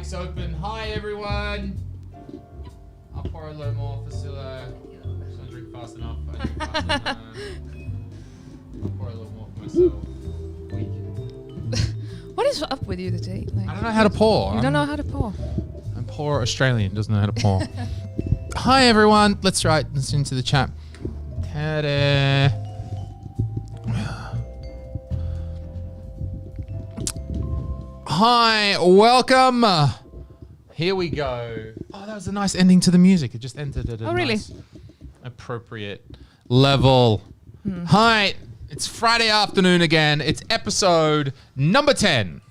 Mic's open. Hi, everyone. I'll pour a little more for Silla. She doesn't drink fast enough. I drink fast enough. I'll pour a little more for myself. What is up with you today? Like, I don't know how to pour. You don't know how to pour. I'm poor Australian, doesn't know how to pour. Hi, everyone. Let's listen into the chat. Ta-da. Hi, welcome. Here we go. Oh, that was a nice ending to the music. It just ended at a nice, appropriate level. Hi, it's Friday afternoon again. It's episode number 10.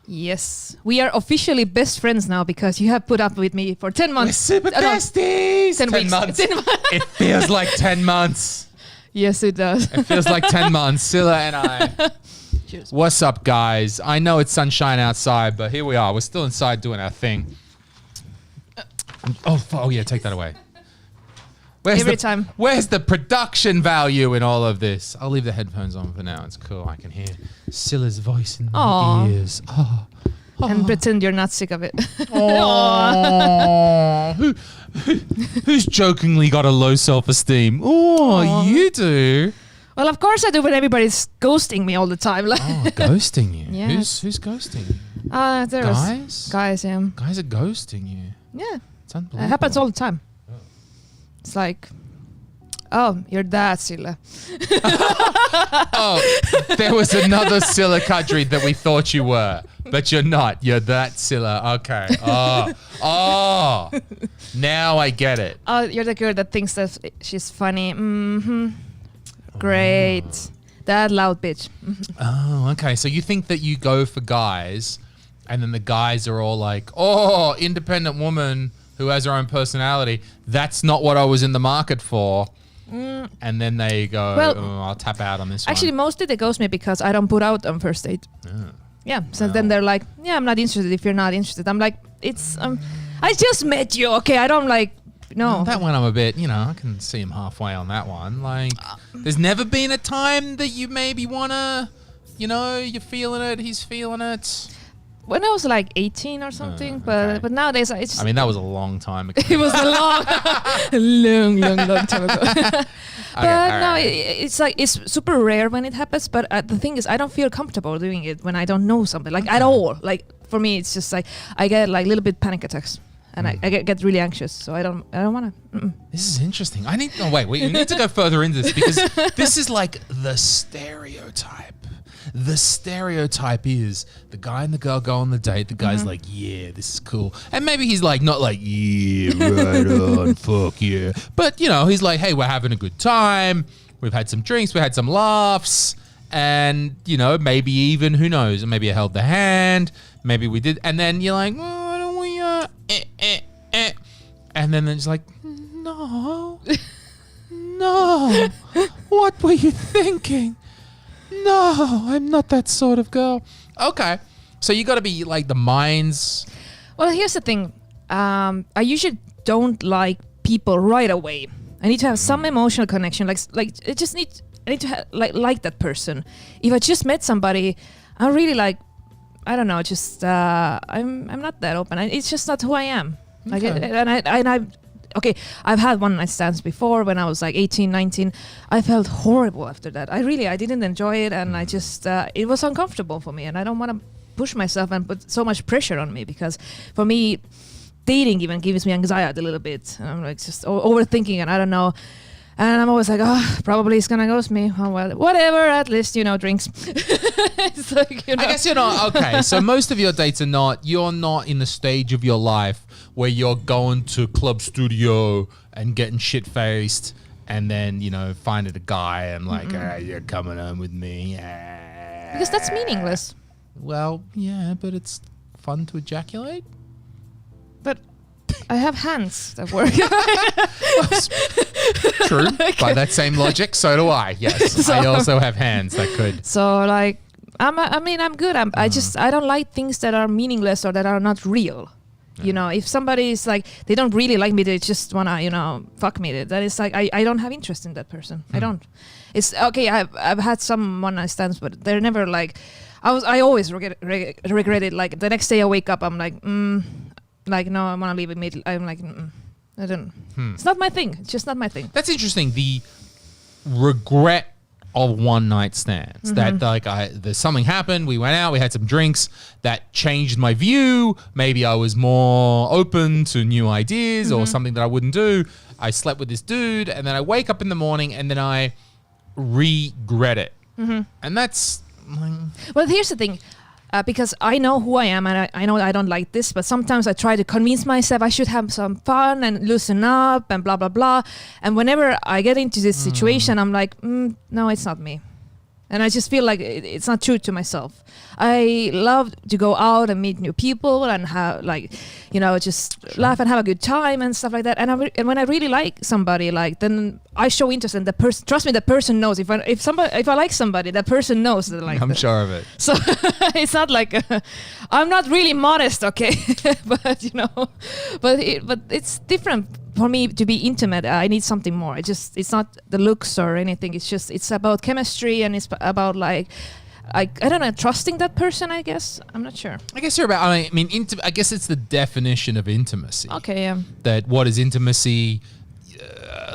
Yes, we are officially best friends now because you have put up with me for 10 months. We're super besties. 10 weeks. Months. It feels like 10 months. Yes, it does. It feels like 10 months. Silla and I. Cheers. What's up, guys? I know it's sunshine outside, but here we are. We're still inside doing our thing. Oh yeah, take that away. Where's the production value in all of this? I'll leave the headphones on for now. It's cool. I can hear Silla's voice in my ears. Oh. And pretend you're not sick of it. Oh. Who's jokingly got a low self-esteem? Oh, you do. Well, of course I do, but everybody's ghosting me all the time. Ghosting you? Yeah. Who's ghosting you? Guys? Guys, yeah. Guys are ghosting you. Yeah. It's unbelievable. It happens all the time. Oh. It's like, oh, you're that, Sille. Oh, there was another Sille-Kadri that we thought you were, but you're not. You're that Sille. Okay. Oh. Now I get it. Oh, you're the girl that thinks that she's funny. Mm-hmm. Great. That loud bitch. Oh, okay. So you think that you go for guys, and then the guys are all like, oh, independent woman who has her own personality. That's not what I was in the market for. And then they go, I'll tap out on this actually, one. mostly they ghost me because I don't put out on first date. Yeah. So then they're like, yeah, I'm not interested if you're not interested. I'm like, it's, I just met you. Okay. I don't like, no. That one I'm a bit, I can see him halfway on that one. Like, there's never been a time that you maybe want to, you're feeling it, he's feeling it. When I was like 18 or something, but nowadays it's. I mean, that was a long time ago. It was a long time ago. It's like it's super rare when it happens. But the thing is, I don't feel comfortable doing it when I don't know something like at all. Like for me, it's just like I get like little bit panic attacks. And I get really anxious, so I don't want to. This is interesting. We need to go further into this because this is like the stereotype. The stereotype is the guy and the girl go on the date. The guy's like, yeah, this is cool. And maybe he's like, not like, yeah, right on, fuck yeah. But, he's like, hey, we're having a good time. We've had some drinks. We had some laughs. And, maybe even, who knows, maybe I held the hand. Maybe we did. And then you're like, well, why don't we, And then it's like, no, what were you thinking? No, I'm not that sort of girl. Okay. So you got to be like the minds. Well, here's the thing. I usually don't like people right away. I need to have some emotional connection. I need to have, like that person. If I just met somebody, I'm really like, I don't know, just I'm not that open. It's just not who I am. Okay. I've had one night stands before when I was like 18, 19. I felt horrible after that. I didn't enjoy it, and I just it was uncomfortable for me, and I don't want to push myself and put so much pressure on me because for me, dating even gives me anxiety a little bit. And I'm like just overthinking, and I don't know. And I'm always like, probably he's gonna ghost me. Oh well, whatever. At least drinks. It's like, I guess you're not okay. So most of your dates you're not in the stage of your life where you're going to Club Studio and getting shit faced, and then finding a guy and like, you're coming home with me. Because that's meaningless. Well, yeah, but it's fun to ejaculate. But I have hands that work. True. By that same logic, so do I. Yes, I also have hands that could. So like, I'm good. I don't like things that are meaningless or that are not real. If somebody is like, they don't really like me, they just wanna, fuck me. That is like, I don't have interest in that person. I don't. It's okay. I've had some one night stands, but they're never like, I always regret it. Like the next day I wake up, I'm like, like no, I want to leave immediately. I'm like, I don't. It's not my thing. It's just not my thing. That's interesting. The regret of one night stands. That like there's something happened. We went out. We had some drinks that changed my view. Maybe I was more open to new ideas or something that I wouldn't do. I slept with this dude, and then I wake up in the morning, and then I regret it. And that's. Well, here's the thing. Because I know who I am, and I know I don't like this, but sometimes I try to convince myself I should have some fun and loosen up and blah, blah, blah. And whenever I get into this situation, I'm like, no, it's not me. And I just feel like it's not true to myself. I love to go out and meet new people and have like, just laugh and have a good time and stuff like that. And when I really like somebody, like then I show interest in the person. Trust me, the person knows. If I like somebody, that person knows that I like. I'm sure of it. So it's not like I'm not really modest, okay, but but it's different. For me to be intimate, I need something more. It's not the looks or anything. It's about chemistry, and it's about like, I don't know, trusting that person, I guess. I'm not sure. I guess you're about, I mean, I guess it's the definition of intimacy. Okay, yeah. That what is intimacy?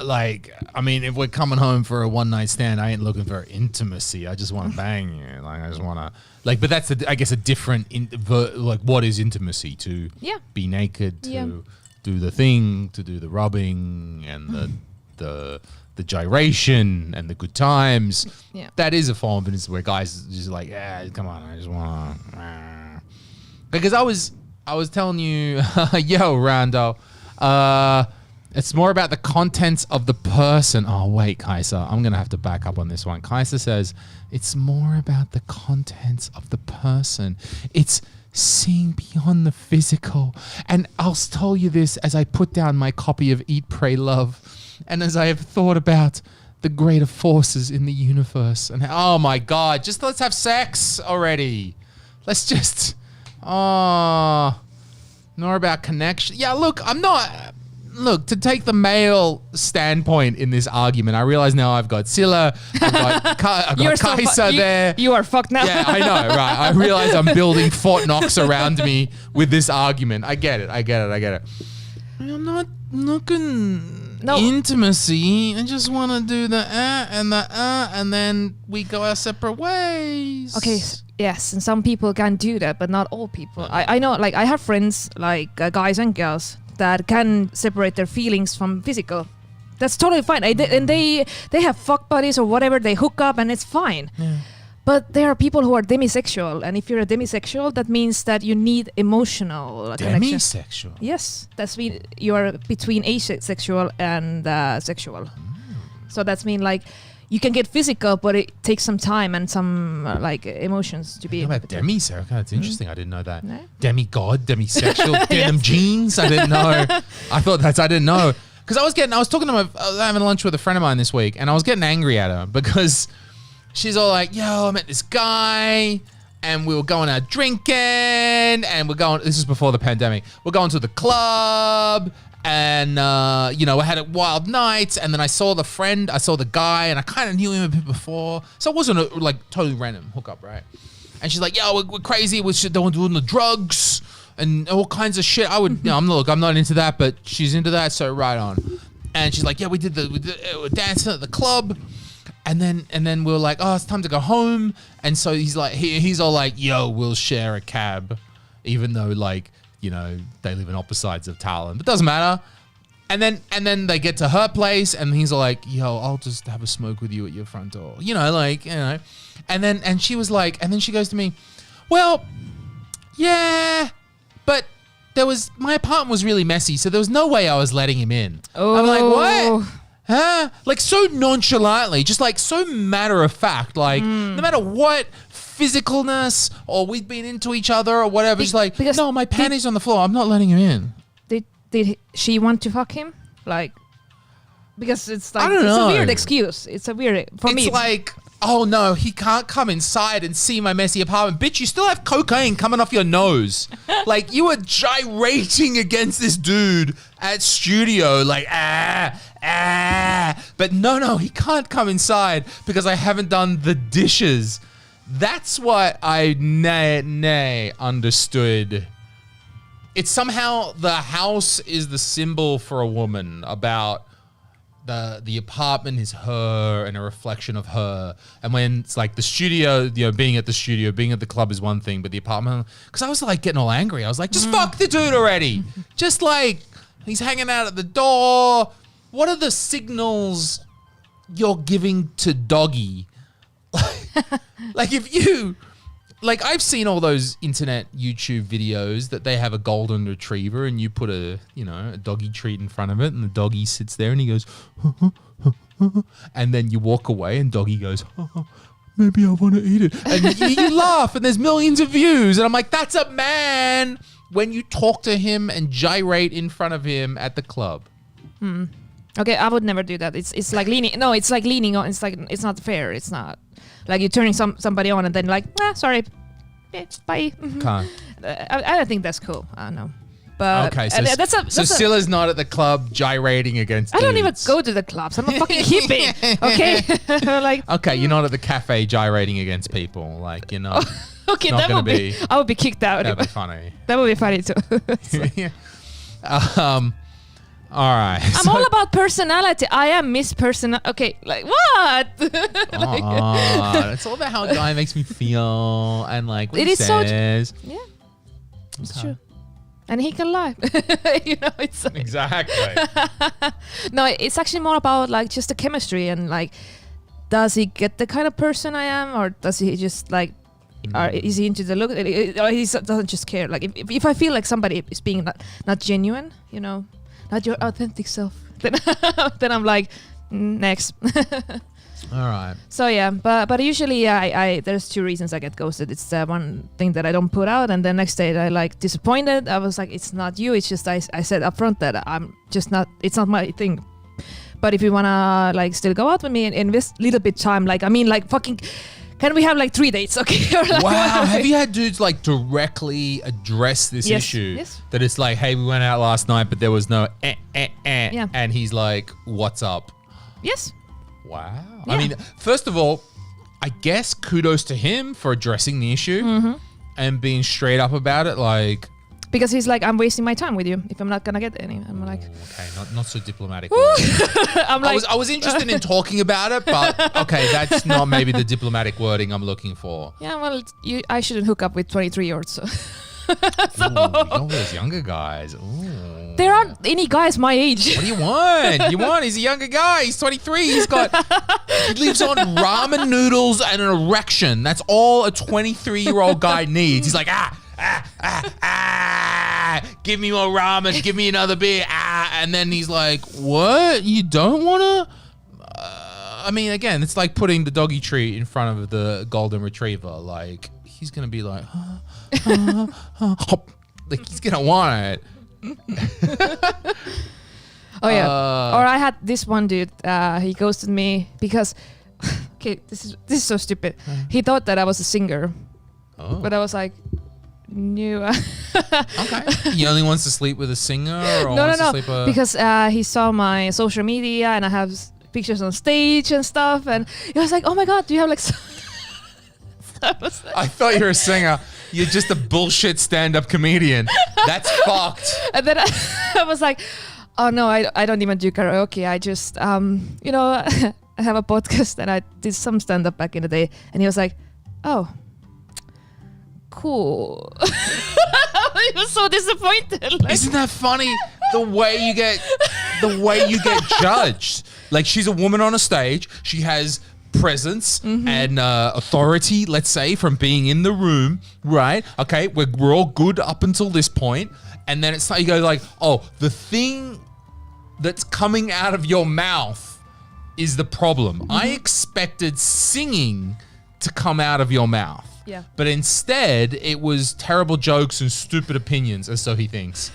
Like, I mean, if we're coming home for a one night stand, I ain't looking for intimacy. I just want to bang you. Like, I just want to, like, but that's, I guess, a different, like, what is intimacy? To be naked, to do the thing, to do the rubbing and the gyration and the good times. Yeah. That is a form of intimacy where guys just like, come on, I just want to. Because I was telling you, yo, Rando, it's more about the contents of the person. Oh, wait, Kaiser, I'm going to have to back up on this one. Kaiser says, it's more about the contents of the person. It's seeing beyond the physical. And I'll tell you this as I put down my copy of Eat, Pray, Love, and as I have thought about the greater forces in the universe. And oh my God, just let's have sex already. Let's just, more about connection. Yeah, look, to take the male standpoint in this argument, I realize now I've got Silla, I've got Kaiser there. You are fucked now. Yeah, I know, right. I realize I'm building Fort Knox around me with this argument. I get it. I'm not looking intimacy. I just want to do the and then we go our separate ways. Okay, yes, and some people can do that, but not all people. I know, like, I have friends, like guys and girls, that can separate their feelings from physical. That's totally fine. And they have fuck buddies or whatever, they hook up and it's fine. Yeah. But there are people who are demisexual, and if you're a demisexual, that means that you need emotional connection. Demisexual? Yes, that's mean you are between asexual and sexual. So that's mean like you can get physical, but it takes some time and some like emotions to be. How about demisexual? That's interesting. I didn't know that. No? Demigod, demisexual, denim jeans. I didn't know. I didn't know. Because I was having lunch with a friend of mine this week, and I was getting angry at her because she's all like, yo, I met this guy and we were going out drinking and this is before the pandemic. We're going to the club and, we had a wild night, and then I saw the guy, and I kind of knew him a bit before. So it wasn't a totally random hookup, right? And she's like, yo, we're crazy. We're doing the drugs and all kinds of shit. I'm not into that, but she's into that. So right on. And she's like, yeah, we were dancing at the club. And then we were like, oh, it's time to go home. And so he's all like, yo, we'll share a cab, even though they live in opposite sides of Tallinn. But doesn't matter. And then they get to her place, and he's all like, yo, I'll just have a smoke with you at your front door. And she was like, and then she goes to me, well, yeah, but my apartment was really messy, so there was no way I was letting him in. Oh. I'm like, what? Huh? Like, so nonchalantly, just like so matter of fact, like no matter what physicalness or we've been into each other or whatever, it's like, no, my panties on the floor, I'm not letting him in. Did she want to fuck him? Like, because it's like, I don't know. A weird excuse. It's me. It's like, oh no, he can't come inside and see my messy apartment. Bitch, you still have cocaine coming off your nose. Like, you were gyrating against this dude at studio, like, but no, he can't come inside because I haven't done the dishes. That's what I understood. It's somehow the house is the symbol for a woman, about the apartment is her and a reflection of her. And when it's like the studio, being at the studio, being at the club is one thing, but the apartment, because I was like getting all angry. I was like, just fuck the dude already. Just like, he's hanging out at the door. What are the signals you're giving to doggy? Like if you, like I've seen all those internet YouTube videos that they have a golden retriever and you put a doggy treat in front of it and the doggy sits there and he goes, and then you walk away and doggy goes, maybe I want to eat it. And you laugh and there's millions of views. And I'm like, that's a man when you talk to him and gyrate in front of him at the club. Okay, I would never do that. It's like leaning. No, it's like leaning on. It's like it's not fair. It's not like you're turning somebody on and then like, sorry, bye. Can't. I don't think that's cool. I don't know. But okay, so Sille's not at the club gyrating against dudes. I don't even go to the clubs. I'm a fucking hippie. Okay, like. Okay, you're not at the cafe gyrating against people. Like you're not. Okay, that would be. I would be kicked out. That'd be funny. That would be funny too. All right. I'm all about personality. I am Miss Personal. Okay, like what? It's all about how a guy makes me feel and like what it he is says. Yeah, it's true. And he can lie. It's exactly. No, it's actually more about like just the chemistry and like, does he get the kind of person I am, or does he just like, or is he into the look, or he doesn't just care? Like if I feel like somebody is being not genuine, not your authentic self, then I'm like, next. All right. So yeah, but usually I there's two reasons I get ghosted. It's one thing that I don't put out, and the next day I like disappointed. I was like, it's not you. It's just I said upfront that I'm just not. It's not my thing. But if you wanna like still go out with me and invest a little bit time, like I mean like fucking. Can we have like 3 dates? Okay. Like, wow. Have you had dudes like directly address this issue? Yes. That it's like, hey, we went out last night, but there was no Yeah. And he's like, what's up? Yes. Wow. Yeah. I mean, first of all, I guess kudos to him for addressing the issue and being straight up about it. Like, because he's like, I'm wasting my time with you if I'm not gonna get any. I'm like, okay, not so diplomatic. I'm like, I was interested in talking about it, but okay, that's not maybe the diplomatic wording I'm looking for. Yeah, well, I shouldn't hook up with 23-year-olds. So. Ooh, those younger guys. Ooh. There aren't any guys my age. What do you want? He's a younger guy. He's 23. He lives on ramen noodles and an erection. That's all a 23-year-old guy needs. He's like, give me more ramen, give me another beer, and then he's like, what? You don't want to? I mean, again, it's like putting the doggy treat in front of the golden retriever. Like, he's going to be like, like he's going to want it. Oh yeah. Or I had this one dude, he ghosted me because, okay, this is so stupid. He thought that I was a singer, but I was like, no. Okay. He only wants to sleep with a singer, or no, wants to sleep with because he saw my social media and I have pictures on stage and stuff, and he was like, oh my god, do you have like I thought you were a singer. You're just a bullshit stand-up comedian. That's fucked. And then I was like, oh no, I don't even do karaoke. I just I have a podcast and I did some stand-up back in the day. And he was like, oh, cool. He was so disappointed. Like, isn't that funny? The way you get judged. Like, she's a woman on a stage. She has presence and authority, let's say, from being in the room, right? Okay, we're all good up until this point, and then it's like you go like, oh, the thing that's coming out of your mouth is the problem. I expected singing to come out of your mouth, but instead it was terrible jokes and stupid opinions, and so he thinks.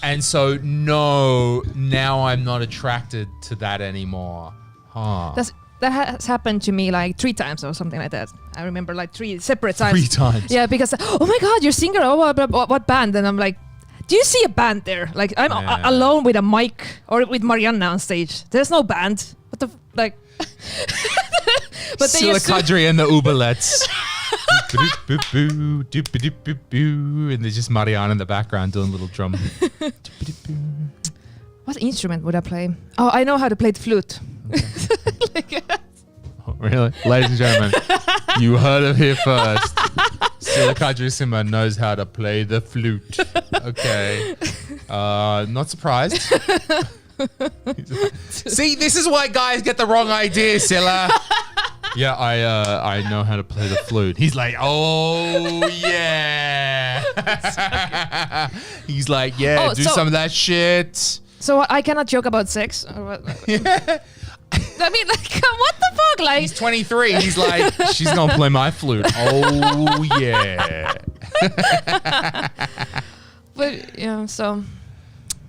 And so no, now I'm not attracted to that anymore. That has happened to me like 3 times or something like that. I remember like 3 separate times. 3 times. Yeah, because, oh my God, you're a singer. Oh, what band? And I'm like, do you see a band there? Like, I'm alone with a mic or with Marianna on stage. There's no band. What the, like... Sille-Kadri and the Uberlets. And there's just Marianne in the background doing a little drum. What instrument would I play? Oh, I know how to play the flute. Okay. Oh, really? Ladies and gentlemen, you heard it here first. Sille-Kadri knows how to play the flute. Okay. Not surprised. See, this is why guys get the wrong idea, Silla. Yeah, I know how to play the flute. He's like, oh yeah. He's like, yeah, do some of that shit. So I cannot joke about sex. Yeah. I mean, like, what the fuck? Like, he's 23. He's like, she's gonna play my flute. Oh yeah. But yeah, so.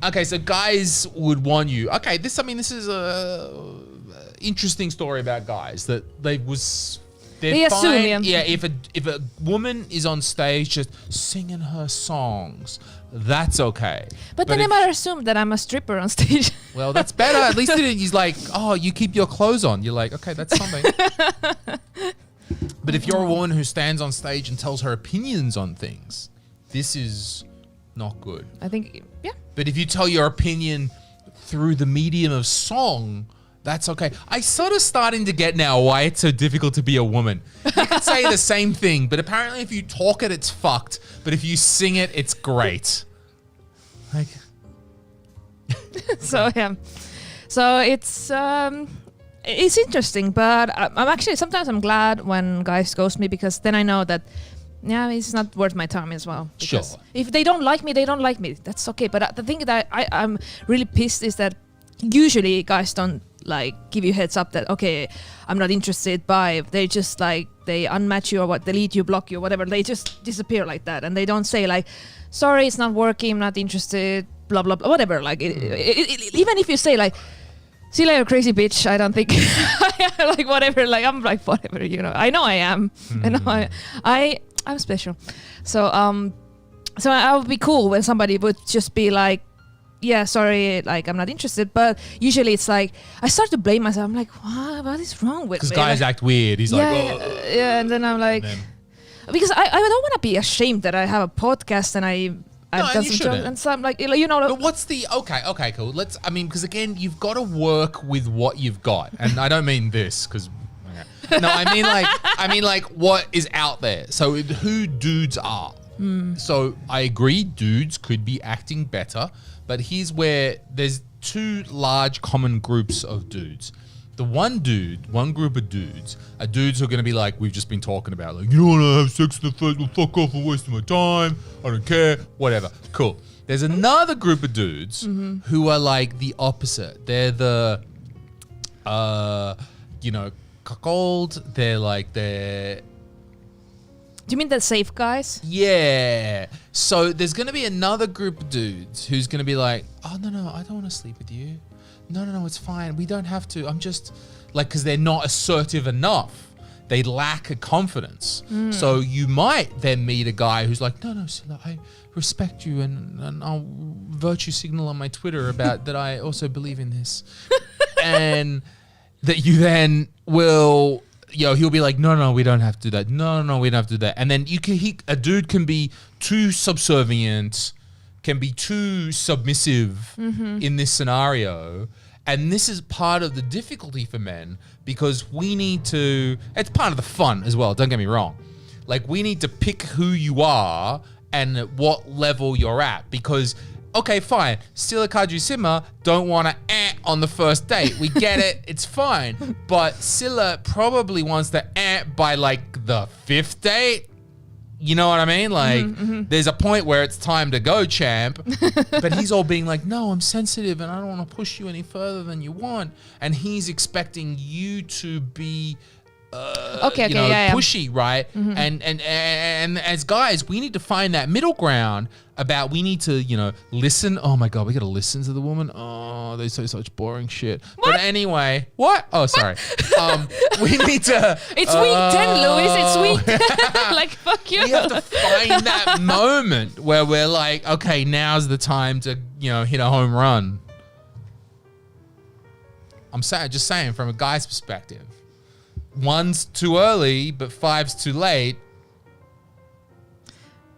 Okay, so guys would want you. Okay, this is a interesting story about guys that they're They assume, fine. Yeah, if a woman is on stage just singing her songs, that's okay. But they never assume that I'm a stripper on stage. Well, that's better. At least he's like, oh, you keep your clothes on. You're like, okay, that's something. But if you're a woman who stands on stage and tells her opinions on things, this is not good. I think, yeah. But if you tell your opinion through the medium of song, that's okay. I sort of starting to get now why it's so difficult to be a woman. You can say the same thing, but apparently if you talk it, it's fucked. But if you sing it, it's great. Like, so yeah, so it's interesting, but I'm actually sometimes I'm glad when guys ghost me, because then I know that it's not worth my time as well. Sure. If they don't like me, they don't like me. That's okay. But the thing that I'm really pissed is that usually guys don't like give you heads up that okay, I'm not interested. Bye. They just like they unmatch you or what, delete you, block you, whatever. They just disappear like that, and they don't say like, sorry, it's not working, I'm not interested, blah blah blah, whatever. Like even if you say like, see, like, a crazy bitch, I don't think like whatever. Like I'm like whatever, you know. I know I am, and I'm special. So so I would be cool when somebody would just be like, yeah, sorry, like I'm not interested. But usually it's like I start to blame myself. I'm like, what is wrong with me? because guys like, act weird. He's like, oh. Yeah, and then I'm like, because I don't want to be ashamed that I have a podcast and I've done some jokes and some like, you know. But what's the okay, cool. Because again, you've got to work with what you've got, and I don't mean this because. No, I mean like what is out there. So who dudes are. So I agree, dudes could be acting better, but here's where there's two large common groups of dudes. The one group of dudes are dudes who are going to be like, we've just been talking about, like, you don't want to have sex in the first, well, fuck off, I'm wasting my time, I don't care, whatever. Cool. There's another group of dudes who are like the opposite. They're the, cuckold. They're. Do you mean the safe guys? Yeah. So there's going to be another group of dudes who's going to be like, oh, no, I don't want to sleep with you. No, it's fine. We don't have to. I'm just like, because they're not assertive enough. They lack a confidence. So you might then meet a guy who's like, no, Silla, I respect you and I'll virtue signal on my Twitter about that I also believe in this. And that you then will, he'll be like, no, we don't have to do that. No, we don't have to do that. And then a dude can be too subservient, can be too submissive in this scenario. And this is part of the difficulty for men, because it's part of the fun as well, don't get me wrong. Like, we need to pick who you are and at what level you're at, because, okay, fine, Sille-Kadri don't want to on the first date. We get it, it's fine. But Silla probably wants to by like the 5th date. You know what I mean? Like, there's a point where it's time to go, champ. But he's all being like, no, I'm sensitive and I don't want to push you any further than you want. And he's expecting you to be pushy, right? And as guys, we need to find that middle ground about, we need to, listen. Oh my God, we got to listen to the woman. Oh, they say such boring shit. What? But anyway, what? Oh, sorry. We need to. It's week 10, Louis. It's week 10. Like, fuck you. We have to find that moment where we're like, okay, now's the time to, hit a home run. I'm just saying from a guy's perspective. 1's too early, but 5's too late.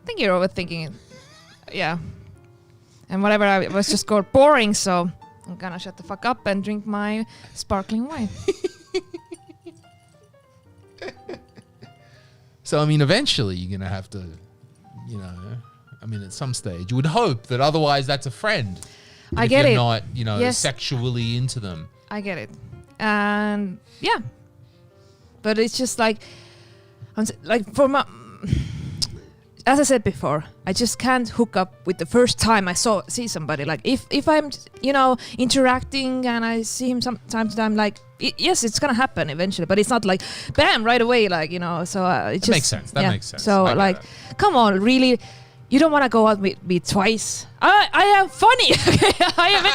think you're overthinking it. Yeah. And whatever, I was just got boring, so I'm gonna shut the fuck up and drink my sparkling wine. So, I mean, eventually you're going to have to, you know, I mean, at some stage, you would hope that otherwise that's a friend. I if get you're it. not, you know, Yes. sexually into them. I get it. And yeah. But it's just like for my, as I said before, I just can't hook up with the first time I see somebody. Like if I'm, you know, interacting and I see him time to time, like yes, it's gonna happen eventually, but it's not like bam right away, like, you know. So it just makes sense. That makes sense. So like, come on, really. You don't want to go out with me twice. I am funny. I am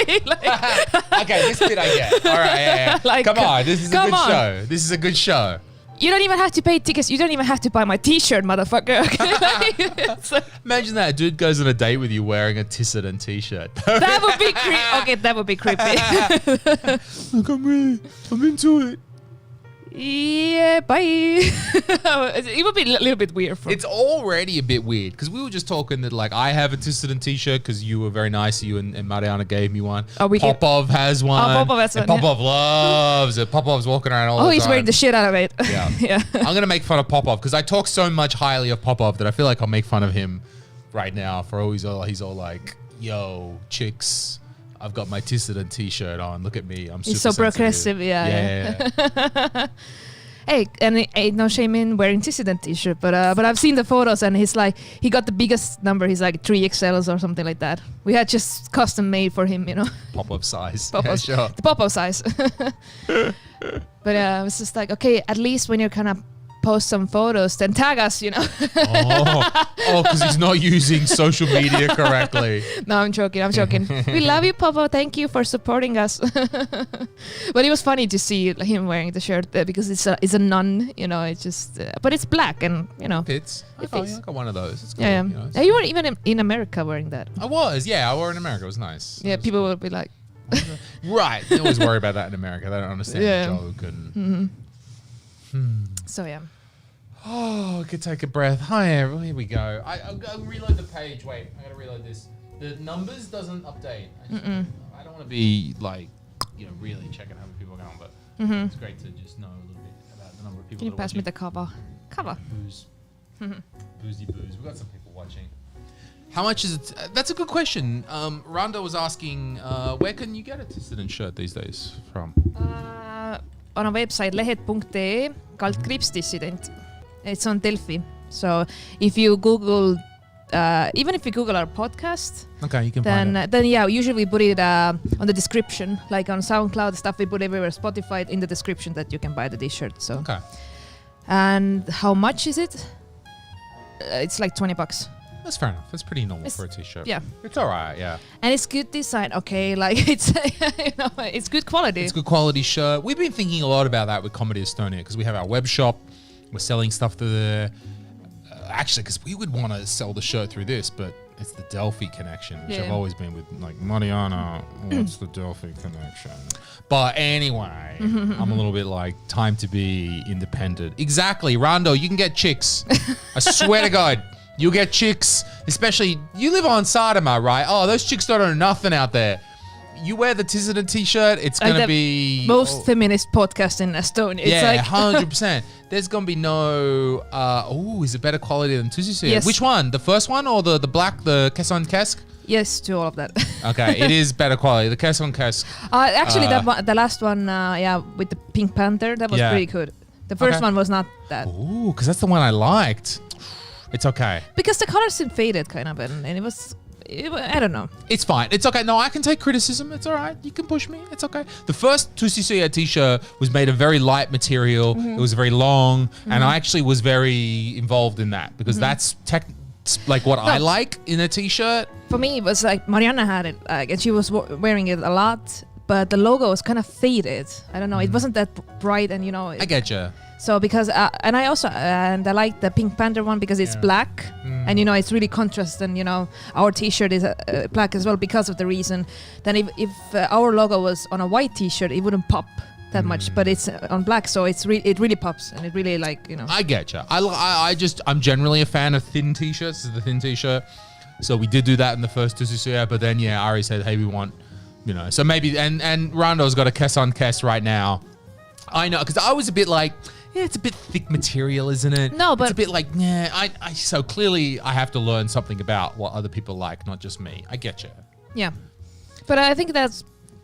entertaining. Okay, this bit I get. All right, yeah. Like, come on, this is a come good on. show. This is a good show. You don't even have to pay tickets. You don't even have to buy my T-shirt, motherfucker. It's like, Imagine that a dude goes on a date with you wearing a Tissident t-shirt. that would be creepy. Okay, that would be creepy. Look, I'm into it. Yeah, bye. It would be a little bit weird. It's already a bit weird because we were just talking that like I have a Tissident t-shirt because you were very nice. You and Mariana gave me one. Oh, we did. Popov has one. Popov has and one, Popov loves it. Popov's walking around all the time. he's wearing the shit out of it. Yeah. Yeah. I'm gonna make fun of Popov because I talk so much highly of Popov that I feel like I'll make fun of him right now for all he's all like, yo, chicks, I've got my Tissident t-shirt on. Look at me. I'm super He's so sensitive. progressive. Yeah. Hey, and ain't no shame in wearing Tissident t-shirt, but I've seen the photos and he's like, he got the biggest number. He's like 3XLs or something like that. We had just custom made for him, you know. Popov size. Popov, Yeah, sure. the Popov size. But I was just like, okay, at least when you're kind of post some photos, then tag us, you know. Because he's not using social media correctly. No, I'm joking. We love you, Papa. Thank you for supporting us. But it was funny to see him wearing the shirt because it's a nun, you know. It's just, but it's black and, you know. Fits. It Oh, fits. yeah, I got one of those. It's cool. Yeah. You know, Yeah, you were even in America wearing that. I was. Yeah, I wore it in America. It was nice. Yeah, people would be like, Right. They always worry about that in America. They don't understand Yeah. the joke. And so yeah. Oh, I could take a breath. Hi, everyone. Here we go. I'll reload the page. Wait, I gotta reload this. The numbers doesn't update. I don't want to be like, you know, really checking how many people are going, but it's great to just know a little bit about the number of people. Can you that are pass me watching. the cover? Cover. Booze. Boozy booze. We've got some people watching. How much is it? That's a good question. Randa was asking, where can you get a Tissident shirt these days from? On our website lehed.ee /Tissident. It's on Delphi. So if you Google, even if you Google our podcast, Okay, you can find it. then yeah, usually we put it on the description, like on SoundCloud stuff. We put everywhere, Spotify in the description that you can buy the T-shirt. So Okay. and how much is it? It's like $20. That's fair enough. That's pretty normal It's- for a t-shirt. Yeah, It's all right, yeah. and it's good design. Okay, like it's you know, it's good quality. It's good quality shirt. We've been thinking a lot about that with Comedy Estonia because we have our web shop. We're selling stuff to the... actually, because we would want to sell the shirt through this, but it's the Delphi connection, which Yeah. I've always been with, like, Mariana, what's the Delphi connection? But anyway, I'm a little bit like, time to be independent. Exactly, Rando, you can get chicks. I swear to God, you'll get chicks. Especially, you live on Sardinia, right? Oh, those chicks don't know nothing out there. You wear the Tissident t-shirt, it's Like going to the be... most feminist podcast in Estonia. It's Yeah, like 100%. There's going to be no... is it better quality than Tusisi? Yes. Which one? The first one or the black, the Kesson Kesk? yes to all of that. Okay, it is better quality. The Kesson Kesk. Actually, the last one, yeah, with the Pink Panther, that was Yeah. pretty good. The first Okay. one was not that. Ooh, because that's the one I liked. It's okay. Because the colors seemed faded, kind of, and it was, I don't know. It's fine. It's okay. No, I can take criticism. It's all right. You can push me. It's okay. The first Tusisi t-shirt was made of very light material. It was very long, and I actually was very involved in that because that's like what I like in a t-shirt. For me, it was like Mariana had it, like, and she was wearing it a lot, but the logo was kind of faded. I don't know. It wasn't that bright, and you know. I get you. So because and I also and I like the Pink Panther one because it's Yeah. black and you know it's really contrast, and you know our T-shirt is black as well because of the reason. Then if our logo was on a white T-shirt, it wouldn't pop that much, but it's on black, so it really pops, and it really like, you know. I get you. I'm generally a fan of thin t-shirts. This is the thin t-shirt. So we did do that in the first Tissident, but then Ari said, hey, we want, you know, so maybe, and Rando's got a Kes on Kes right now. I know, because I was a bit like, it's a bit thick material, isn't it? No, but it's a bit like, so clearly I have to learn something about what other people like, not just me. I get you. Yeah. But I think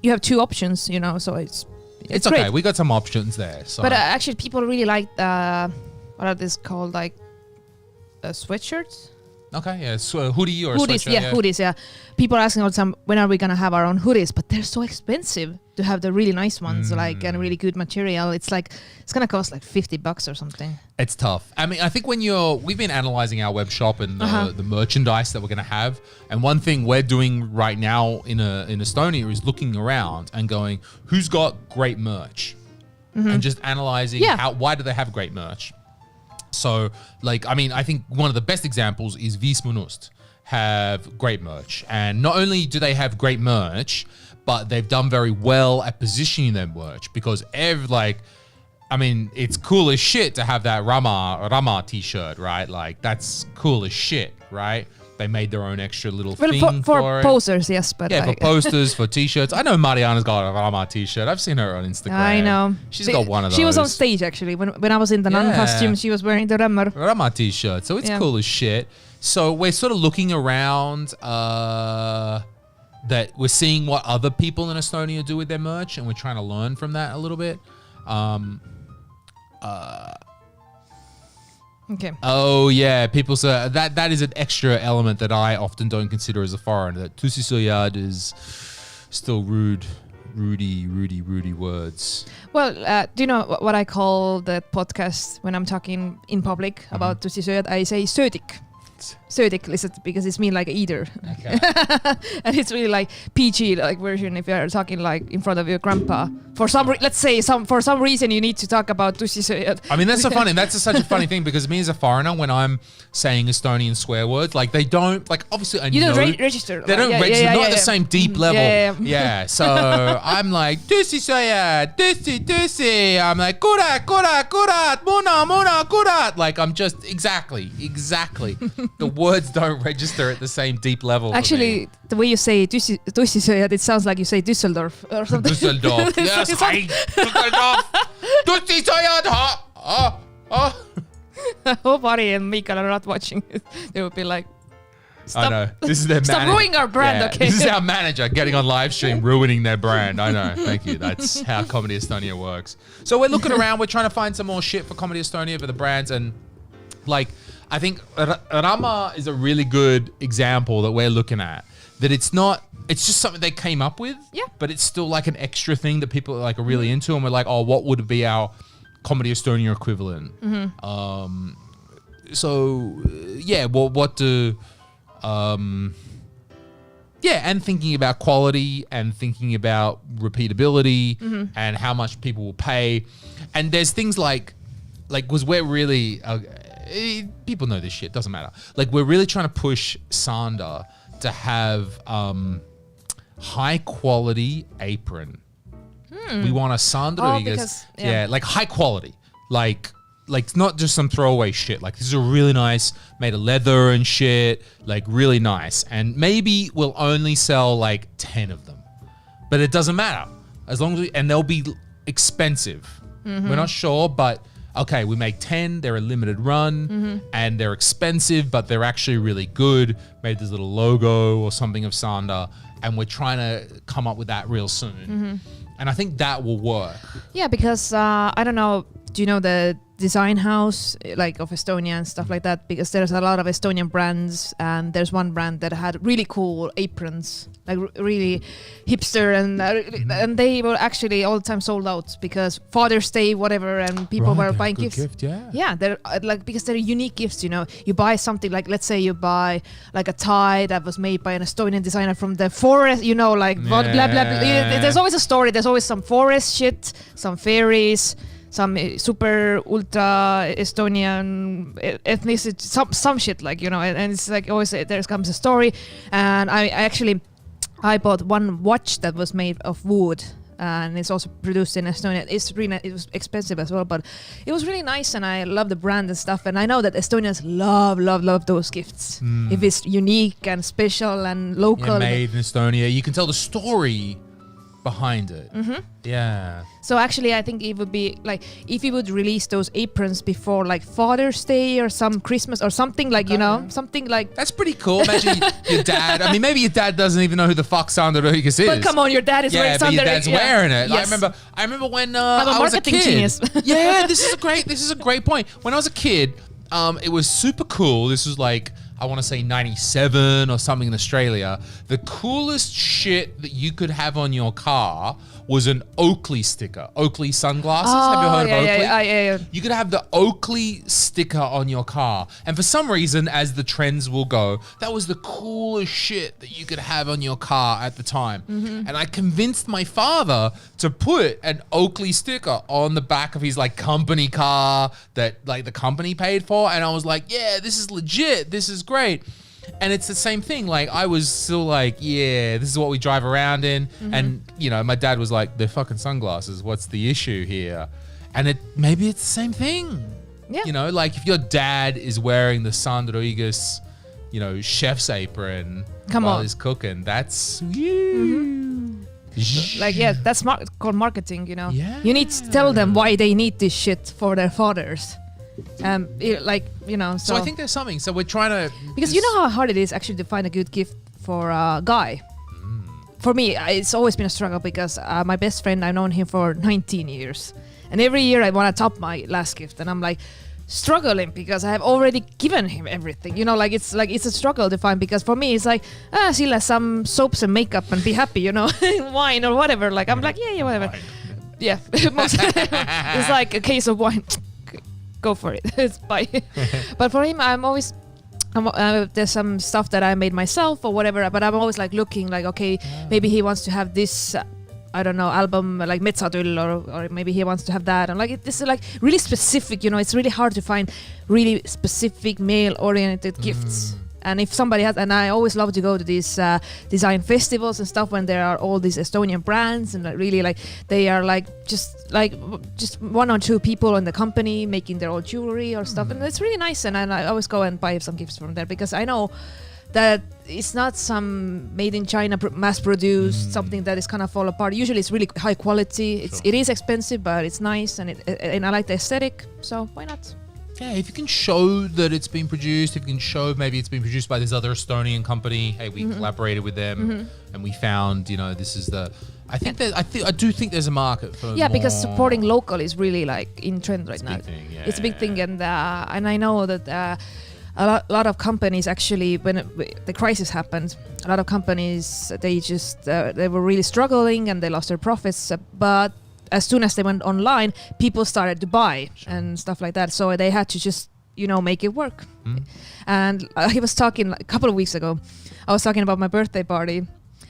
you have two options, you know, so it's okay. great. We got some options there. So. But actually, people really like what are these called, like sweatshirts? Okay, yeah, so hoodie or hoodies, sweatshirt. Hoodies, yeah. People are asking all when are we gonna have our own hoodies? But they're so expensive to have the really nice ones, like, and really good material. It's like it's gonna cost like $50 or something. It's tough. I mean, I think we've been analyzing our web shop and the merchandise that we're gonna have, and one thing we're doing right now in Estonia is looking around and going, who's got great merch, and just analyzing why do they have great merch. So, like, I mean, I think one of the best examples is Viismunust have great merch. And not only do they have great merch, but they've done very well at positioning their merch because I mean, it's cool as shit to have that Rama t-shirt, right? Like, that's cool as shit, right? They made their own extra little thing for posters, yes, but for posters, for t-shirts. I know Mariana's got a Rama t-shirt. I've seen her on Instagram. I know. She's got one of those. She was on stage actually when I was in the nun costume. She was wearing the Rama t-shirt, so it's cool as shit. So we're sort of looking around. That we're seeing what other people in Estonia do with their merch, and we're trying to learn from that a little bit. Okay. Oh yeah, people say that is an extra element that I often don't consider as a foreigner. That Tissident is still rudy words. Well, do you know what I call the podcast when I'm talking in public about Tissident? I say söödik. Söödik, listen, because it's mean like eater. Okay. And it's really like PG like version if you're talking like in front of your grandpa. For some reason you need to talk about Tissident. I mean, that's such a funny thing because me as a foreigner, when I'm saying Estonian swear words, like they don't, like obviously I know. You don't register. They don't register, not at the same deep level. Yeah. So I'm like, Tissident, Tissi. I'm like, kurat, muna, kurat. Like I'm just, exactly. The words don't register at the same deep level. Actually, the way you say Tissident, it sounds like you say Düsseldorf or something. Düsseldorf. Yes, hi. Düsseldorf. Tissident. I hope Ari and Mikael are not watching it. They would be like, stop. I know. This is their stop ruining our brand, okay? This is our manager getting on live stream, ruining their brand. I know. Thank you. That's how Comedy Estonia works. So we're looking around. We're trying to find some more shit for Comedy Estonia for the brands. And like, I think Rama is a really good example that we're looking at. That it's just something they came up with. Yeah. But it's still like an extra thing that people like are really into. And we're like, oh, what would be our Comedy Estonia equivalent? And thinking about quality and thinking about repeatability and how much people will pay. And there's things like, was we're really, people know this shit, doesn't matter. Like we're really trying to push Sander to have high quality apron. We want a Sander like high quality. Like not just some throwaway shit. Like this is a really nice, made of leather and shit, like really nice. And maybe we'll only sell like 10 of them. But it doesn't matter. As long as and they'll be expensive. We're not sure, but okay, we make 10, they're a limited run, and they're expensive, but they're actually really good. Made this little logo or something of Sander, and we're trying to come up with that real soon. And I think that will work. Yeah, because I don't know, do you know the design house like of Estonia and stuff like that? Because there's a lot of Estonian brands, and there's one brand that had really cool aprons, like really hipster, and they were actually all the time sold out because Father's Day, whatever, and people were buying gifts. Yeah, they're like, because they're unique gifts, you know. You buy something like, let's say you buy like a tie that was made by an Estonian designer from the forest, you know, like blah blah blah. There's always a story. There's always some forest shit, some fairies, some super ultra Estonian ethnicity, some shit, like, you know, and it's like always there comes a story. And I bought one watch that was made of wood, and it's also produced in Estonia. It was expensive as well, but it was really nice, and I love the brand and stuff. And I know that Estonians love those gifts. If it's unique and special and local, made in Estonia, you can tell the story behind it. Yeah. So actually, I think it would be like if you would release those aprons before like Father's Day or some Christmas or something like, something like. That's pretty cool. Imagine your dad. I mean, maybe your dad doesn't even know who the fuck Sander Rodriguez is. But come on, your dad is wearing Sander. Yeah, but your dad's wearing it. Yes. I remember when I'm a I was a marketing kid. genius. Yeah, this is a great point. When I was a kid, it was super cool. This was like, I want to say 97 or something in Australia. The coolest shit that you could have on your car was an Oakley sticker. Oakley sunglasses. Have you heard of Oakley? Yeah. You could have the Oakley sticker on your car. And for some reason, as the trends will go, that was the coolest shit that you could have on your car at the time. And I convinced my father to put an Oakley sticker on the back of his like company car that like the company paid for. And I was like, yeah, this is legit. This is great. And it's the same thing. Like I was still like, yeah, this is what we drive around in. And my dad was like, they're fucking sunglasses. What's the issue here? And maybe it's the same thing. Yeah. Like if your dad is wearing the Sander Rodriguez, chef's apron while he's cooking, that's like, yeah, that's called marketing, Yeah. You need to tell them why they need this shit for their fathers. So I think there's something. So we're trying to, because you know how hard it is actually to find a good gift for a guy. For me, it's always been a struggle because my best friend, I've known him for 19 years, and every year I want to top my last gift, and I'm like struggling because I have already given him everything. It's a struggle to find, because for me it's like Sille, some soaps and makeup and be happy, wine or whatever. Like I'm like yeah whatever. Wine. Yeah, it's like a case of wine. Go for it. It's bye. But for him, there's some stuff that I made myself or whatever, but I'm always like looking like, okay, maybe he wants to have this I don't know, album like Metsatöll, or maybe he wants to have that. And like this is like really specific, it's really hard to find really specific male oriented gifts. And if somebody has, and I always love to go to these design festivals and stuff when there are all these Estonian brands, and really like they are just one or two people in the company making their own jewelry or stuff, and it's really nice. And I always go and buy some gifts from there, because I know that it's not some made in China mass produced something that is kind of fall apart. Usually it's really high quality. It is expensive, but it's nice, and I like the aesthetic, so why not? Yeah, if you can show that it's been produced, if you can show maybe it's been produced by this other Estonian company, hey, we collaborated with them and we found, this is the. I do think there's a market for. Yeah, because supporting local is really like in trend right now. It's a big thing, and I know that a lot of companies actually, when the crisis happened, a lot of companies they were really struggling and they lost their profits, but as soon as they went online, people started to buy and stuff like that. So they had to just, make it work. And he was talking a couple of weeks ago. I was talking about my birthday party,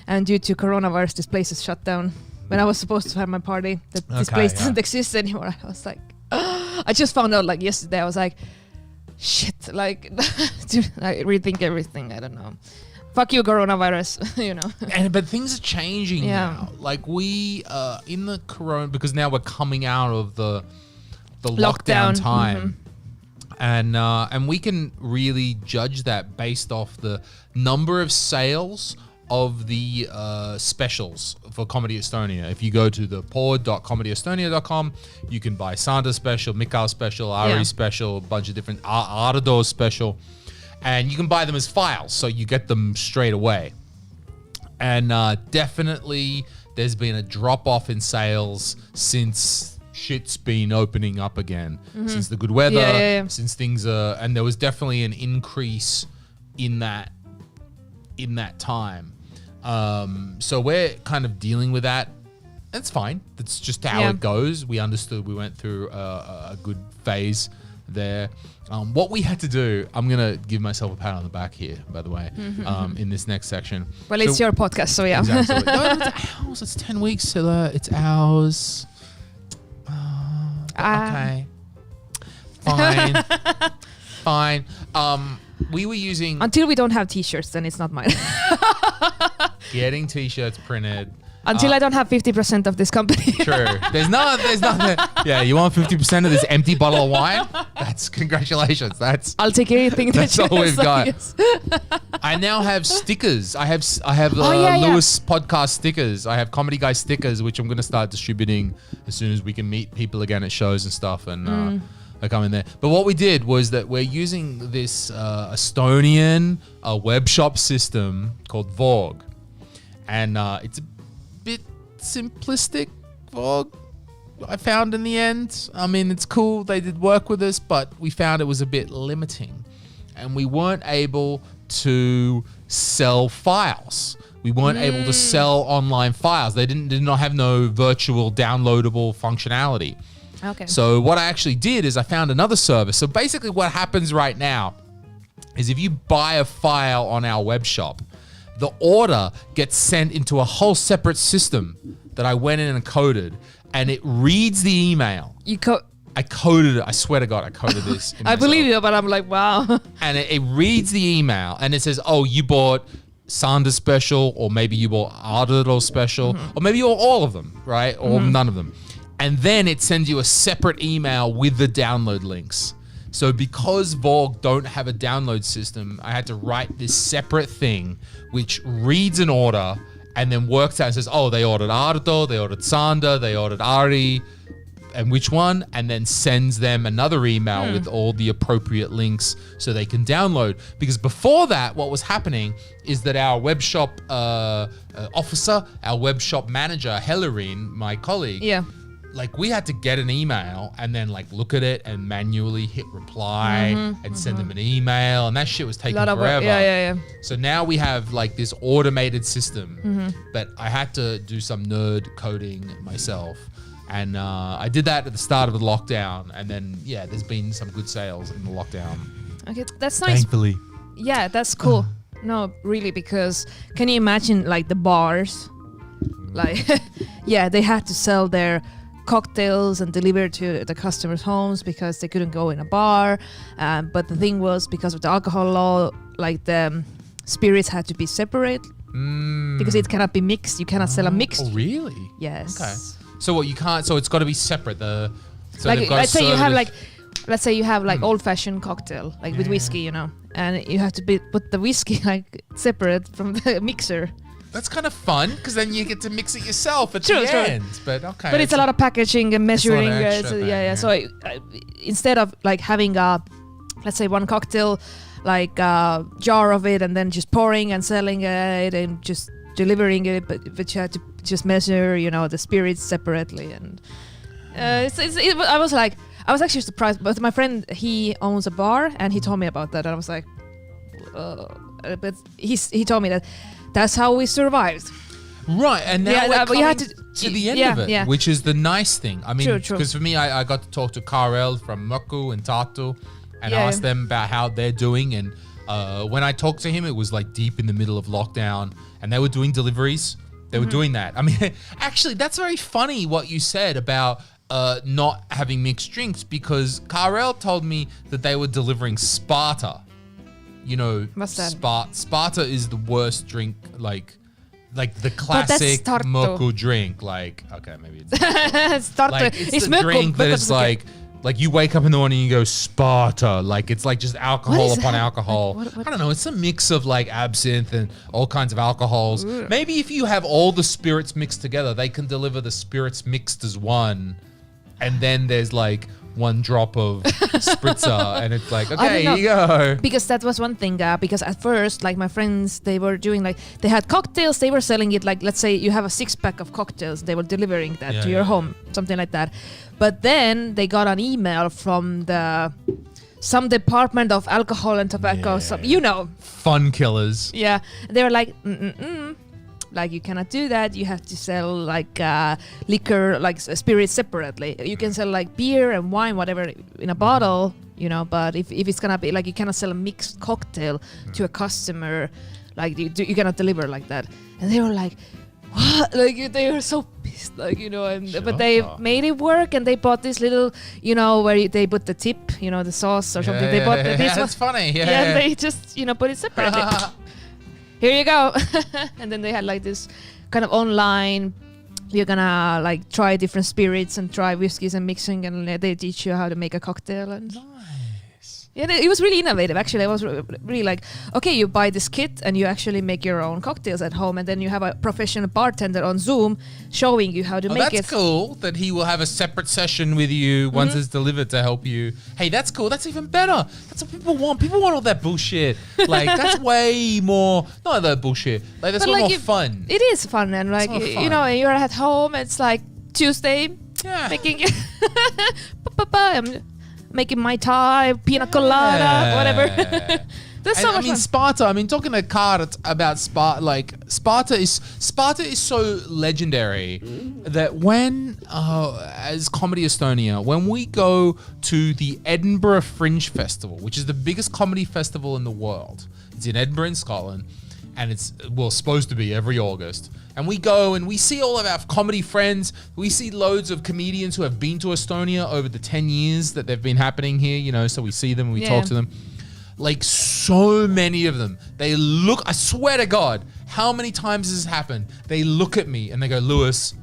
and due to coronavirus, this place is shut down. When I was supposed to have my party, this place doesn't exist anymore. I was like, I just found out like yesterday. I was like, shit, like, I rethink everything. I don't know. Fuck you, coronavirus, But things are changing now. Like we in the corona, because now we're coming out of the lockdown time. And we can really judge that based off the number of sales of the specials for Comedy Estonia. If you go to the pod.comedyestonia.com, you can buy Sander special, Mikael special, Ari special, a bunch of different Ardo special. And you can buy them as files, so you get them straight away. And definitely there's been a drop-off in sales since shit's been opening up again. Since the good weather, since things are... And there was definitely an increase in that time. So we're kind of dealing with that. That's fine. That's just how it goes. We understood we went through a good phase there. What we had to do, I'm going to give myself a pat on the back here, by the way, in this next section. Well, it's your podcast, so yeah. Exactly. No, it's ours. It's 10 weeks, Sille. It's ours. Okay. Fine. Fine. We were using... Until we don't have t-shirts, then it's not mine. Getting t-shirts printed. Until I don't have 50% of this company. True. There's nothing. Yeah, you want 50% of this empty bottle of wine? That's congratulations. I'll take anything. That's all we've got. Yes. I now have stickers. I have yeah. Louis podcast stickers. I have Comedy Guy stickers, which I'm going to start distributing as soon as we can meet people again at shows and stuff. And I come in there. But what we did was that we're using this Estonian web shop system called Vogue. And it's a bit simplistic, Vogue, I found in the end. I mean, it's cool. They did work with us, but we found it was a bit limiting. And we weren't able to sell files. We weren't able to sell online files. They did not have no virtual downloadable functionality. Okay. So what I actually did is I found another service. So basically what happens right now is if you buy a file on our web shop, the order gets sent into a whole separate system that I went in and coded, and it reads the email. I coded it. I swear to God, I coded this. I believe you, but I'm like, wow. And it reads the email, and it says, oh, you bought Sander special, or maybe you bought Ardero special, or maybe you bought all of them, right? Or none of them. And then it sends you a separate email with the download links. So because Vogue don't have a download system, I had to write this separate thing which reads an order and then works out and says, oh, they ordered Arto, they ordered Sander, they ordered Ari, and which one? And then sends them another email with all the appropriate links so they can download. Because before that, what was happening is that our web shop officer, our web shop manager, Hellerine, my colleague, like we had to get an email and then like look at it and manually hit reply and send them an email, and that shit was taking forever. Yeah. So now we have like this automated system, but I had to do some nerd coding myself. And I did that at the start of the lockdown, and then there's been some good sales in the lockdown. Okay, that's nice. Thankfully. Yeah, that's cool. No, really, because can you imagine like the bars? Like, they had to sell their cocktails and deliver to the customers' homes because they couldn't go in a bar. But the thing was, because of the alcohol law, like the spirits had to be separate because it cannot be mixed. You cannot sell a mixed. Oh, really? Yes. Okay. So what you can't? So it's got to be separate. Let's say you have like old-fashioned cocktail, like with whiskey, and you have to put the whiskey like separate from the mixer. That's kind of fun because then you get to mix it yourself at the end. But okay. But it's a lot of packaging and measuring. So instead of like having let's say one cocktail, like a jar of it, and then just pouring and selling it and just delivering it, but you had to just measure, the spirits separately, and I was actually surprised. But my friend, he owns a bar, and he told me about that, and I was like, but he told me that that's how we survived. Right, and now we're coming to the end of it, yeah. which is the nice thing. I mean, true. because for me, I got to talk to Karel from Möku and Tartu and ask them about how they're doing. And when I talked to him, it was like deep in the middle of lockdown, and they were doing deliveries. They were doing that. I mean, actually, that's very funny what you said about not having mixed drinks, because Karel told me that they were delivering Sparta. What's that? Sparta is the worst drink, like the classic Möku drink. Like, okay, maybe it's Starter. It's the drink that is like you wake up in the morning and you go Sparta. Like it's like just alcohol upon alcohol. What? I don't know. It's a mix of like absinthe and all kinds of alcohols. Ooh. Maybe if you have all the spirits mixed together, they can deliver the spirits mixed as one, and then there's like one drop of spritzer, and it's like, okay, here you go. Because that was one thing, because at first, like my friends, they were doing like, they had cocktails, they were selling it like, let's say you have a 6-pack of cocktails, they were delivering that to your home, something like that. But then they got an email from some department of alcohol and tobacco, Fun killers. Yeah, they were like, like you cannot do that. You have to sell like liquor, like spirits separately. You can sell like beer and wine, whatever, in a bottle, But if it's gonna be like, you cannot sell a mixed cocktail to a customer, like you cannot deliver like that. And they were like, what? Like they were so pissed, like but they made it work, and they bought this little, where they put the tip, the sauce or something. They bought this. That's funny. Yeah, and they just put it separately. Here you go. And then they had like this kind of online. You're gonna like try different spirits and try whiskeys and mixing, and they teach you how to make a cocktail. And yeah, it was really innovative. Actually, I was really like, okay, you buy this kit and you actually make your own cocktails at home, and then you have a professional bartender on Zoom showing you how to make it. That's cool that he will have a separate session with you once it's delivered to help you. Hey, that's cool. That's even better. That's what people want. People want all that bullshit. Like, that's way more, not that bullshit. Like, that's way more fun. It is fun. And like, you know, you're at home, it's like Tuesday, making making my Thai, pina colada, whatever. That's so much fun. Sparta. I mean, talking to Kart about Sparta, like Sparta is so legendary that when, as Comedy Estonia, when we go to the Edinburgh Fringe Festival, which is the biggest comedy festival in the world, it's in Edinburgh in Scotland, and it's supposed to be every August. And we go and we see all of our comedy friends. We see loads of comedians who have been to Estonia over the 10 years that they've been happening here, you know, so we see them and we talk to them. Like, so many of them, they look, I swear to God, how many times has this happened? They look at me and they go, Louis,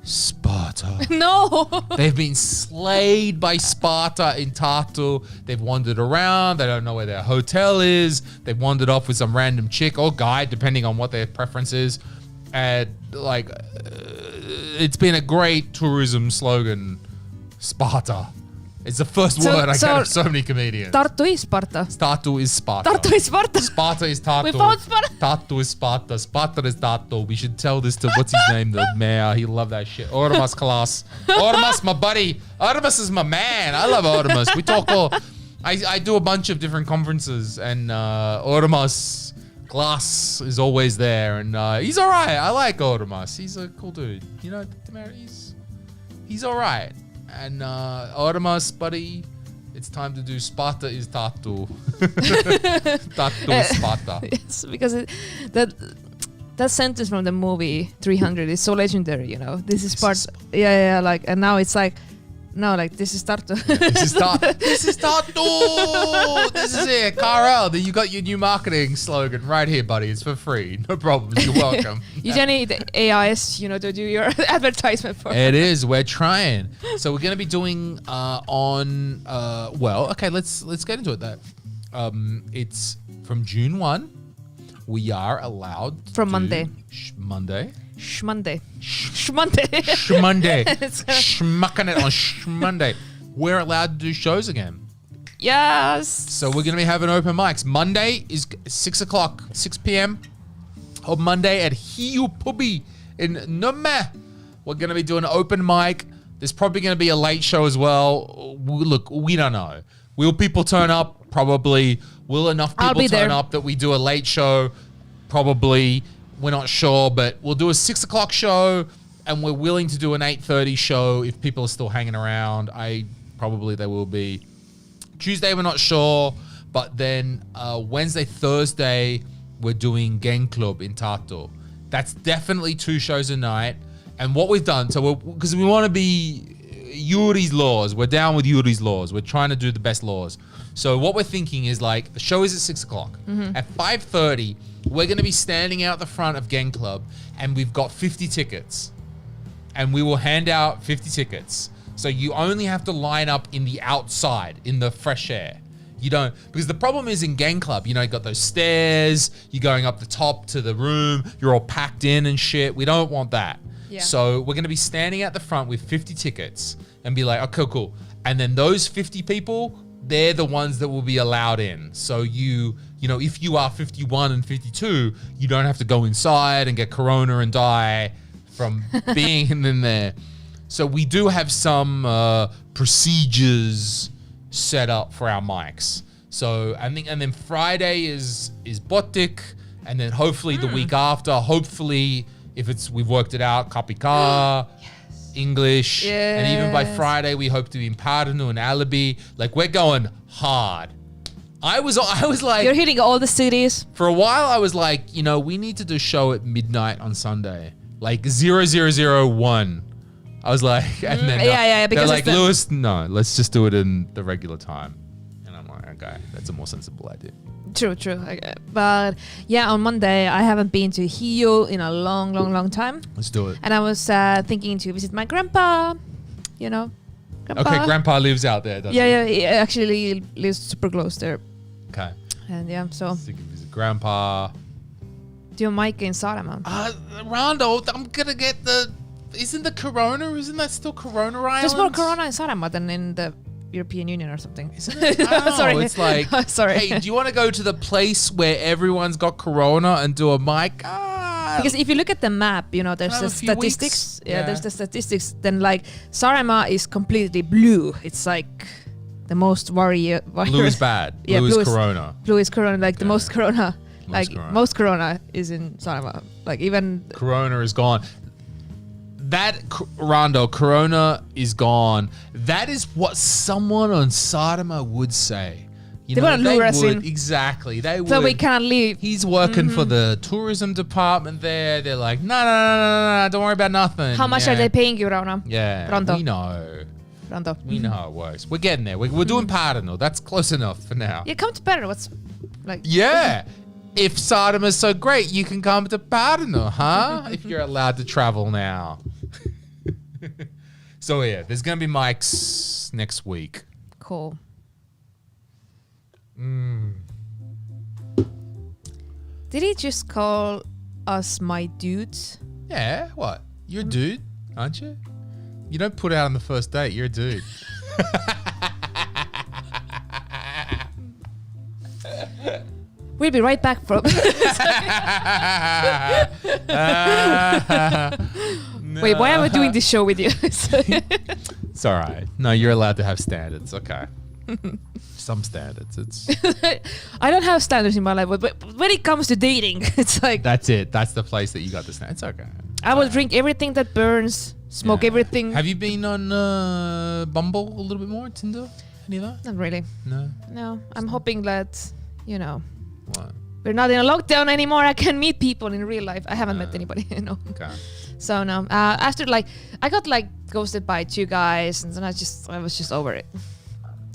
Sparta. No. They've been slayed by Sparta in Tartu. They've wandered around. They don't know where their hotel is. They've wandered off with some random chick or guy, depending on what their preference is. And like, it's been a great tourism slogan, Sparta. It's the first word I get of so many comedians. Tartu is Sparta. Tartu is Sparta. Tartu is Sparta. Sparta is Tartu. We found Sparta. Tartu is Sparta. Sparta is Tartu. We should tell this to, what's his name, the mayor. He'll love that shit. Ormas class. Ormas, my buddy. Ormas is my man. I love Ormas. We talk all... I do a bunch of different conferences, and Ormas... Glass is always there, and he's all right. I like Ormas. He's a cool dude. You know, he's all right. And Ormas, buddy, it's time to do Sparta is Tartu. Tartu is Sparta. Yes, because that sentence from the movie 300 is so legendary. You know, this is Sparta. Yeah, like, and now it's like. No, like, this is Tartu. This is Tartu. This is Tartu. This is it. Carl, you got your new marketing slogan right here, buddy. It's for free. No problem. You're welcome. You don't need AIS, you know, to do your advertisement for. It is. We're trying. So we're going to be doing well, okay, let's get into it. That it's from June 1. We are allowed from Monday. Monday. Shmonday. Shmonday. Schmucking it on Shmonday. We're allowed to do shows again. Yes. So we're going to be having open mics. Monday is 6 o'clock, 6 p.m. on Monday at Hiu Pubi in Numme. We're going to be doing an open mic. There's probably going to be a late show as well. Look, we don't know. Will people turn up? Probably. Will enough people turn up that we do a late show? Probably. We're not sure, but we'll do a 6 o'clock show, and we're willing to do an 8:30 show if people are still hanging around. Probably they will be. Tuesday, we're not sure, but then Wednesday, Thursday, we're doing Gang Club in Tartu. That's definitely 2 shows a night. And what we've done, because we want to be Yuri's laws. We're down with Yuri's laws. We're trying to do the best laws. So what we're thinking is, like, the show is at 6 o'clock. At 5:30, we're going to be standing out the front of Gang Club, and we've got 50 tickets. And we will hand out 50 tickets. So you only have to line up in the outside, in the fresh air. You don't, because the problem is in Gang Club, you know, you got those stairs, you're going up the top to the room, you're all packed in and shit. We don't want that. Yeah. So we're going to be standing at the front with 50 tickets and be like, okay, cool. And then those 50 people, they're the ones that will be allowed in. So you know, if you are 51 and 52, you don't have to go inside and get corona and die from being in there. So we do have some procedures set up for our mics. So I think, and then Friday is Botik, and then hopefully the week after, hopefully if we've worked it out, Kapika, English, and even by Friday we hope to be in Parnu and Alibi. Like, we're going hard. I was like, you're hitting all the cities. For a while I was like, you know, we need to do a show at midnight on Sunday, like 0001. I was like, and then because they're like, Louis, no, let's just do it in the regular time. And I'm like, okay, that's a more sensible idea. True. But yeah, on Monday I haven't been to Hiiu in a long time. Let's do it. And I was thinking to visit my grandpa. Grandpa. Okay, Grandpa lives out there, doesn't he? Yeah, he actually lives super close there. Okay. And yeah, so. So you can visit Grandpa. Do you Mike in Saaremaa? Rondo, I'm gonna get the. Isn't that still Corona Island? There's more Corona in Saaremaa than in the European Union or something. Isn't it? Oh, Sorry. It's like, sorry. Hey, do you want to go to the place where everyone's got Corona and do a mic? Because if you look at the map, there's Have the a few statistics. weeks. Yeah. There's the statistics. Then like Saaremaa is completely blue. It's like the most virus. Blue is bad. Yeah, blue is Corona. Blue is Corona. Like the most Corona. Most Corona is in Saaremaa. Like even Corona is gone. Rondo, Corona is gone. That is what someone on Saaremaa would say. They want to lure us in. Exactly. They would. So we can't leave. He's working for the tourism department there. They're like, no, don't worry about nothing. How much are they paying you, Rauno? Yeah, Rondo. we know. Rondo. We know how it works. We're getting there. We're doing Pärnu. That's close enough for now. Yeah, come to Pärnu. What's like? Yeah. If Saaremaa's so great, you can come to Pärnu, huh? If you're allowed to travel now. So yeah, there's gonna be mics next week. Cool. Did he just call us my dudes? Yeah, what? You're a dude, aren't you? You don't put out on the first date, you're a dude. We'll be right back from. Wait, why am I doing this show with you? It's all right. No, you're allowed to have standards. Okay. Some standards. It's. I don't have standards in my life, but when it comes to dating, it's like. That's it. That's the place that you got the standards. It's okay. I will drink everything that burns, smoke everything. Have you been on Bumble a little bit more? Tinder? Any of that? Not really. No. I'm hoping that, What? we're not in a lockdown anymore. I can meet people in real life. I haven't met anybody, Okay. So no. After I got ghosted by 2 guys, and then I was just over it.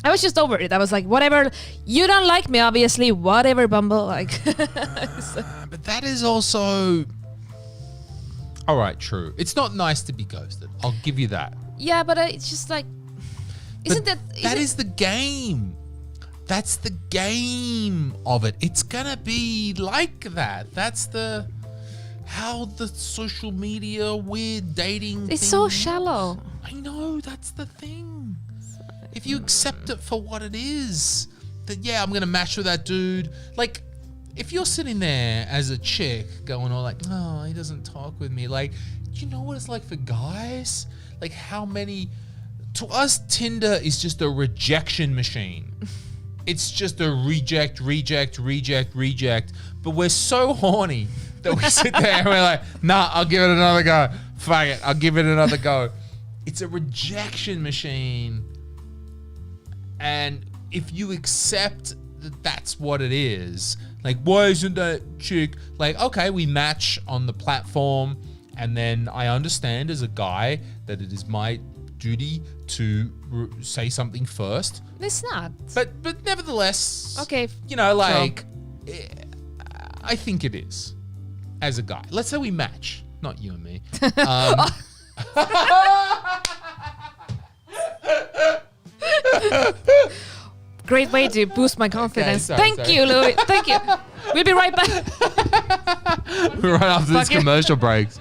I was just over it. I was like, whatever. You don't like me, obviously. Whatever, Bumble. But that is also. All right, true. It's not nice to be ghosted. I'll give you that. Yeah, but it's just like, isn't that? That is the game. That's the game of it. It's gonna be like that. That's how the social media weird dating. It's thing so is. shallow. I know, that's the thing. If you accept it for what it is, then yeah, I'm gonna match with that dude. Like, if you're sitting there as a chick going all like, oh, he doesn't talk with me. Like, do you know what it's like for guys? Like how many, to us, Tinder is just a rejection machine. It's just a reject. But we're so horny that we sit there and we're like, nah, I'll give it another go. Fuck it, I'll give it another go. It's a rejection machine. And if you accept that that's what it is, like, why isn't that chick? Like, okay, we match on the platform, and then I understand as a guy that it is my duty to say something first. It's not. But nevertheless, Okay. I think it is as a guy. Let's say we match, not you and me. Great way to boost my confidence. Okay, Thank you, Louis. Thank you. We'll be right back. Right after this commercial breaks.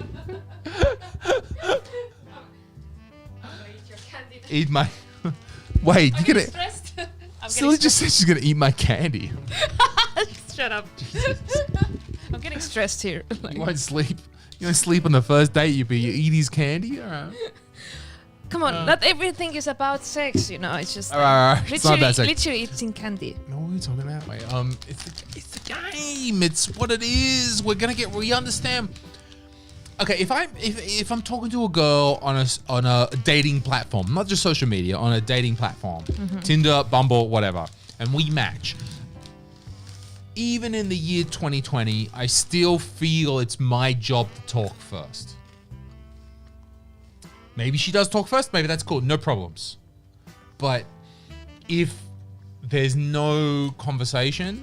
Eat my. Wait, you're gonna. Stressed. Silly just said she's gonna eat my candy. Shut up. I'm getting stressed here. You won't sleep. You won't sleep on the first date. You eat his candy. All right. Come on, not everything is about sex, It's just All right. It's not about sex. literally eating candy. No, what are you talking about, mate? It's the game. It's what it is. We understand. Okay, if I'm talking to a girl on a dating platform, not just social media, on a dating platform, Tinder, Bumble, whatever, and we match. Even in the year 2020, I still feel it's my job to talk first. Maybe she does talk first. Maybe that's cool. No problems. But if there's no conversation,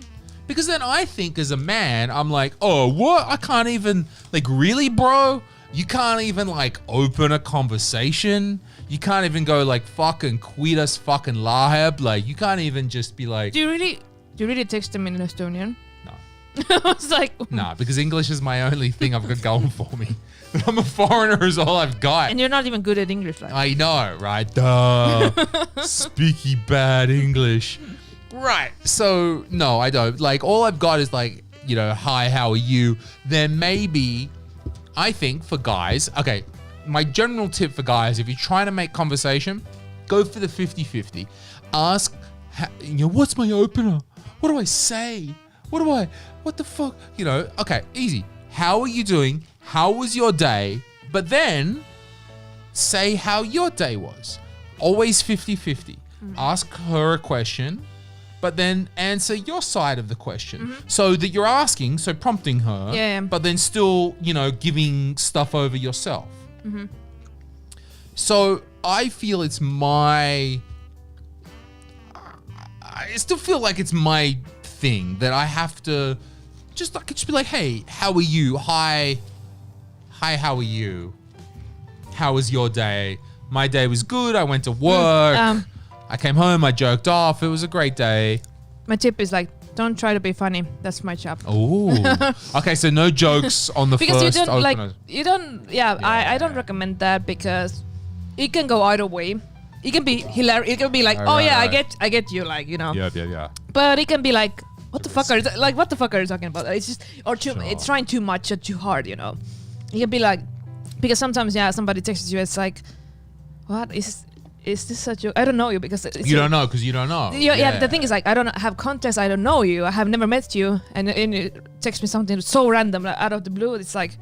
Because then I think as a man, I'm like, oh, what? I can't even, like, really, bro? You can't even, like, open a conversation? You can't even go, like, fucking quitas fucking laheb? Like, you can't even just be like... Do you really text them in Estonian? No. I was like... Nah, because English is my only thing I've got going for me. I'm a foreigner is all I've got. And you're not even good at English. Like. I know, right? Duh. Speaky bad English. Right. So, no, I don't. Like, all I've got is like, you know, hi, how are you? Then maybe, I think for guys, okay, my general tip for guys, if you're trying to make conversation, go for the 50-50. Ask, you know, what's my opener? What do I say? What the fuck? You know, okay, easy. How are you doing? How was your day? But then say how your day was. Always 50-50. Ask her a question, but then answer your side of the question. So that you're asking, so prompting her, but then still, you know, giving stuff over yourself. So I feel it's I still feel like it's my thing that I have to just be like, hey, how are you? Hi, how are you? How was your day? My day was good. I went to work. I came home. I jerked off. It was a great day. My tip is like, don't try to be funny. That's my job. Oh, okay. So no jokes on the because first you don't opener. like, you don't, I don't recommend that because it can go either way. It can be hilarious. It can be like, right. I get you, like, you know. Yeah. But it can be like, what the fuck are you talking about? It's just, or too, it's trying too much or too hard, you know. It can be like, because sometimes, somebody texts you, it's like, what is this such a, I don't know you because you don't know because you don't know. Yeah, the thing is like, I don't have context, I don't know you, I have never met you, and you text me something so random, like, out of the blue, it's like,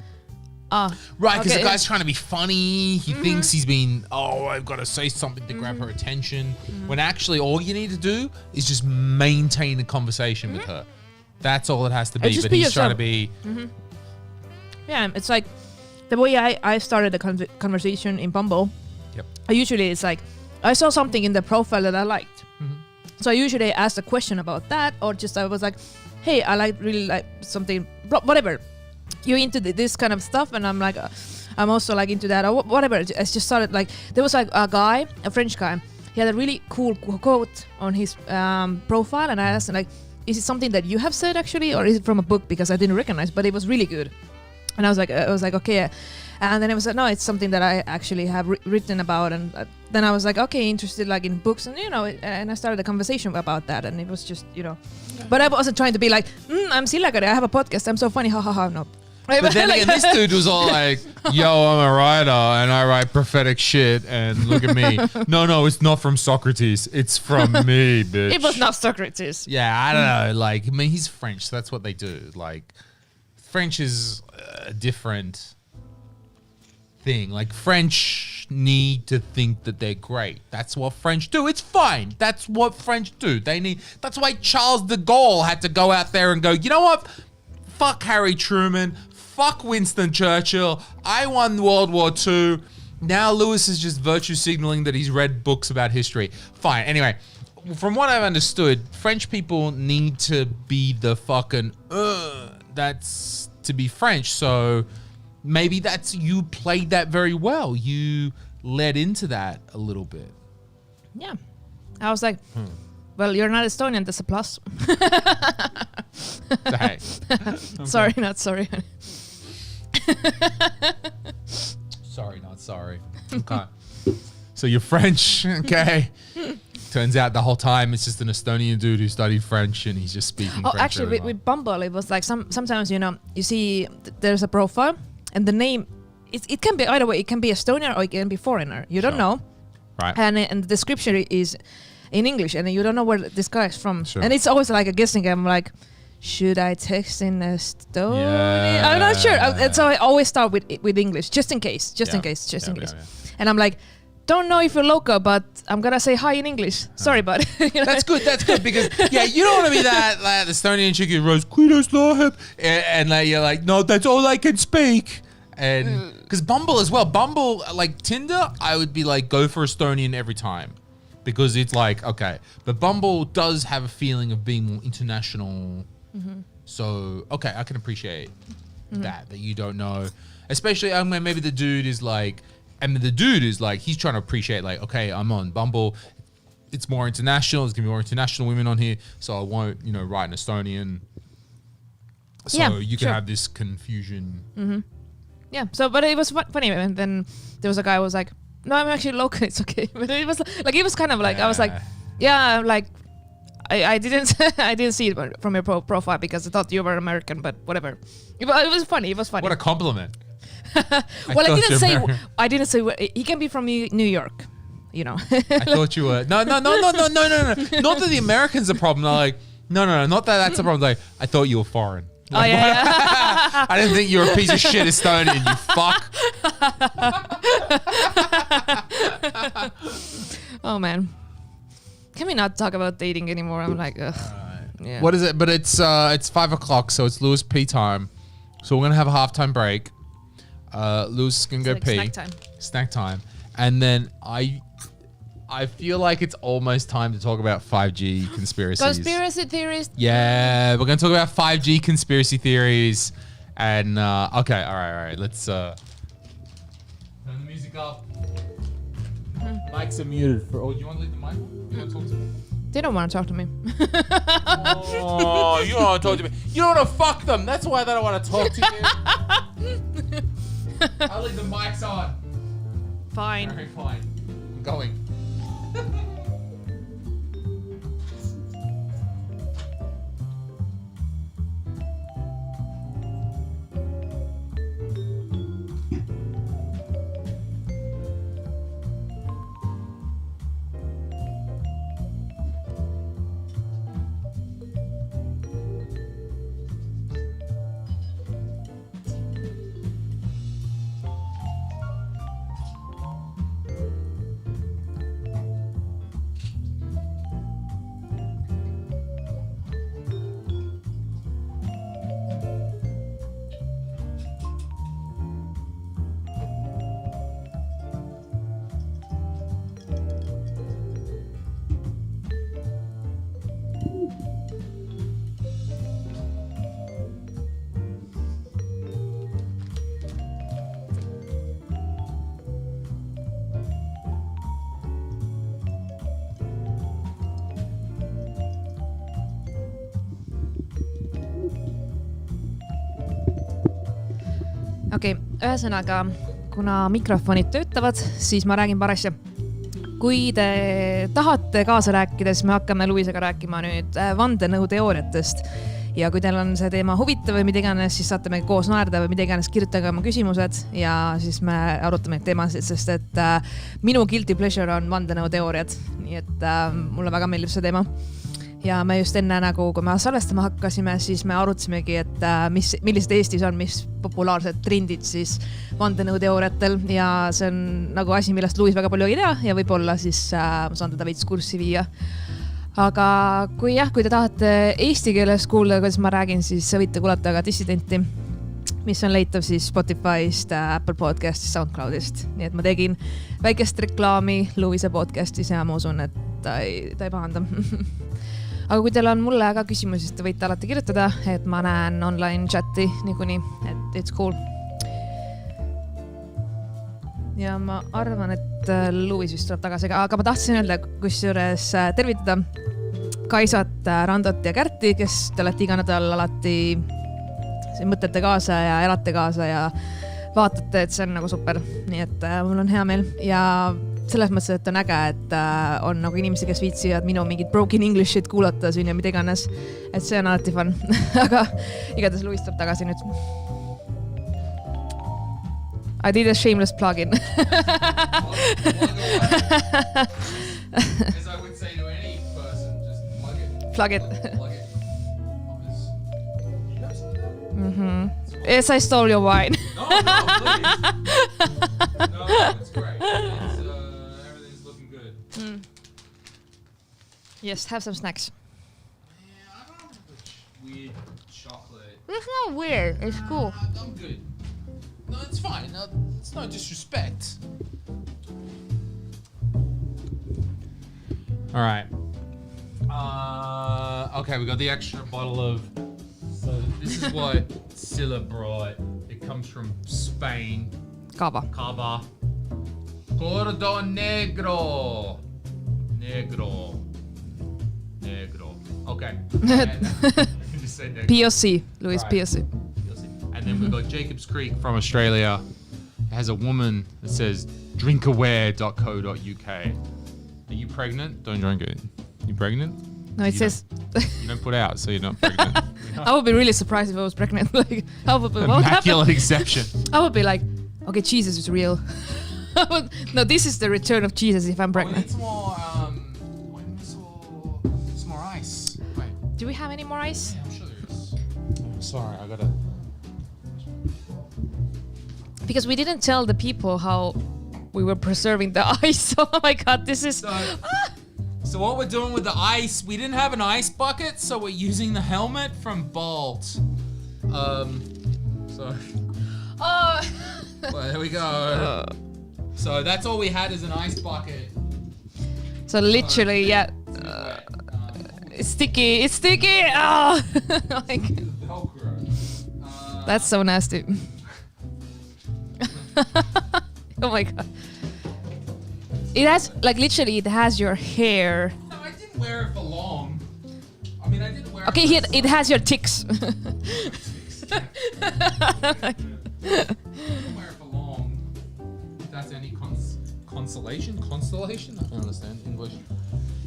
right, because the guy's trying to be funny. He thinks he's been, I've got to say something to grab her attention. When actually all you need to do is just maintain a conversation with her. That's all it has to be. But he's trying to be... Yeah, it's like the way I started the conversation in Bumble. Yep. It's like, I saw something in the profile that I liked. So I usually asked a question about that, or just I was like, hey, I really like something, whatever. You into this kind of stuff, and I'm like, I'm also like into that, or whatever. I just started like, there was like a French guy. He had a really cool quote on his profile, and I asked him like, is it something that you have said actually, or is it from a book? Because I didn't recognize, but it was really good. And I was like, okay. And then it was like, no, it's something that I actually have written about. And then I was like, okay, interested like in books, and you know, and I started a conversation about that, and it was just, you know, but I wasn't trying to be like, I'm Sille-Kadri, I have a podcast, I'm so funny, ha ha ha, no. But then again, this dude was all like, yo, I'm a writer and I write prophetic shit and look at me. No, it's not from Socrates. It's from me, bitch. It was not Socrates. Yeah, I don't know. Like, I mean, he's French, so that's what they do. Like, French is a different thing. Like, French need to think that they're great. That's what French do. It's fine. That's what French do. That's why Charles de Gaulle had to go out there and go, you know what? Fuck Harry Truman. Fuck Winston Churchill. I won World War II. Now Louis is just virtue signaling that he's read books about history. Fine. Anyway, from what I've understood, French people need to be the fucking that's to be French. So maybe you played that very well. You led into that a little bit. Yeah. I was like, well, you're not Estonian. That's a plus. Okay. Sorry, not sorry. Sorry, not sorry. Okay. So you're French, okay? Turns out the whole time it's just an Estonian dude who studied French and he's just speaking French. Actually, with Bumble, it was like sometimes, you know, you see there's a profile and the name, it can be either way. It can be Estonian or it can be foreigner. You don't know. Right. And the description is in English and you don't know where this guy is from. Sure. And it's always like a guessing game, like, should I text in Estonian? Yeah. I'm not sure. And so I always start with English, just in case. Yeah. And I'm like, don't know if you're local, but I'm gonna say hi in English. Sorry, bud. That's good because you don't want to be that like Estonian chick who goes "Quitas laheb," and like you're like, no, that's all I can speak. And because Bumble as well, like Tinder, I would be like, go for Estonian every time because it's like okay, but Bumble does have a feeling of being more international. So, okay, I can appreciate that you don't know. Especially, I mean, maybe the dude is like, he's trying to appreciate, like, okay, I'm on Bumble. It's more international. There's going to be more international women on here. So I won't, write in Estonian. So you can have this confusion. Yeah. So, but it was funny. And then there was a guy who was like, no, I'm actually local. It's okay. But it was like, it was kind of like, I was like, yeah, like, I didn't I didn't see it from your profile because I thought you were American, but whatever. It was funny. It was funny. What a compliment. Well, I didn't say he can be from New York, I thought you were. No. Not that the Americans are a problem. They're like, no, not that that's a problem. Like, I thought you were foreign. Like, I didn't think you were a piece of shit Estonian, you fuck. Oh man. Can we not talk about dating anymore? I'm like, ugh. Yeah. What is it? But it's 5:00, so it's Louis P time. So we're gonna have a halftime break. Louis can go pee. Snack time. And then I feel like it's almost time to talk about 5G conspiracies. Conspiracy theories. Yeah, we're gonna talk about 5G conspiracy theories. And okay, all right. Let's turn the music up. Mics are muted. Do you want to leave the mic on? You want to talk to me? They don't want to talk to me. Oh, you don't want to talk to me. You don't want to fuck them. That's why they don't want to talk to you. I'll leave the mics on. Fine. All right, fine. I'm going. Okei, ühesõnaga, kuna mikrofonid töötavad, siis ma räägin paar asja. Kui te tahate kaasa rääkida, siis me hakkame Louisega rääkima nüüd vandenõuteooriatest. Ja kui teil on see teema huvitav või mida iganes, siis saate me koos naerda või mida iganes, kirjutage oma küsimused ja siis me arutame neid teemasid, sest et minu guilty pleasure on vandenõuteooriad. Nii et mulle väga meeldib see teema. Ja me just enne, kui me salvestama hakkasime, siis me arutasimegi, et millised Eestis on, mis populaarsed trendid siis vandenõuteooriatel ja see on nagu asi, millest Louis väga palju ei tea ja võib-olla siis ma saan teda veits kurssi viia. Aga kui te tahate eesti keeles kuulda, kuidas ma räägin, siis võite kuulata ka Tissidenti, mis on leitav siis Spotify'st, Apple Podcast'ist, SoundCloud'ist. Nii et ma tegin väikest reklaami Louise podcast'is ja ma usun, et ta ei pahanda. Aga kui teil on mulle ka küsimusi, siis te võite alati kirjutada, et ma näen online chati niikuinii, et it's cool. Ja ma arvan, et Louis vist tuleb tagasi, aga ma tahtsin öelda kusjuures tervitada Kaisat, Randot ja Kärti, kes te olete iga nädal alati mõtlete kaasa ja elate kaasa ja vaatate, et see on nagu super. Nii et mul on hea meel ja selles mõttes, et on äge, et on nagu inimesi, kes viitsivad minu mingit broken English'it kuulata siin ja mida iganes. Et see on alati fun. Aga igatahes Louis tuleb tagasi nüüd. I did a shameless plug-in. As I would say to any person, just plug it. Plug it. Plug it. Yes, I stole your wine. No, please. No, it's great. Everything's looking good. Yes, have some snacks. Yeah, I don't have weird chocolate. It's not weird. It's cool. I'm good. No, it's fine. No, it's no disrespect. All right. Okay, we got the extra bottle of This is what Sille brought. It comes from Spain. Cava. Cava. Gordo negro. Negro. Okay. Just say negro. POC. Louis Right. POC. And then we've got Jacob's Creek from Australia. It has a woman that says drinkaware.co.uk. Are you pregnant? Don't drink it. You pregnant? No, it You says. You don't put out, so you're not pregnant. I would be really surprised if I was pregnant. Like, I would be, what would happen? Immaculate exception. I would be like, okay, Jesus is real. No, this is the return of Jesus if I'm pregnant. It's more, it's more ice. Wait, Do we have any more ice? I'm sure there is. Oh, sorry, I gotta. Because we didn't tell the people how we were preserving the ice. Oh my god, this is. So what we're doing with the ice, we didn't have an ice bucket, so we're using the helmet from Bolt. So Oh. well, there we go. So that's all we had is an ice bucket. So literally, yeah. It's sticky. It's sticky. Oh. Like, Velcro. that's so nasty. Oh my god. It has, like, literally, it has your hair. No, I didn't wear it for long. I mean, I didn't wear Okay, it. here it has your ticks. I didn't wear it for long. If that's any consolation? Constellation? I don't understand English.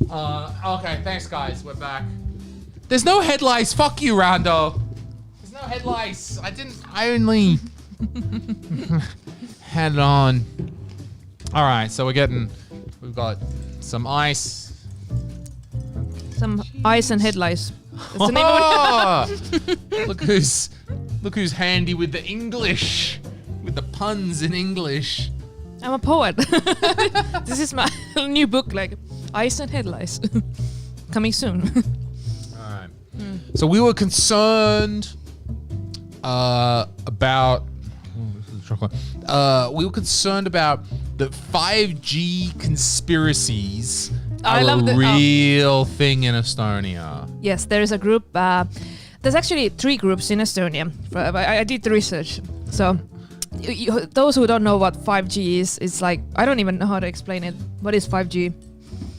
Okay, thanks guys. We're back. There's no head lice. Fuck you, Rando. There's no head lice. I only had it on. All right, so we've got some ice. Some ice and head lice. That's the name of it. Look who's handy with the English, with the puns in English. I'm a poet. This is my new book, like Ice and Head Lice. Coming soon. All right. So we were concerned about. We were concerned about the 5G conspiracies I are love a the- real thing in Estonia. Yes, there is a group. There's actually 3 groups in Estonia. I did the research. So those who don't know what 5G is, it's like, I don't even know how to explain it. What is 5G?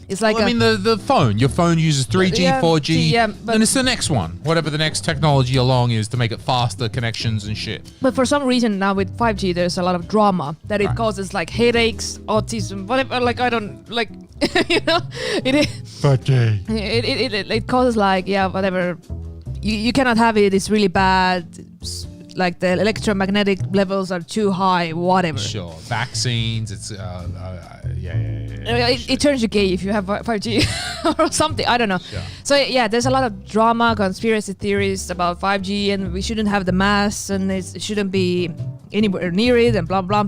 It's like Well, I mean, the phone. Your phone uses 3G, Yeah, 4G, yeah, but- and it's the next one. Whatever the next technology along is to make it faster connections and shit. But for some reason now with 5G, there's a lot of drama that it Right. causes, like headaches, autism, whatever. Like, I don't like, you know, it 5G. it causes, like, yeah, whatever. You cannot have it. It's really bad. Like the electromagnetic levels are too high. Whatever. Sure. Vaccines. It's yeah. It turns you gay if you have 5G or something. I don't know. Yeah. So yeah, there's a lot of drama, conspiracy theories about 5G, and we shouldn't have the masts, and it shouldn't be anywhere near it, and blah blah.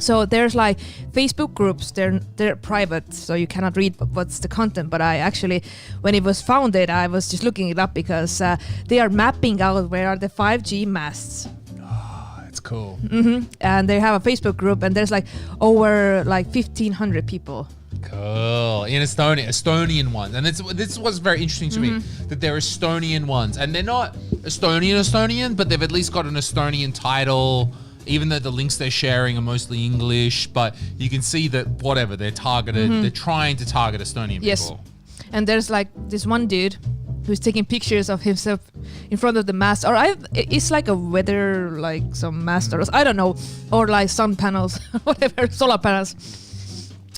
So there's like Facebook groups. They're private, so you cannot read what's the content. But I actually, when it was founded, I was just looking it up because they are mapping out where are the 5G masts. That's cool. And they have a Facebook group, and there's like over like 1,500 people. Cool. In Estonian ones. And this was very interesting to me, that they're Estonian ones. And they're not Estonian, but they've at least got an Estonian title, even though the links they're sharing are mostly English. But you can see that whatever, they're targeted. They're trying to target Estonian Yes. people. And there's like this one dude who's taking pictures of himself in front of the mast, or it's like a weather, like some mast, or I don't know, or like sun panels, whatever, solar panels.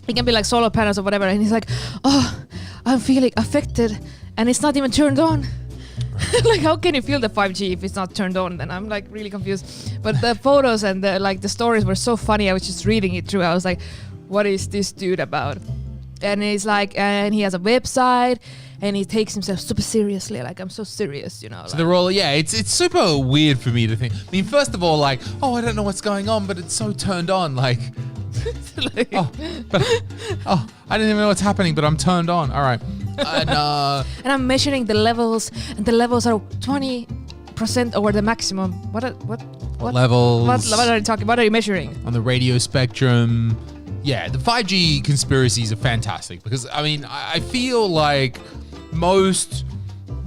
It can be like solar panels or whatever, and he's like, oh, I'm feeling affected, and it's not even turned on. Like, how can you feel the 5G if it's not turned on? Then I'm like really confused. But the photos and the stories were so funny. I was just reading it through. I was like, what is this dude about? And he's like, and he has a website, and he takes himself super seriously. Like, I'm so serious, you know. So they're all, yeah, it's super weird for me to think. I mean, first of all, like, oh, I don't know what's going on, but it's so turned on. Like, I didn't even know what's happening, but I'm turned on. All right. And I'm measuring the levels, and the levels are 20% over the maximum. What levels? What are you talking? What are you measuring? On the radio spectrum. Yeah, the 5G conspiracies are fantastic because, I mean, I feel like most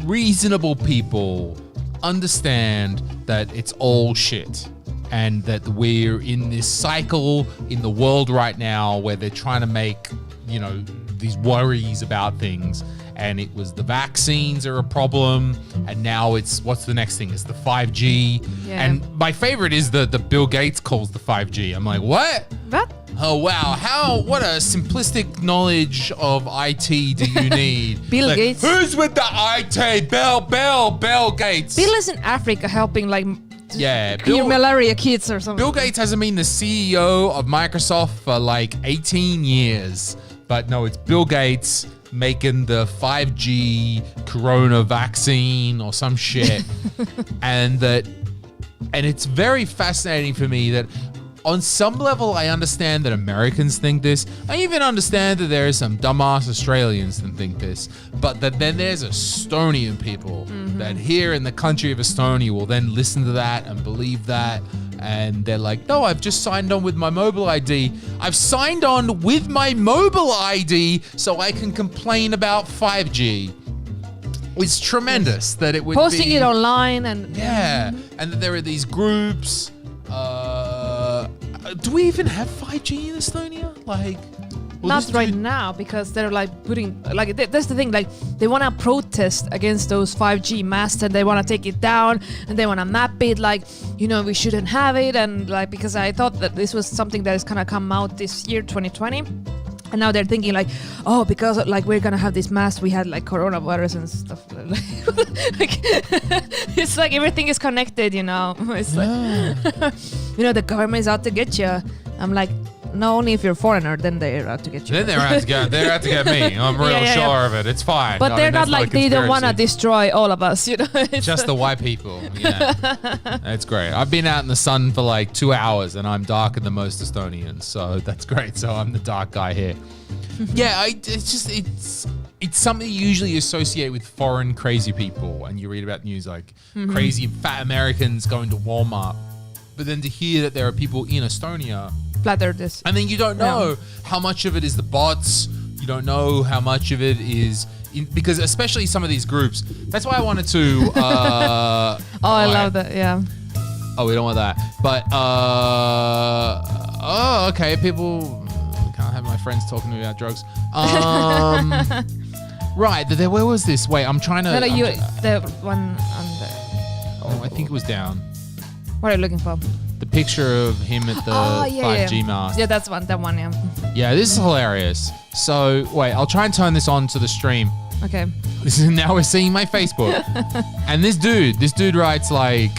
reasonable people understand that it's all shit and that we're in this cycle in the world right now where they're trying to make, you know, these worries about things. And it was the vaccines are a problem, and now it's what's the next thing? It's the 5G. Yeah. And my favorite is the Bill Gates calls the 5G. I'm like, what? What? Oh wow! What a simplistic knowledge of IT do you need? Bill Gates. Who's with the IT? Bill Gates. Bill is in Africa helping like Yeah, cure malaria kids or something. Bill Gates hasn't been the CEO of Microsoft for like 18 years. But no, it's Bill Gates making the 5G corona vaccine or some shit. and it's very fascinating for me that on some level I understand that Americans think this. I even understand that there are some dumbass Australians that think this. But that then there's Estonian people that here in the country of Estonia will then listen to that and believe that. And they're like, no, I've just signed on with my mobile ID. I've signed on with my mobile ID so I can complain about 5G. It's tremendous that it would posting it online and yeah, and that there are these groups. Do we even have 5G in Estonia? Like, not right now because they're like putting like that's the thing, like they want to protest against those 5G masts and they want to take it down and they want to map it like, you know, we shouldn't have it. And like, because I thought that this was something that is gonna come out this year 2020, and now they're thinking like, oh, because like we're gonna have this mast, we had like coronavirus and stuff. Like it's like everything is connected, you know. It's like you know, the government is out to get you. I'm like, no, only if you're a foreigner, then they're out to get you. Then they're out to get me. I'm real sure of it. It's fine. But they're not like they don't want to conspiracy. destroy all of us, you know. It's Just the white people. Yeah. That's great. I've been out in the sun for like 2 hours and I'm darker than most Estonians. So that's great. So I'm the dark guy here. Yeah, it's something you usually associate with foreign crazy people. And you read about news like crazy fat Americans going to Walmart. But then to hear that there are people in Estonia flatter this. and then you don't know how much of it is the bots. You don't know how much of it is because especially some of these groups. That's why I wanted to. I love that. Yeah. Oh, we don't want that. But okay. People can't have my friends talking to me about drugs. Right. Where was this? Wait, I'm trying to. No, the one on the. Oh, I think it was down. What are you looking for? The picture of him at the 5G mast. Yeah, that one, yeah. Yeah, this is hilarious. So, wait, I'll try and turn this on to the stream. Okay. This is now we're seeing my Facebook. And this dude writes like,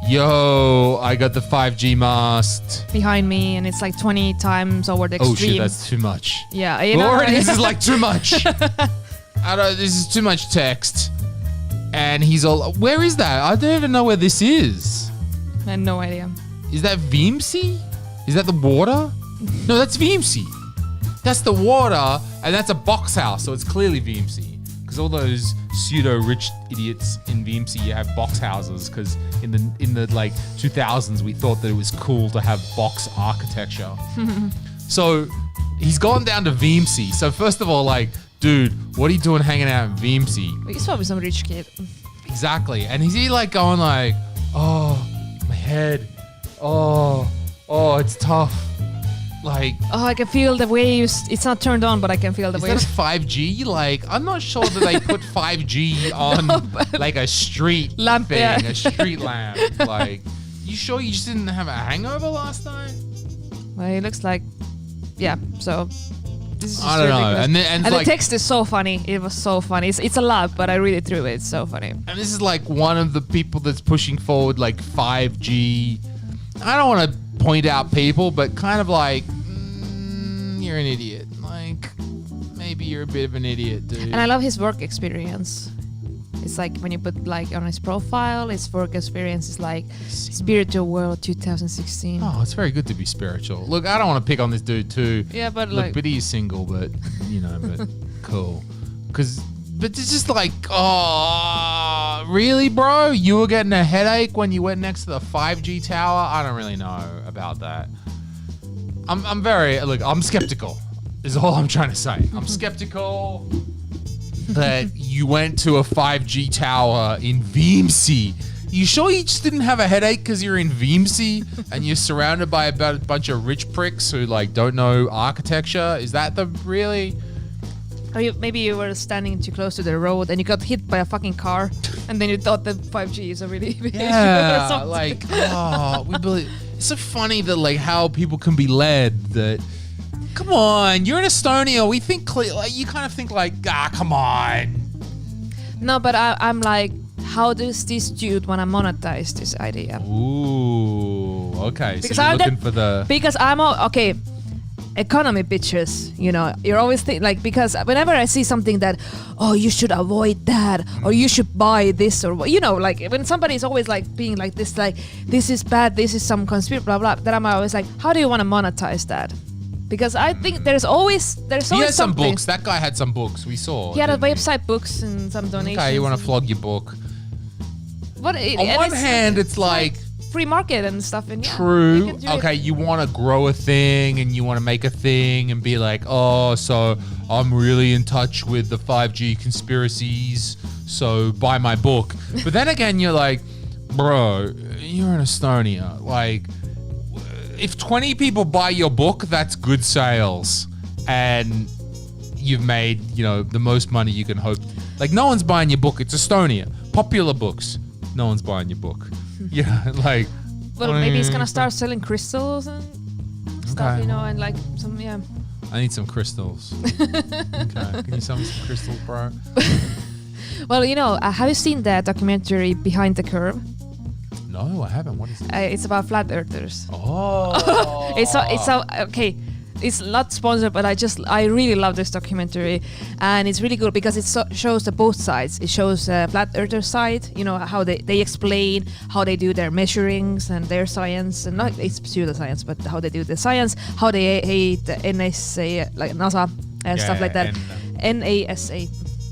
yo, I got the 5G mast. Behind me, and it's like 20 times over the extreme. Oh shit, that's too much. Yeah, you know. Already this is like too much. This is too much text. And he's all, where is that? I don't even know where this is. I had no idea. Is that Vimsi? Is that the water? No, that's Vimsi. That's the water, and that's a box house, so it's clearly Vimsi. Because all those pseudo-rich idiots in Vimsi have box houses, because in the like 2000s we thought that it was cool to have box architecture. So he's gone down to Vimsi. So first of all, like, dude, what are you doing hanging out in Vimsi? He's probably some rich kid. Exactly. And is he like going like, oh, my head, oh, it's tough. Like, oh, I can feel the waves. It's not turned on, but I can feel the is waves. that a 5G? Like, I'm not sure that they put 5G on like a street Lamp, thing, yeah. a street lamp. Like, you sure you just didn't have a hangover last night? Well, it looks like, yeah. So this is just I don't know. ridiculous. And And like, the text is so funny. It was so funny. It's a lot, but I read it through. It's so funny. and this is like one of the people that's pushing forward like 5G. I don't want to point out people, but kind of like, you're an idiot. Like, maybe you're a bit of an idiot, dude. And I love his work experience. It's like when you put like on his profile, his work experience is like Spiritual World 2016. Oh, it's very good to be spiritual. Look, I don't want to pick on this dude too. Yeah, but Look, like, but he's single, but but cool. But it's just like, oh, really, bro? You were getting a headache when you went next to the 5G tower? I don't really know about that. I'm skeptical, is all I'm trying to say. I'm skeptical that you went to a 5G tower in Vimsi You sure you just didn't have a headache because you're in Viimsi and you're surrounded by about a bunch of rich pricks who like don't know architecture? Is that the really? Or maybe you were standing too close to the road and you got hit by a fucking car, and then you thought that 5G is a really big issue or Yeah, something. like we believe. It's so funny that like how people can be led that. Come on, you're in Estonia. We think like you kind of think like come on. No, but I'm like, how does this dude want to monetize this idea? Ooh, okay. Because so you're I'm looking for the. Because I'm okay. Economy bitches, you know, you're always like, because whenever I see something that, oh, you should avoid that, or you should buy this, or you know, like when somebody's always like being like this is bad, this is some conspiracy, blah blah. Then I'm always like, how do you want to monetize that? Because I think there's always He had some something. books. That guy had some books. We saw. He had a didn't website, books, and some donations. Okay, you want to flog your book. But On one hand, it's like free market and stuff. And yeah, you true. can do it. Okay, you want to grow a thing and you want to make a thing and be like, oh, so I'm really in touch with the 5G conspiracies, so buy my book. But then again, you're like, bro, you're in Estonia. Like, if 20 people buy your book, that's good sales. And you've made, you know, the most money you can hope. Like, no one's buying your book. It's Estonia. Popular books. No one's buying your book. Yeah, like. Well, maybe he's gonna start selling crystals and stuff, Okay. you know, and like some, yeah. I need some crystals. Okay. Can you sell me some crystals, bro? Well, you know, have you seen that documentary Behind the Curve? No, I haven't. What is it? It's about flat earthers. Oh. It's okay. It's not sponsored, but I really love this documentary, and it's really good because it shows the both sides. It shows flat earther side, you know, how they explain how they do their measurings and their science, and not it's pseudoscience, but how they do the science, how they hate the NSA, like NASA and stuff like that.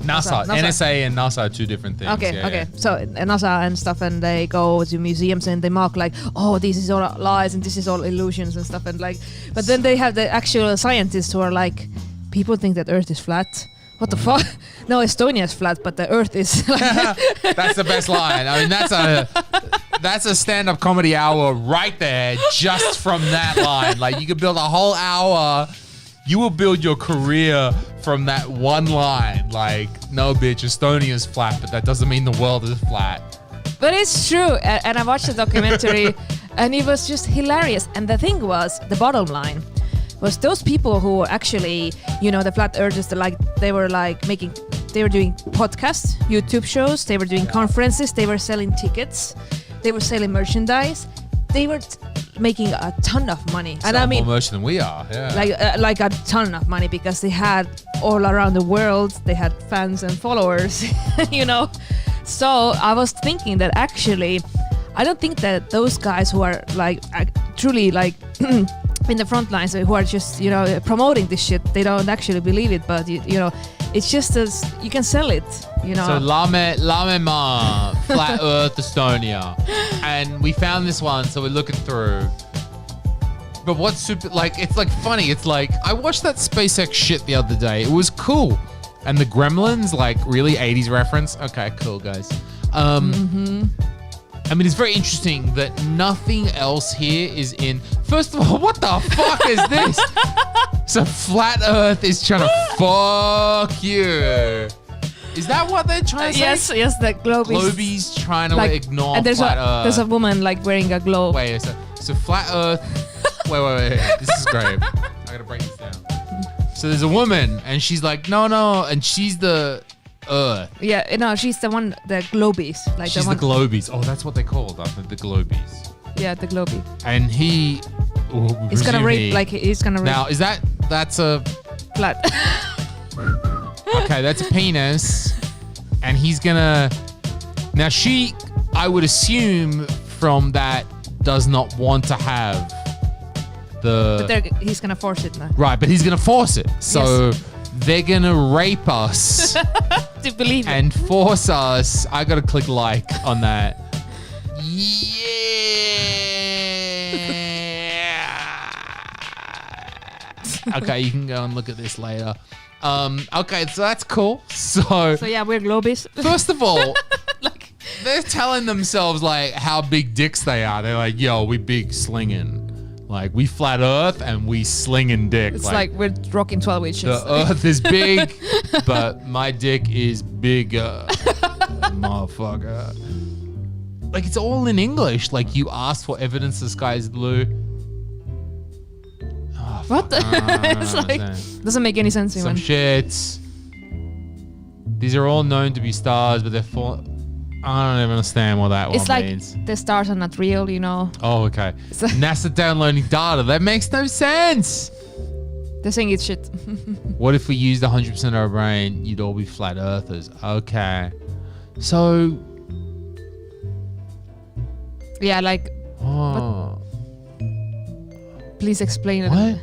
NASA. NASA. NSA and NASA are two different things. Okay, Yeah, okay. yeah. So NASA and stuff, and they go to museums and they mark like, oh, this is all lies and this is all illusions and stuff, and like, but then they have the actual scientists who are like, people think that Earth is flat. What the fuck? No, Estonia is flat, but the Earth is. Like That's the best line. I mean, that's a stand-up comedy hour right there, just from that line. Like, you could build a whole hour. You will build your career from that one line. Like, no, bitch, Estonia's flat, but that doesn't mean the world is flat. But it's true, and I watched the documentary, and it was just hilarious. And the thing was, the bottom line was those people who were actually, you know, the flat earthers, they were doing podcasts, YouTube shows, they were doing conferences, they were selling tickets, they were selling merchandise, they were making a ton of money. And I mean, more merch than we are. Yeah. like a ton of money, because they had all around the world, they had fans and followers, you know. So I was thinking that actually, I don't think that those guys who are like truly like in the front lines, who are just, you know, promoting this shit, they don't actually believe it, but you know, it's just as you can sell it, you know. So Lame Ma, Flat Earth Estonia. And we found this one, so we're looking through. But what's super, like, it's like funny. It's like, I watched that SpaceX shit the other day. It was cool. And the Gremlins, like, really 80s reference. Okay, cool, guys. I mean, it's very interesting that nothing else here is in. First of all, what the fuck is this? So Flat Earth is trying to fuck you. Is that what they're trying to say? Yes, the globe is Globy's trying to like, ignore and Flat Earth. there's a woman like wearing a globe. Wait, so Flat Earth. wait. This is great. I gotta break this down. So there's a woman, and she's like, no, and she's the Earth. Yeah, no, she's the one, the globies. Like She's the Globies. Oh, that's what they called, aren't they? The Globies. Yeah, the globie. And he. He's gonna rape, like he's gonna rape. Now, that's a. Flat. Okay, that's a penis. And he's gonna. Now, she, I would assume from that, does not want to have the. But he's gonna force it now. Right, but he's gonna force it. So they're gonna rape us To believe it. and force us. I gotta click like on that. Yeah. Okay, you can go and look at this later. Okay, so that's cool. So So yeah, we're globies. first of all, Like, they're telling themselves like how big dicks they are. They're like, yo, we big slinging. Like we flat Earth and we slinging dick. It's like we're rocking 12 inches. The Earth is big, but my dick is bigger, motherfucker. Like it's all in English. Like you asked for evidence the sky is blue. Oh, What the? It's like doesn't make any sense. Some Even. shits. These are all known to be stars, but they're I don't even understand what that It's one like means. the stars are not real, you know. Oh, okay. So- NASA downloading data. That makes no sense. They're saying it's shit. What if we used 100% of our brain? You'd all be flat earthers. Okay. So. Yeah, like Oh. please explain it. What?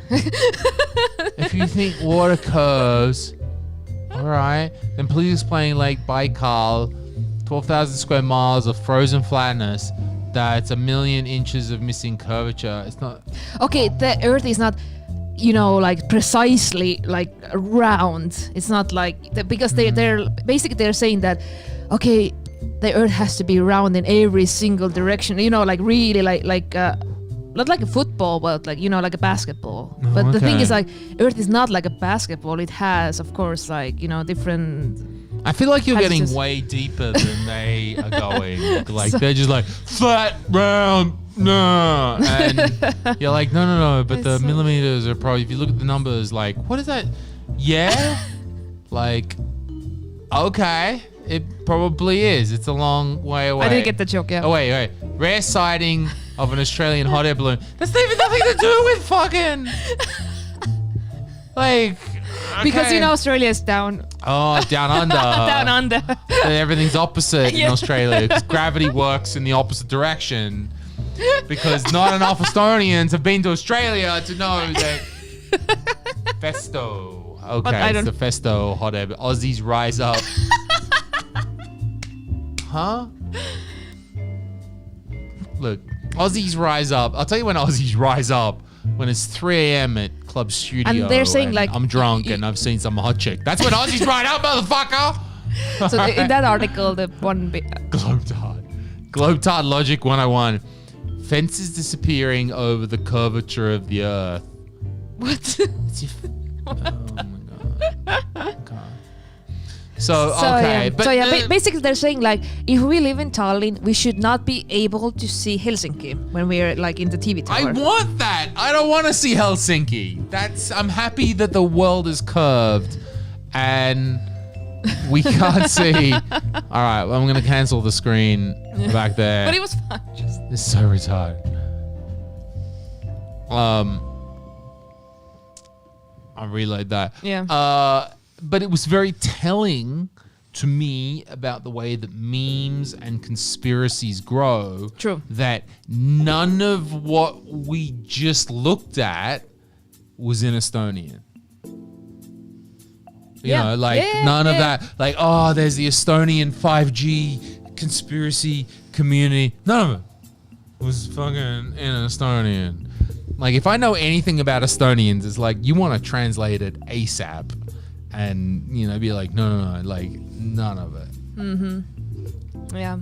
If you think water curves, all right, then please explain Lake Baikal, 12,000 square miles of frozen flatness. That's 1 million inches of missing curvature. It's not. Okay, the Earth is not, you know, like precisely like round. It's not like because they're basically they're saying that, okay, the Earth has to be round in every single direction. You know, like really like not like a football, but like you know like a basketball. But the thing okay. is like Earth is not like a basketball. It has, of course, like you know different. I feel like you're Has getting just- way deeper than they are going. Like they're just like flat, round, no, and you're like no. But the It's so- millimeters are probably. If you look at the numbers, like what is that? Yeah, like okay, it probably is. It's a long way away. I didn't get the joke. Yeah. Oh wait. Rare sighting of an Australian hot air balloon. That's even nothing to do with fucking. Like. Because okay. you know Australia is down Down under. down under. And everyth's opposite in Yeah. Australia because gravity works in the opposite direction. Because not enough Estonians have been to Australia to know that Festo. Okay, I it's don't- the Festo hot air. Aussies rise up. Huh? Look, Aussies rise up. I'll tell you when Aussies rise up. When it's 3 a.m. at Club Studio. And they're saying, and like, I'm drunk and I've seen some hot chick. That's when Aussies ride up, motherfucker. So in that article, the one bit. Globetard logic 101. Fences disappearing over the curvature of the earth. What? Oh my god. So okay, but basically they're saying like if we live in Tallinn, we should not be able to see Helsinki when we're like in the TV I tower. want that. I don't want to see Helsinki. I'm happy that the world is curved and we can't see. All right, well, I'm gonna cancel the screen back there. But it was fun. Just It's so retarded. I'll reload that. Yeah. But it was very telling to me about the way that memes and conspiracies grow. True. That none of what we just looked at was in Estonian. You Yeah. know, like Yeah, none of yeah. that. Like, oh, there's the Estonian 5G conspiracy community. None of it was fucking in Estonian. Like, if I know anything about Estonians, it's like you want to translate it ASAP, and you know, be like, no, like none of it. yeah.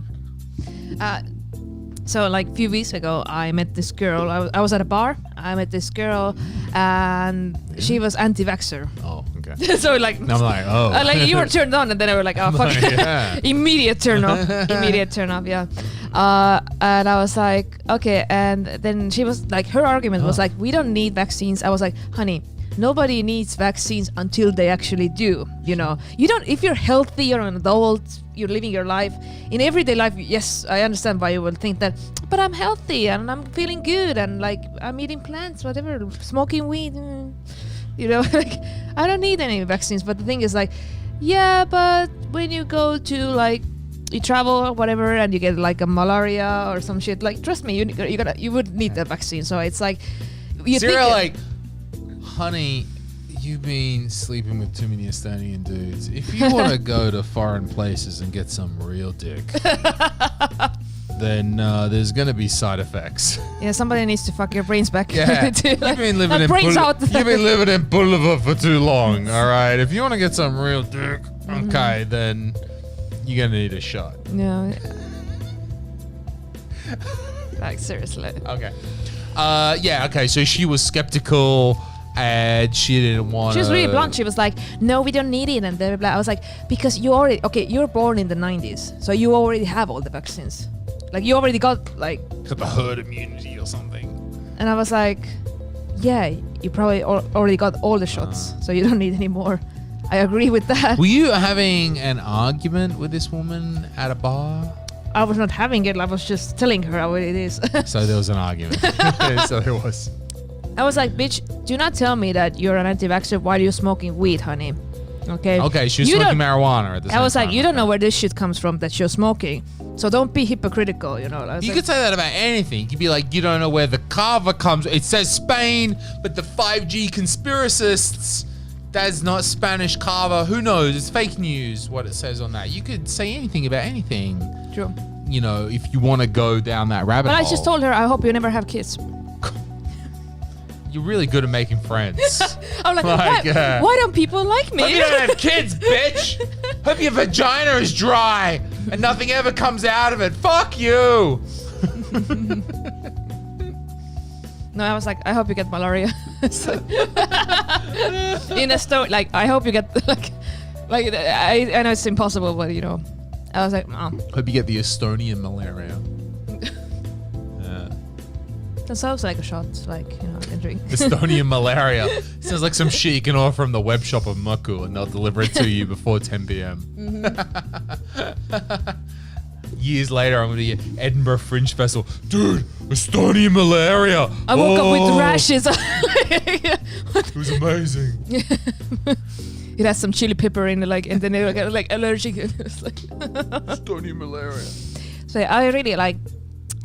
So like a few weeks ago, I met this girl. I was at a bar. I met this girl, and she was anti-vaxxer. Oh, okay. So like. And I'm like, oh, Like you were turned on, and then I were like, "Oh fuck!" Yeah. Immediate turn off. Immediate turn off. Yeah. And I was like, "Okay." And then she was like, her argument was like, "We don't need vaccines." I was like, "Honey, nobody needs vaccines until they actually do. You know, you don't. If you're healthy, you're an adult, you're living your life in everyday life. Yes, I understand why you will think that, but I'm healthy and I'm feeling good and like I'm eating plants, whatever, smoking weed." You know, like I don't need any vaccines. But the thing is, like, yeah, but when you go to like you travel or whatever, and you get like a malaria or some shit, like trust me, you would need that vaccine. So it's like you So you're think like, honey, you've been sleeping with too many Estonian dudes. If you want to go to foreign places and get some real dick, then there's gonna be side effects. yeah, somebody needs to fuck your brains back. Yeah, to, you've been living not in brains out. you've been living in Pulliver for too long. All right, if you want to get some real dick, okay, then you're gonna need a shot. Yeah. Like seriously. Okay. Yeah. Okay. So she was skeptical, and she didn't want. She was really blunt. She was like, "No, we don't need it," and blah blah blah. I was like, "Because you already you're born in the 90s, so you already have all the vaccines. Like you already got like got the herd immunity or something." And I was like, "Yeah, you probably already got all the shots, so you don't need any more." I agree with that. Were you having an argument with this woman at a bar? I was not having it. I was just telling her how it is. So there was an argument. So there was. I was like, bitch, do not tell me that you're an anti-vaxxer while you're smoking weed, honey. Okay? Okay, she was You smoking don't- marijuana at the same time. I was like, you don't know where this shit comes from that you're smoking. So don't be hypocritical, you know. I was You like, could say that about anything. You could be like, you don't know where the carver comes. It says Spain, but the 5G conspiracists, that's not Spanish carver. Who knows? It's fake news, what it says on that. You could say anything about anything, true. you know, if you want to go down that rabbit But hole. I just told her, I hope you never have kids. You're really good at making friends. I'm like, Like, why don't people like me? Hope you don't have kids, bitch. Hope your vagina is dry and nothing ever comes out of it. Fuck you. No, I was like, I hope you get malaria. So- in Estonia, like, I hope you get like I know it's impossible, but you know, I was like, oh, Hope you get the Estonian malaria. Yeah. that sounds like a shot, like you know, I can drink. Estonian malaria. Sounds like some shit you can order from the web shop of Maku and they'll deliver it to you before 10 p.m. Years later, I'm going to hear Edinburgh Fringe Festival. Dude, Estonian malaria. I woke up with Oh, rashes. It was amazing. It has some chili pepper in it, like, and then it got like allergic. It's like Estonian malaria. so I really like.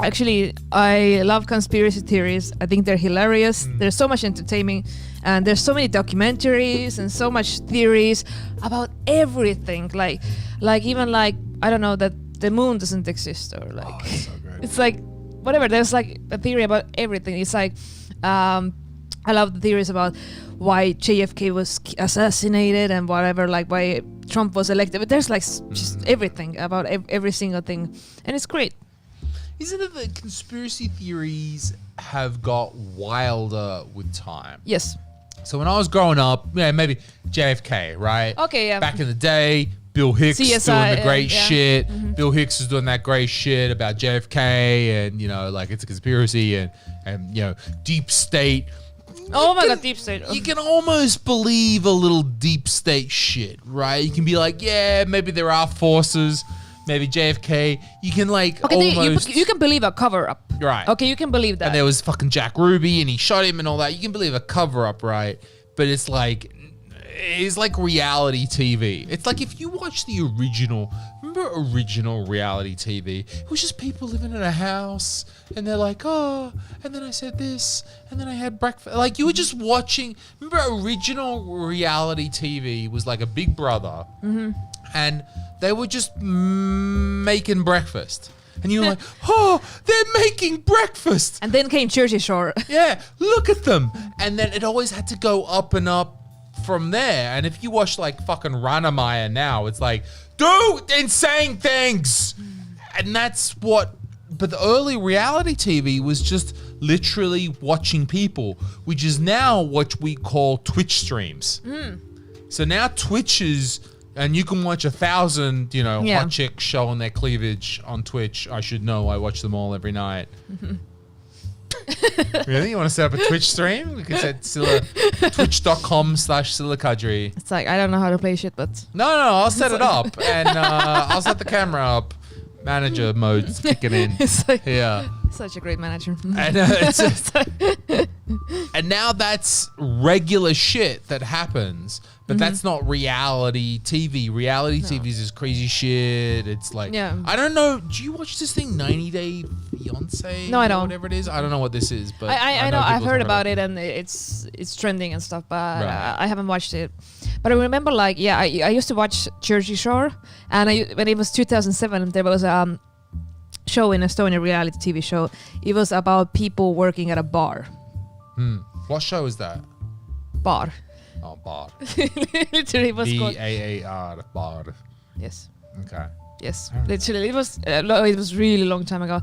Actually, I love conspiracy theories. I think they're hilarious. There's so much entertaining, and there's so many documentaries and so much theories about everything. Like even like I don't know that the moon doesn't exist or like Oh, it's so great. it's like whatever. There's like a theory about everything. It's like I love the theories about why JFK was assassinated and whatever, like why Trump was elected. But there's like just everything about every single thing, and it's great. Isn't it that conspiracy theories have got wilder with time? Yes. So when I was growing up, yeah, maybe JFK, right? Okay. Yeah. Back in the day, Bill Hicks CSI, doing the great yeah. shit. Bill Hicks was doing that great shit about JFK and, you know, like it's a conspiracy and you know, deep state. Oh my god, deep state. You can almost believe a little deep state shit, right? You can be like, yeah, maybe there are forces. Maybe JFK. You can like almost... you can believe a cover up. Right. Okay, you can believe that. And there was fucking Jack Ruby and he shot him and all that. You can believe a cover up, right? But it's like reality TV. It's like if you watch the original, remember original reality TV? It was just people living in a house and they're like, oh, and then I said this and then I had breakfast. Like you were just watching, remember original reality TV was like a Big Brother and they were just making breakfast. And you're like, oh, they're making breakfast. and then came Jersey Shore. Yeah, look at them. And then it always had to go up and up from there. And if you watch like fucking Ranamaya now, it's like, do insane things. And that's what, but the early reality TV was just literally watching people, which is now what we call Twitch streams. So now Twitch is, and you can watch 1,000, you know, Yeah. hot chicks showing their cleavage on Twitch. I should know. I watch them all every night. Really? You want to set up a Twitch stream? We can set twitch.com/Sille-Kadri. It's like I don't know how to play shit, but No, I'll set it up and I'll set the camera up. Manager mode's kicking in. it's like Yeah. such a great manager. And, and now that's regular shit that happens, but that's not reality TV. Reality TV is this crazy shit. It's like, Yeah. I don't know. Do you watch this thing, 90 Day Fiance? No, I or don't. Whatever it is. I don't know what this is, but I know I've people heard talk about it and it's trending and stuff, but Right. I haven't watched it. But I remember like I used to watch Jersey Shore, and when it was 2007, there was a show in Estonia, reality TV show. It was about people working at a bar. What show is that? Bar. Oh, bar. Literally, it was called. BAAR, bar. Yes. Okay. Yes, I remember. literally, it was really long time ago,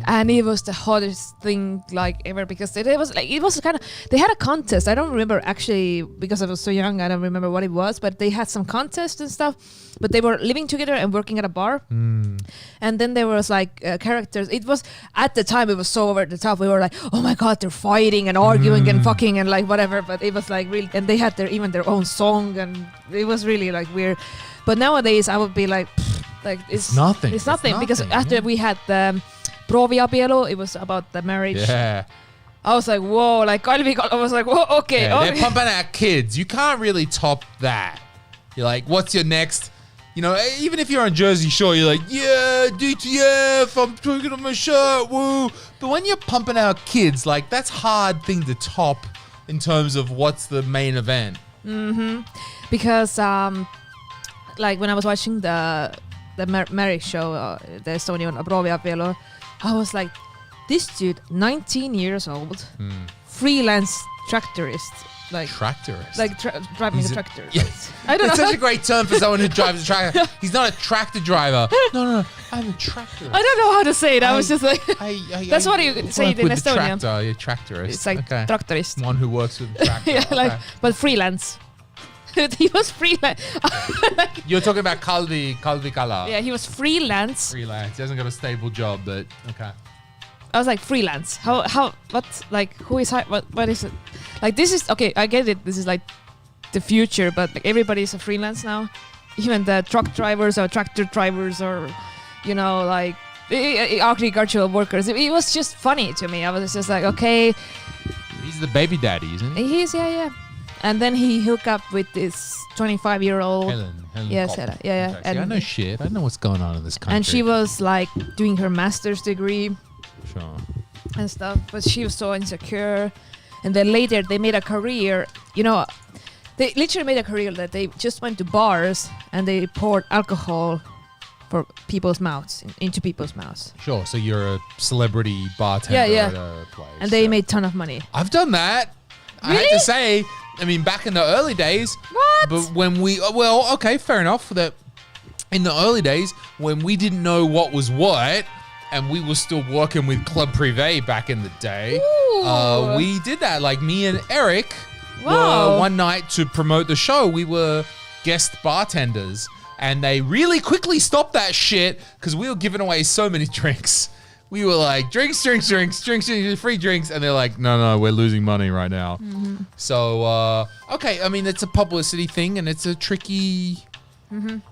and it was the hottest thing like ever because it was kind of they had a contest. I don't remember actually because I was so young. I don't remember what it was, but they had some contest and stuff. But they were living together and working at a bar, and then there was like characters. It was at the time it was so over the top. We were like, oh my god, they're fighting and arguing and fucking and like whatever. But it was like really, and they had even their own song, and it was really like weird. But nowadays I would be like. Like it's nothing. It's nothing because after we had the Proviabielu, it was about the marriage. Yeah. I was like, whoa, like I was like, whoa, okay. Yeah, okay. they're pumping out kids. You can't really top that. You're like, what's your next? You know, even if you're on Jersey Shore, you're like, yeah, DTF, I'm taking off my shirt, woo. But when you're pumping out kids, like that's hard thing to top in terms of what's the main event. Because like when I was watching the marriage show, the Estonian Proviabielu, I was like, this dude, 19 years old, freelance tractorist, like Tractorist. like driving a tractor. Yeah. I don't It's know. such a great term for someone who drives a tractor. He's not a tractor driver. No, I'm a tractorist. I don't know how to say it. I was just like, that's what you say work in with the Estonian. Tractor, you're tractorist. It's like okay. tractorist. One who works with the tractor. Yeah, like Okay. but freelance. He was freelance. You're talking about Kalvi Kala. Yeah, he was freelance. Freelance. He hasn't got a stable job, but okay. I was like freelance. How what like who is what is it? Like this is okay. I get it. This is like the future, but like everybody's a freelance now. Even the truck drivers or tractor drivers or you know like agricultural workers. It was just funny to me. I was just like okay. He's the baby daddy, isn't he? He's yeah. And then he hooked up with this 25-year-old. Helen Yes, Kopp. Helen, yeah. Okay. See, I know shit. I know what's going on in this country. And she was like doing her master's degree Sure. and stuff, but she was so insecure. And then later they made a career, you know, they literally made a career that they just went to bars and they poured alcohol for people's mouths, into people's mouths. Sure. So you're a celebrity bartender Yeah. at a place. And they made ton of money. I've done that. I had Really? to say, I mean, back in the early days. What? But when well, okay, fair enough. That in the early days when we didn't know what was what, and we were still working with Club Privé back in the day, Ooh. we did that. Like me and Eric Wow. were one night to promote the show. We were guest bartenders, and they really quickly stopped that shit because we were giving away so many drinks. We were like, drinks, free drinks. And they're like, no, we're losing money right now. So, okay, I mean, it's a publicity thing and it's a tricky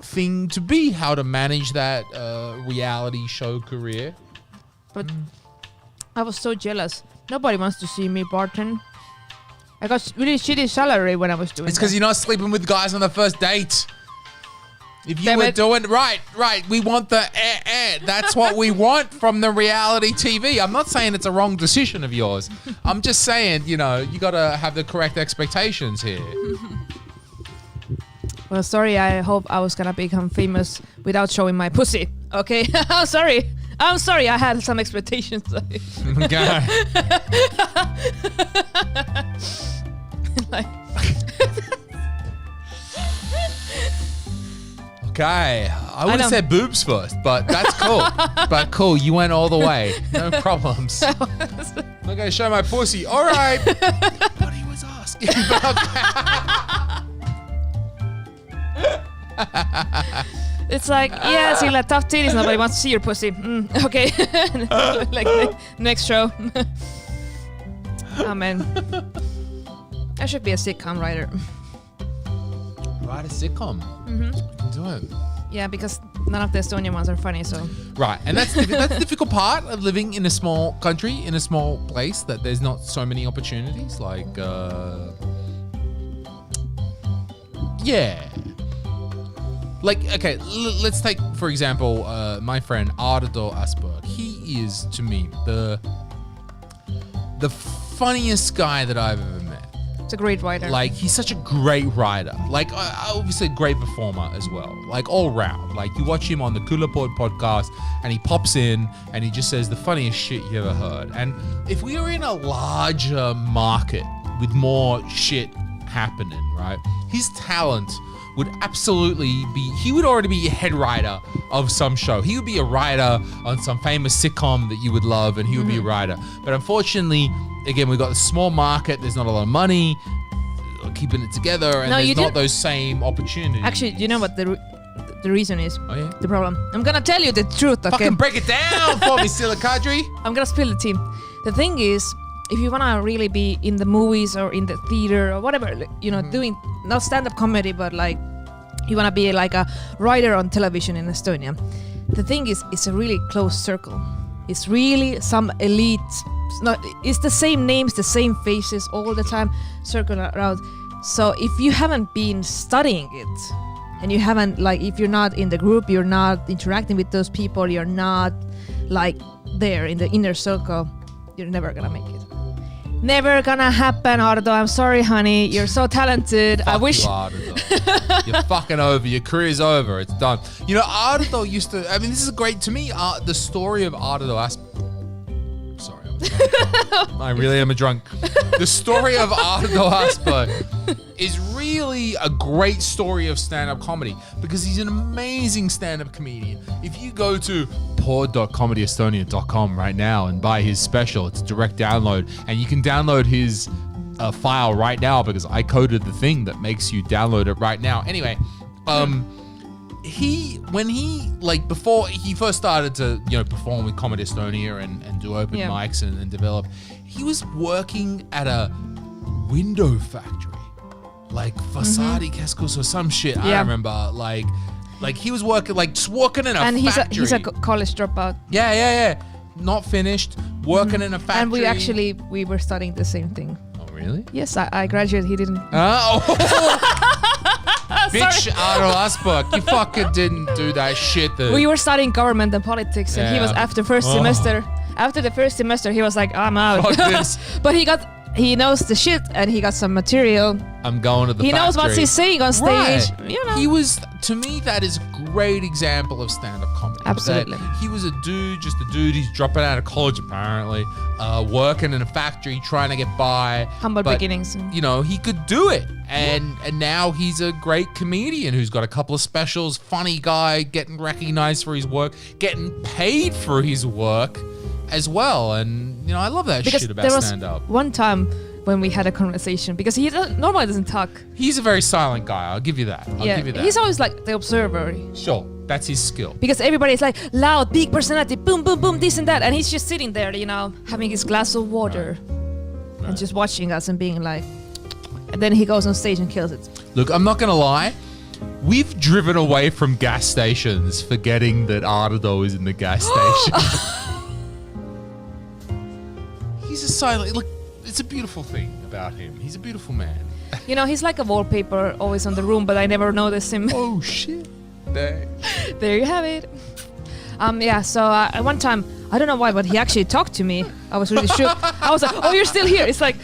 thing to be, how to manage that reality show career. But I was so jealous. Nobody wants to see me bartend. I got really shitty salary when I was doing It's because that. you're not sleeping with guys on the first date. If you Damn were it. doing right, we want the That's what we want from the reality TV. I'm not saying it's a wrong decision of yours. I'm just saying, you know, you got to have the correct expectations here. Well, sorry, I hope I was gonna become famous without showing my pussy. Okay? I'm sorry, I had some expectations. Okay. Like, Okay. I would know. have said boobs first, but that's cool. But cool, you went all the way. No problems. I'm going to show my pussy. All right. What he was asking about it's like, yeah, see, like tough titties, nobody wants to see your pussy. Okay. Like next show. Oh man. I should be a sitcom writer. Write a sitcom. Do it. Yeah, because none of the Estonian ones are funny, so. Right, and that's the difficult part of living in a small country, in a small place, that there's not so many opportunities. Like, yeah. Like, okay, let's take, for example, my friend Ardo Asperg. He is, to me, the funniest guy that I've ever met. It's a great writer. Like, he's such a great writer. Like, obviously a great performer as well. Like, all round. Like, you watch him on the Kulapod podcast and he pops in and he just says the funniest shit you ever heard. And if we were in a larger market with more shit happening, right, his talent would absolutely be, he would already be a head writer of some show. He would be a writer on some famous sitcom that you would love, and he would be a writer. But unfortunately, again, we've got a small market, there's not a lot of money keeping it together, and there's not those same opportunities. Actually, you know what the reason is? Oh, yeah? The problem. I'm gonna tell you the truth, okay? Fucking break it down for me, Sille-Kadri. I'm gonna spill the tea. The thing is, if you wanna really be in the movies or in the theater or whatever, you know, doing not stand-up comedy, but like you wanna be like a writer on television in Estonia. The thing is, it's a really close circle. It's really some elite. It's the same names, the same faces all the time, circling around. So if you haven't been studying it, and you haven't, like, if you're not in the group, you're not interacting with those people, you're not like there in the inner circle, you're never gonna make it. Never gonna happen, Ardo. I'm sorry, honey. You're so talented. Fuck I wish. You, Ardo. You're fucking over. Your career's over. It's done. You know, Ardo used to. I mean, this is great to me. The story of Ardo. Sorry, I really am a drunk. The story of Ardo Asper is really a great story of stand-up comedy because he's an amazing stand-up comedian. If you go to pod.comedyestonia.com right now and buy his special, it's a direct download, and you can download his file right now because I coded the thing that makes you download it right now. Anyway, before he first started to, you know, perform with Comedy Estonia and do open mics and develop, he was working at a window factory, like Fasadi Keskus or some shit. I remember, like he was working, like just working in a factory. And he's a college dropout. Yeah. Not finished, working in a factory. And we were studying the same thing. Oh, really? Yes, I graduated. He didn't. Oh. Bitch, Ardo Asperg, you fucking didn't do that shit. We were studying government and politics, and he was after first semester. After the first semester, he was like, I'm out. Fuck this. But he knows the shit, and he got some material. I'm going to the factory. He knows what he's saying on stage. Right. You know. He was, to me, that is a great example of stand-up comedy. Absolutely. He was just a dude. He's dropping out of college, apparently, working in a factory, trying to get by. Humble beginnings. You know, he could do it. And now he's a great comedian who's got a couple of specials, funny guy, getting recognized for his work, getting paid for his work as well. And, you know, I love that shit about stand-up. One time when we had a conversation, because he normally doesn't talk. He's a very silent guy. I'll give you that. I'll give you that. He's always like the observer. Sure. That's his skill. Because everybody's like loud, big personality, boom, boom, boom, this and that. And he's just sitting there, you know, having his glass of water and just watching us and being like, and then he goes on stage and kills it. Look, I'm not going to lie. We've driven away from gas stations forgetting that Ardo is in the gas station. He's a silent... Look, it's a beautiful thing about him. He's a beautiful man. You know, he's like a wallpaper always on the room, but I never noticed him. Oh, shit. There you have it. So one time, I don't know why, but he actually talked to me. I was really shook. I was like, oh, you're still here. It's like,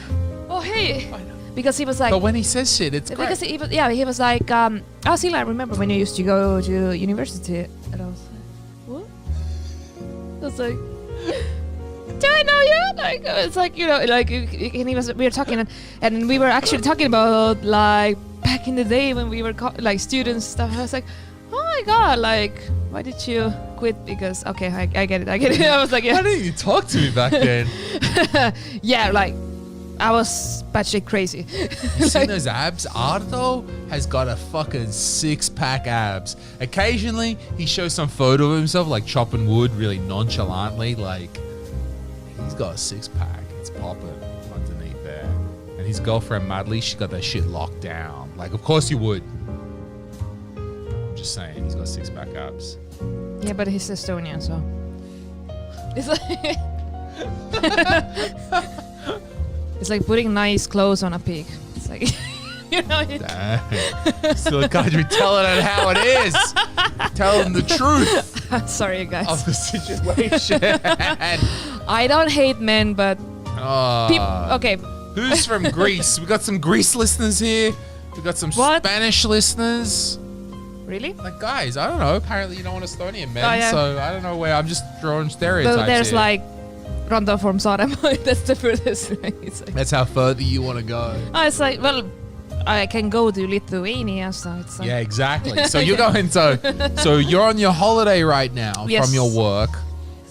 oh, hey. Because he was like... But when he says shit, it's great. Because he was like, oh, Sille, I remember when you used to go to university. And I was like, what? I was like, do I know you? Like, it's like, you know, like, and we were talking, and we were actually talking about, like, back in the day when we were, like, students stuff. I was like, oh my God, like, why did you quit? Because, okay, I get it. I was like, yeah. Why didn't you talk to me back then? Yeah, like, I was batshit crazy. You seen those abs? Ardo has got a fucking 6-pack abs. Occasionally, he shows some photo of himself, like chopping wood really nonchalantly. Like, he's got a 6-pack. It's popping underneath there. And his girlfriend, Madly, she got that shit locked down. Like, of course you would. I'm just saying, he's got 6-pack abs. Yeah, but he's Estonian, so. It's like... It's like putting nice clothes on a pig. It's like, you know. Sille-Kadri, telling it how it is. Tell them the truth. Sorry, guys. Of the situation. I don't hate men, but okay. Who's from Greece? We got some Greece listeners here. We got some Spanish listeners. Really? Like, guys, I don't know. Apparently you don't want Estonian men, so I don't know where. I'm just drawing stereotypes. But there's here. like Rondo from Saaremaa. That's the furthest. Like, that's how further you want to go. It's like, well, I can go to Lithuania, so it's like Yeah, exactly. So you're going so you're on your holiday right now Yes. from your work,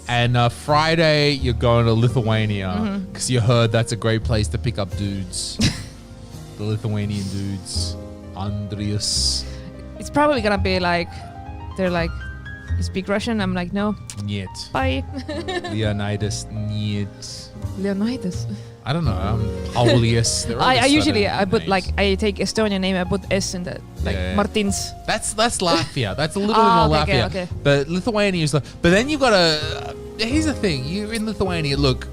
and Friday you're going to Lithuania because you heard that's a great place to pick up dudes, the Lithuanian dudes, Andrius. it's probably gonna be like they're like, you speak Russian? I'm like, no. Niet. Bye. Leonidas. Niet. Leonidas. I don't know. Paulius. They're all I just usually Southern I put names. like I take Estonian name, I put S in that, like Yeah. Martins. That's Latvia. That's a little bit more okay, Latvia. okay. But Lithuania is like. But then you've got to. Here's the thing. You're in Lithuania. Look,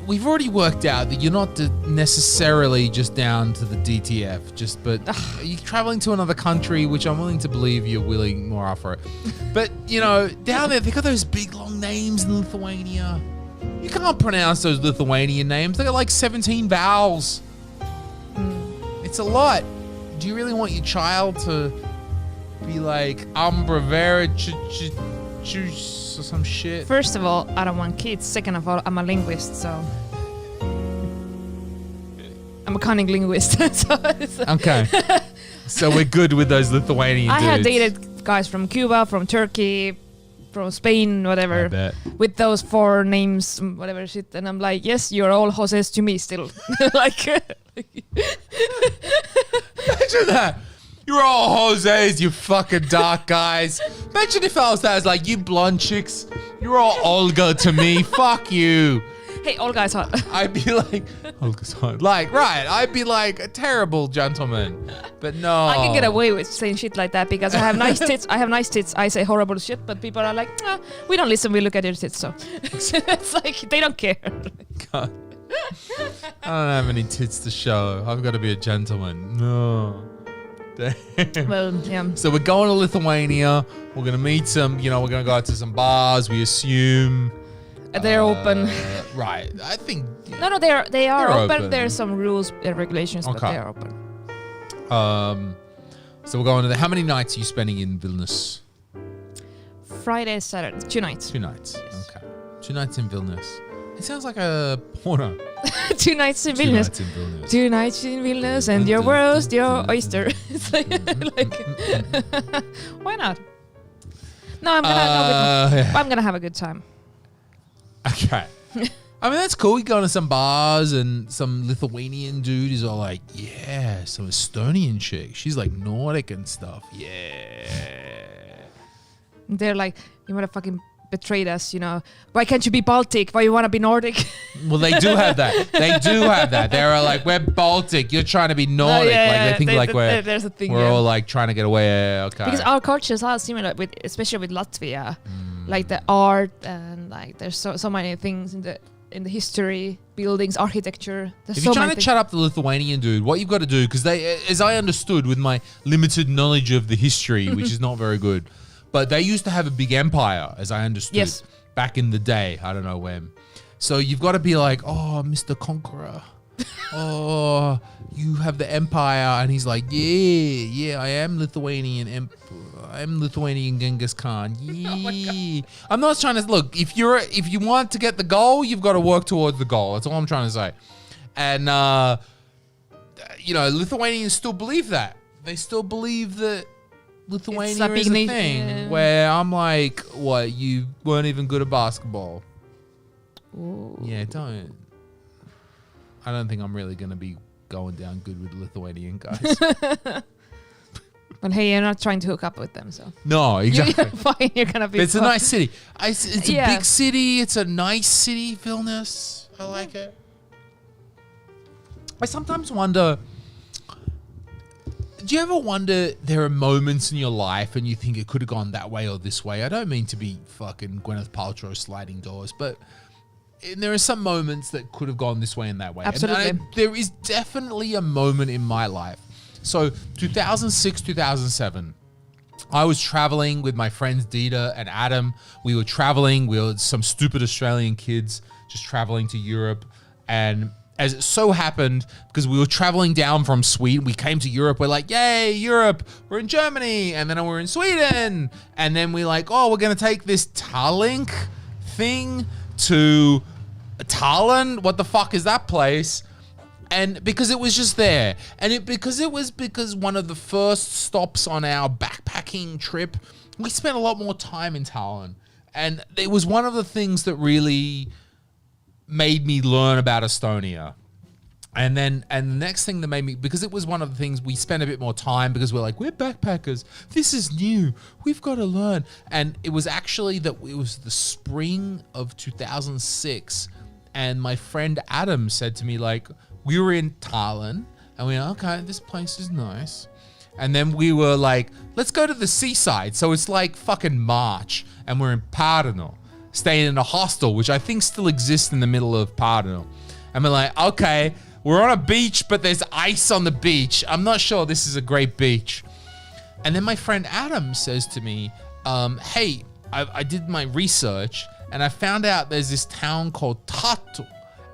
we've already worked out that you're not necessarily just down to the DTF. But you're traveling to another country, which I'm willing to believe you're willing more off for it. But down there they got those big long names in Lithuania. You can't pronounce those Lithuanian names. They got like 17 vowels. It's a lot. Do you really want your child to be like Umbravera or some shit? First of all, I don't want kids. Second of all, I'm a linguist, so I'm a cunning linguist. Okay. So we're good with those Lithuanian I dudes. had dated guys from Cuba, from Turkey, from Spain, whatever, I bet. with those 4 names, whatever shit, and I'm like, yes, you're all Joses to me still. Like, Imagine that. You're all Jose's, you fucking dark guys. Imagine if I was that. I was like, you blonde chicks, you're all Olga to me. Fuck you. hey, all guys hot. I'd be like, Olga's hot. Like, right. I'd be like a terrible gentleman. But no. I can get away with saying shit like that because I have nice tits. I say horrible shit, but people are like, nah, we don't listen. We look at your tits, so it's like they don't care. God. I don't have any tits to show. I've got to be a gentleman. No. Damn. Well, yeah. So we're going to Lithuania. We're going to meet some, we're going to go out to some bars, we assume. They're open. Right. I think. No, they are They're open. open. There's some rules and regulations, but Okay. they are open. So we're going to how many nights are you spending in Vilnius? Friday, Saturday, 2 nights. 2 nights. Yes. Okay. 2 nights in Vilnius. It sounds like a porno. 2 nights in 2 Vilnius. nights in Vilnius. 2 nights in Vilnius and your worst, your oyster. It's like, why not? No, I'm gonna have a good time. Okay. I mean, that's cool. You go to some bars and some Lithuanian dude is all like, yeah, some Estonian chick. She's like Nordic and stuff. Yeah. They're like, you wanna fucking betrayed us, Why can't you be Baltic? Why you wanna be Nordic? Well, they do have that. They do have that. They're like, we're Baltic. You're trying to be Nordic. Like they think there's a thing. we're all like trying to get away. Yeah, okay. Because our cultures are similar, especially with Latvia, like the art and like there's so many things in the history, buildings, architecture. There's If so you're trying many to things. chat up the Lithuanian dude, what you've got to do, because they, as I understood with my limited knowledge of the history, which is not very good, but they used to have a big empire, as I understood, Yes. back in the day. I don't know when. So you've got to be like, oh, Mr. Conqueror. Oh, you have the empire. And he's like, yeah, I am Lithuanian I'm Lithuanian Genghis Khan. Yeah. I'm not trying to look. If you want to get the goal, you've got to work towards the goal. That's all I'm trying to say. And Lithuanians still believe that. They still believe that Lithuania big is a nation, thing. yeah. Where I'm like, what? You weren't even good at basketball. Ooh. Yeah, don't. I don't think I'm really going to be going down good with Lithuanian guys. But hey, you're not trying to hook up with them, so No, exactly. you're fine. You're gonna be. It's a fine. nice city. It's a Yeah. big city. It's a nice city, Vilnius. I like it. I sometimes wonder, do you ever wonder there are moments in your life and you think it could have gone that way or this way? I don't mean to be fucking Gwyneth Paltrow sliding doors, but there are some moments that could have gone this way and that way. Absolutely. And there is definitely a moment in my life. So 2006, 2007, I was traveling with my friends Dita and Adam. We were traveling. We were some stupid Australian kids just traveling to Europe. And as it so happened, because we were traveling down from Sweden, we came to Europe. We're like, yay, Europe. We're in Germany. And then we're in Sweden. And then we're like, oh, we're going to take this Tallink thing to Tallinn. What the fuck is that place? And because it was just there. And because one of the first stops on our backpacking trip, we spent a lot more time in Tallinn. And it was one of the things that really made me learn about Estonia. And the next thing that made me, because it was one of the things we spent a bit more time because we're backpackers. This is new. We've got to learn. And it was actually that it was the spring of 2006. And my friend Adam said to me, we were in Tallinn and we went, okay, this place is nice. And then we were like, let's go to the seaside. So it's like fucking March and we're in Pärnu, staying in a hostel, which I think still exists in the middle of Pärnu. And we're like, okay, we're on a beach, but there's ice on the beach. I'm not sure this is a great beach. And then my friend Adam says to me, hey, I did my research and I found out there's this town called Tartu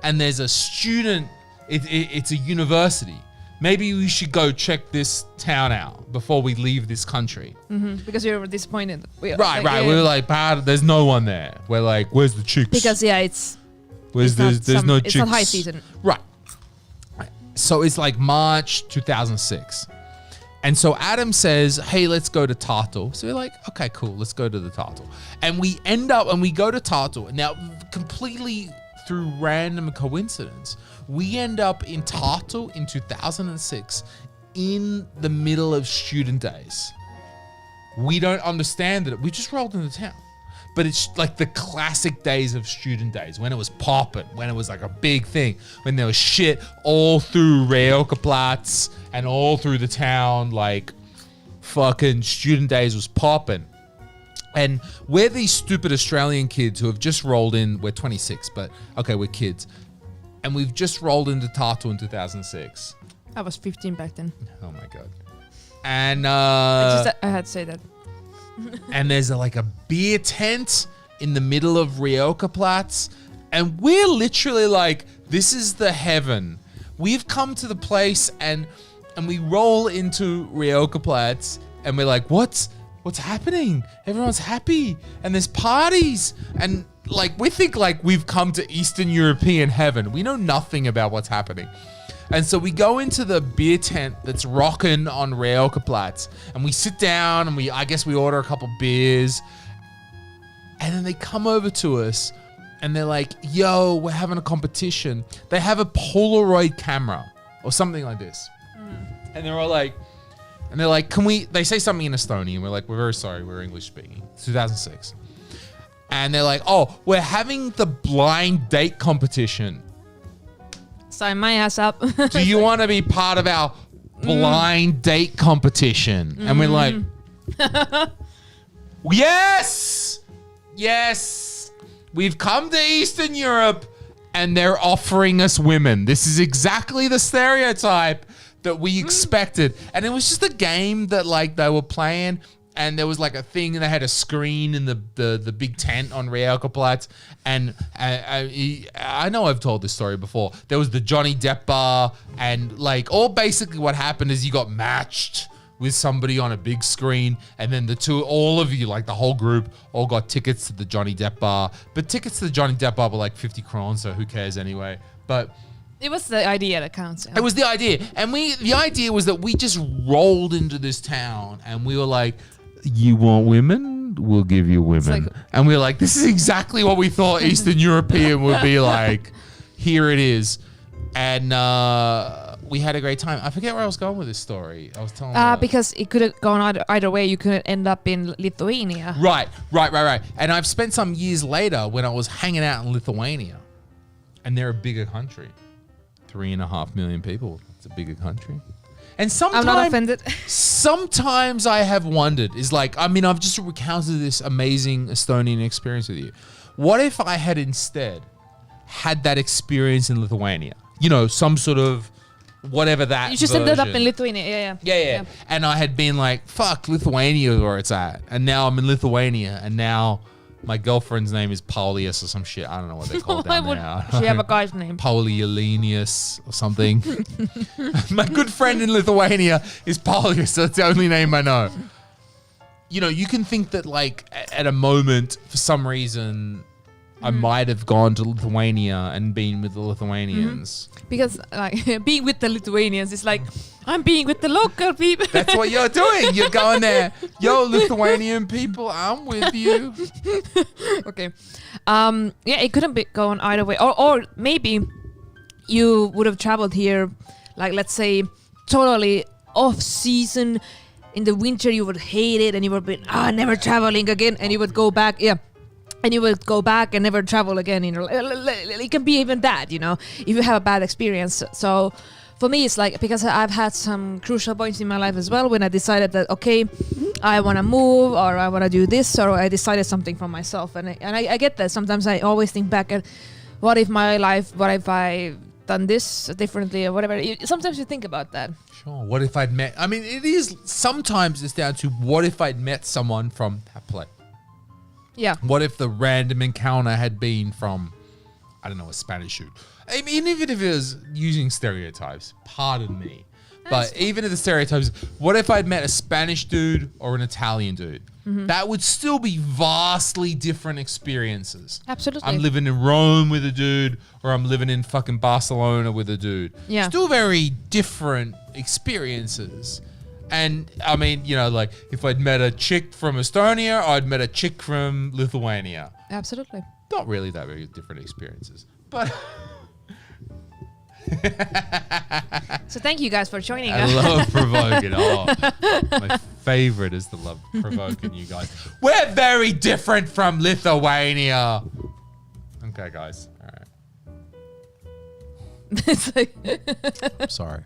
and there's a student, it's a university. Maybe we should go check this town out before we leave this country. Mm-hmm. Because you were disappointed. Right. We were like, there's no one there. We're like, where's the chicks? Because there's no chicks. It's not high season. Right. So it's like March 2006. And so Adam says, hey, let's go to Tartu. So we're like, okay, cool. Let's go to the Tartu. And we go to Tartu. Now, completely through random coincidence, we end up in Tartu in 2006 in the middle of student days. We don't understand it. We just rolled into town. But it's like the classic days of student days when it was popping, when it was like a big thing, when there was shit all through Reokaplatz and all through the town, like fucking student days was popping. And we're these stupid Australian kids who have just rolled in, we're 26, but okay, we're kids. And we've just rolled into Tartu in 2006. I was 15 back then. Oh my God. And I had to say that. And there's like a beer tent in the middle of Reokaplatz. And we're literally like, this is the heaven. We've come to the place and we roll into Reokaplatz and we're like, what's happening? Everyone's happy and there's parties. And like, we think like we've come to Eastern European heaven. We know nothing about what's happening. And so we go into the beer tent that's rocking on Reokaplatz and we sit down and I guess we order a couple beers and then they come over to us and they're like, yo, we're having a competition. They have a Polaroid camera or something like this. And they're all like, they say something in Estonian. We're like, we're very sorry. We're English speaking. It's 2006. And they're like, oh, we're having the blind date competition. Sign my ass up. Do you want to be part of our blind date competition? And we're like, yes. We've come to Eastern Europe and they're offering us women. This is exactly the stereotype that we expected. And it was just a game that like they were playing and there was like a thing and they had a screen in the big tent on Reokaplatz. And I know I've told this story before. There was the Johnny Depp bar and like all basically what happened is you got matched with somebody on a big screen and then all of you, like the whole group, all got tickets to the Johnny Depp bar. But tickets to the Johnny Depp bar were like 50 crowns, so who cares anyway. But it was the idea that counts. Yeah. It was the idea. And the idea was that we just rolled into this town and we were like, you want women? We'll give you women. And we were like, this is exactly what we thought Eastern European would be like. Here it is. And we had a great time. I forget where I was going with this story. I was telling because it could have gone either way. You could end up in Lithuania. Right. And I've spent some years later when I was hanging out in Lithuania. And they're a bigger country. 3.5 million people. It's a bigger country. And sometimes, I'm not offended. Sometimes I have wondered, I've just recounted this amazing Estonian experience with you. What if I had instead had that experience in Lithuania? You know, some sort of whatever that You just version. ended up in Lithuania, yeah. And I had been like, fuck, Lithuania is where it's at. And now I'm in Lithuania and now my girlfriend's name is Paulius or some shit. I don't know what they call it down there. She have a guy's name. Paulielinius or something. My good friend in Lithuania is Paulius. That's the only name I know. You know, you can think that like at a moment, for some reason, I might have gone to Lithuania and been with the Lithuanians. Because like being with the Lithuanians is like, I'm being with the local people. That's what you're doing. You're going there. Yo, Lithuanian people, I'm with you. Okay. Yeah, it couldn't be going either way. Or maybe you would have traveled here, like let's say totally off season. In the winter you would hate it and you would be never traveling again, and you would go back. Yeah. And you would go back and never travel again. You know, it can be even that, you know, if you have a bad experience. So for me, it's like, because I've had some crucial points in my life as well when I decided that, okay, I want to move, or I want to do this, or I decided something for myself. And I get that. Sometimes I always think back at what if I done this differently or whatever. Sometimes you think about that. Sure. What if I'd met, I mean, sometimes it's down to what if I'd met someone from that place. Yeah. What if the random encounter had been from, I don't know, a Spanish dude? I mean, even if it was using stereotypes, pardon me. But even if the stereotypes, what if I'd met a Spanish dude or an Italian dude? That would still be vastly different experiences. Absolutely. I'm living in Rome with a dude, or I'm living in fucking Barcelona with a dude. Yeah. Still very different experiences. And I mean, you know, like if I'd met a chick from Estonia, or I'd met a chick from Lithuania. Absolutely. Not really that very different experiences, but So thank you guys for joining I us. love provoking. Oh, my favorite is to love provoking you guys. We're very different from Lithuania. Okay, guys. All right. It's like Sorry.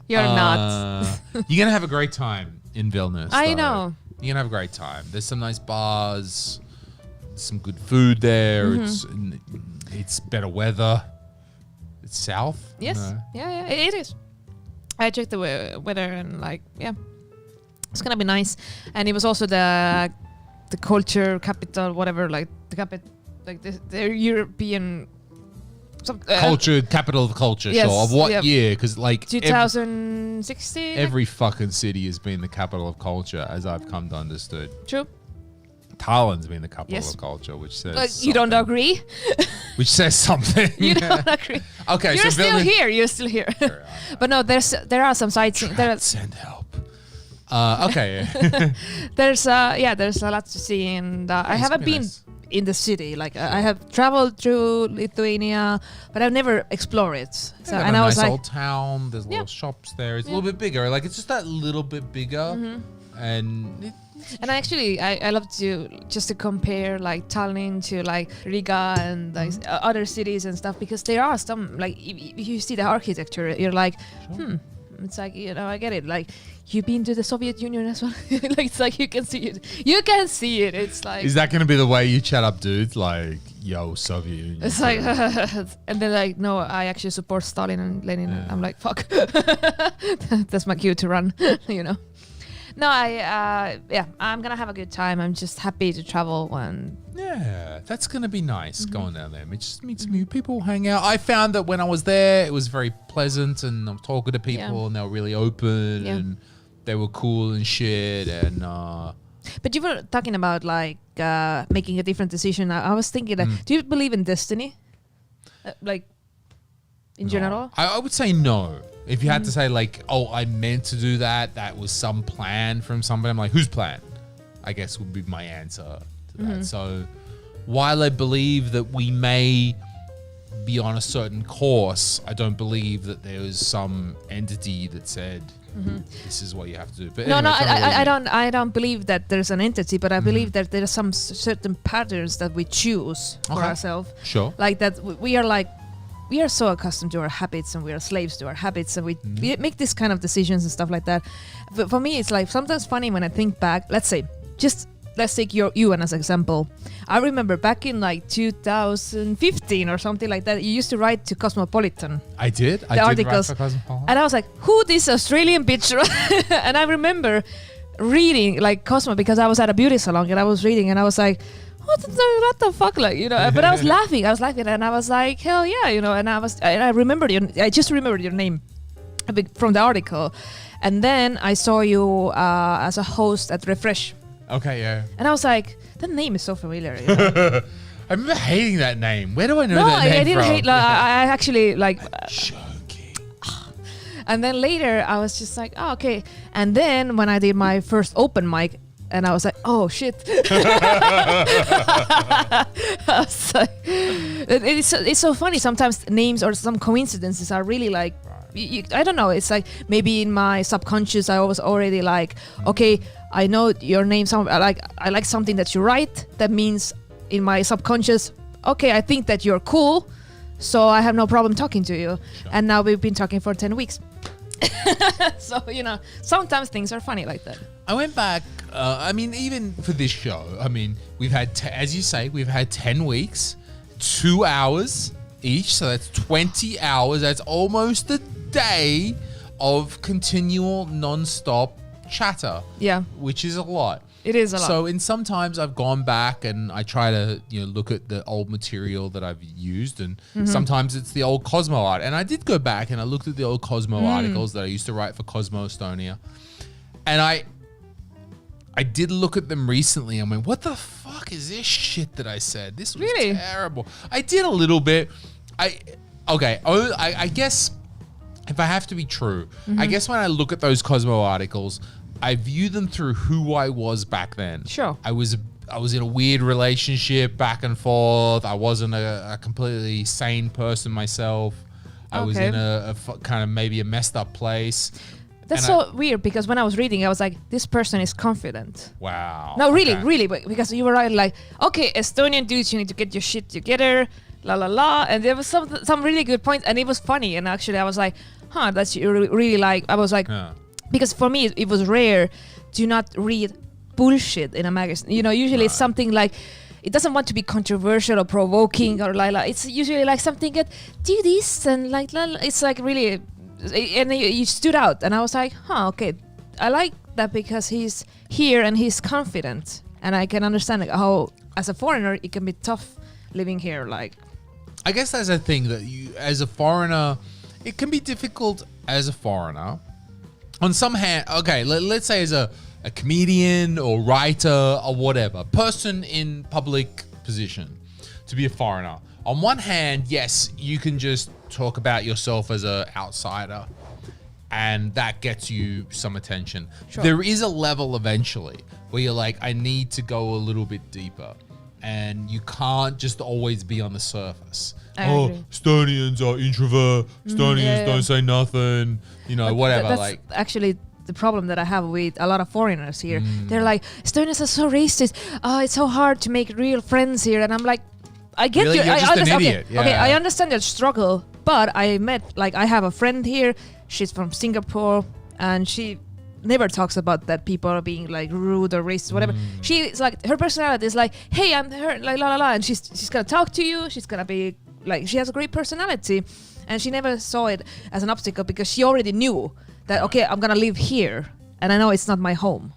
you're not. You're gonna have a great time in Vilnius. I though. know. You're gonna have a great time. There's some nice bars, some good food there. It's better weather. It's south. Yes. No. Yeah, it is. I checked the weather and like, yeah, it's gonna be nice. And it was also the culture capital, whatever, like the capital, like the European. Culture, capital of culture, yes, sure. Of what yep. year? Because like 2016. every fucking city has been the capital of culture, as I've come to understood. True. Tallinn's been the capital Yes. of culture, which says But you don't agree? which says something. You don't agree. Okay, You're so still here. You're still here. Sure, But no, there are some sightseeing. send help. Okay. There's a lot to see, and I haven't been in the city. Like I have traveled through Lithuania, but I've never explored it. So and I a was nice like, old town. There's little shops there. It's a little bit bigger. Like it's just that little bit bigger, and and I love to compare like Tallinn to like Riga and like other cities and stuff, because there are some like if you see the architecture, you're like, it's like, you know, I get it. Like you've been to the Soviet Union as well. Like it's like you can see it. You can see it. It's like, is that going to be the way you chat up dudes? Like, yo, Soviet Union. it's like, and they're like, no, I actually support Stalin and Lenin. Yeah. I'm like, fuck. That's my cue to run. You know. No, I'm gonna have a good time. I'm just happy to travel and Yeah, that's going to be nice going down there. Just meet some new people, hang out. I found that when I was there, it was very pleasant, and I'm talking to people and they were really open and they were cool and shit. And But you were talking about like making a different decision. I was thinking, do you believe in destiny? Like in general? I would say no. If you had to say like, oh, I meant to do that, that was some plan from somebody, I'm like, whose plan? I guess would be my answer to that. So while I believe that we may be on a certain course, I don't believe that there was some entity that said, this is what you have to do. But No, anyway, I don't believe that there's an entity, but I believe that there are some certain patterns that we choose for ourselves. Sure. Like that we are so accustomed to our habits, and we are slaves to our habits, and we make this kind of decisions and stuff like that. But for me, it's like sometimes funny when I think back. Let's take you as an example. I remember back in like 2015 or something like that, you used to write to Cosmopolitan. I did. The articles. Write for Cosmopolitan. And I was like, who this Australian bitch? And I remember reading like Cosmo, because I was at a beauty salon and I was reading, and I was like, what the fuck, like, you know. But I was laughing, and I was like, hell yeah, you know. And I just remembered your name from the article, and then I saw you as a host at Refresh. Okay, yeah. And I was like, that name is so familiar. You know? I remember hating that name. Where do I know No, that name I didn't from? hate. I actually like. Shoki. And then later, I was just like, oh, okay. And then when I did my first open mic, and I was like, oh shit. I was like, it's so funny. Sometimes names or some coincidences are really like, I don't know. It's like maybe in my subconscious, I was already like, okay, I know your name. I like something that you write. That means in my subconscious, okay, I think that you're cool, so I have no problem talking to you. Sure. And now we've been talking for 10 weeks. So, you know, sometimes things are funny like that. I went back, I mean, even for this show, I mean, we've had, as you say, we've had 10 weeks, 2 hours each. So that's 20 hours. That's almost a day of continual non-stop chatter. Yeah. Which is a lot. It is a lot. So in sometimes I've gone back and I try to, you know, look at the old material that I've used, and sometimes it's the old Cosmo art. And I did go back and I looked at the old Cosmo articles that I used to write for Cosmo Estonia. And I did look at them recently and went, what the fuck is this shit that I said? This was terrible. I did a little bit. I guess if I have to be true, I guess when I look at those Cosmo articles, I view them through who I was back then. Sure. I was in a weird relationship back and forth. I wasn't a completely sane person myself. I was in a kind of maybe a messed up place. That's so weird, because when I was reading, I was like, this person is confident. Wow. No, really, because you were writing like, okay, Estonian dudes, you need to get your shit together, la la la. And there was some really good points, and it was funny. And actually, I was like, huh, that's really like, I was like, because for me, it was rare to not read bullshit in a magazine. You know, usually it's something like, it doesn't want to be controversial or provoking or like, it's usually like something that do this and like, it's like really, and you stood out. And I was like, huh, okay, I like that because he's here and he's confident. And I can understand like, how, as a foreigner, it can be tough living here. Like, I guess that's a thing that you, as a foreigner, it can be difficult as a foreigner. On some hand, okay, let's say as a comedian or writer or whatever, person in public position, to be a foreigner. On one hand, yes, you can just talk about yourself as an outsider, and that gets you some attention. Sure. There is a level eventually where you're like, I need to go a little bit deeper, and you can't just always be on the surface. Estonians are introvert. Estonians don't say nothing. You know, whatever. That's like, actually the problem that I have with a lot of foreigners here. They're like, Estonians are so racist. Oh, it's so hard to make real friends here. And I'm like, I get really? you. You're just an idiot. Okay, I understand your struggle, but I have a friend here. She's from Singapore, and she never talks about that people are being like rude or racist, whatever. She's like, her personality is like, hey, I'm her, like la la la, and she's gonna talk to you. She's gonna be like, she has a great personality, and she never saw it as an obstacle because she already knew that, okay, I'm gonna live here, and I know it's not my home.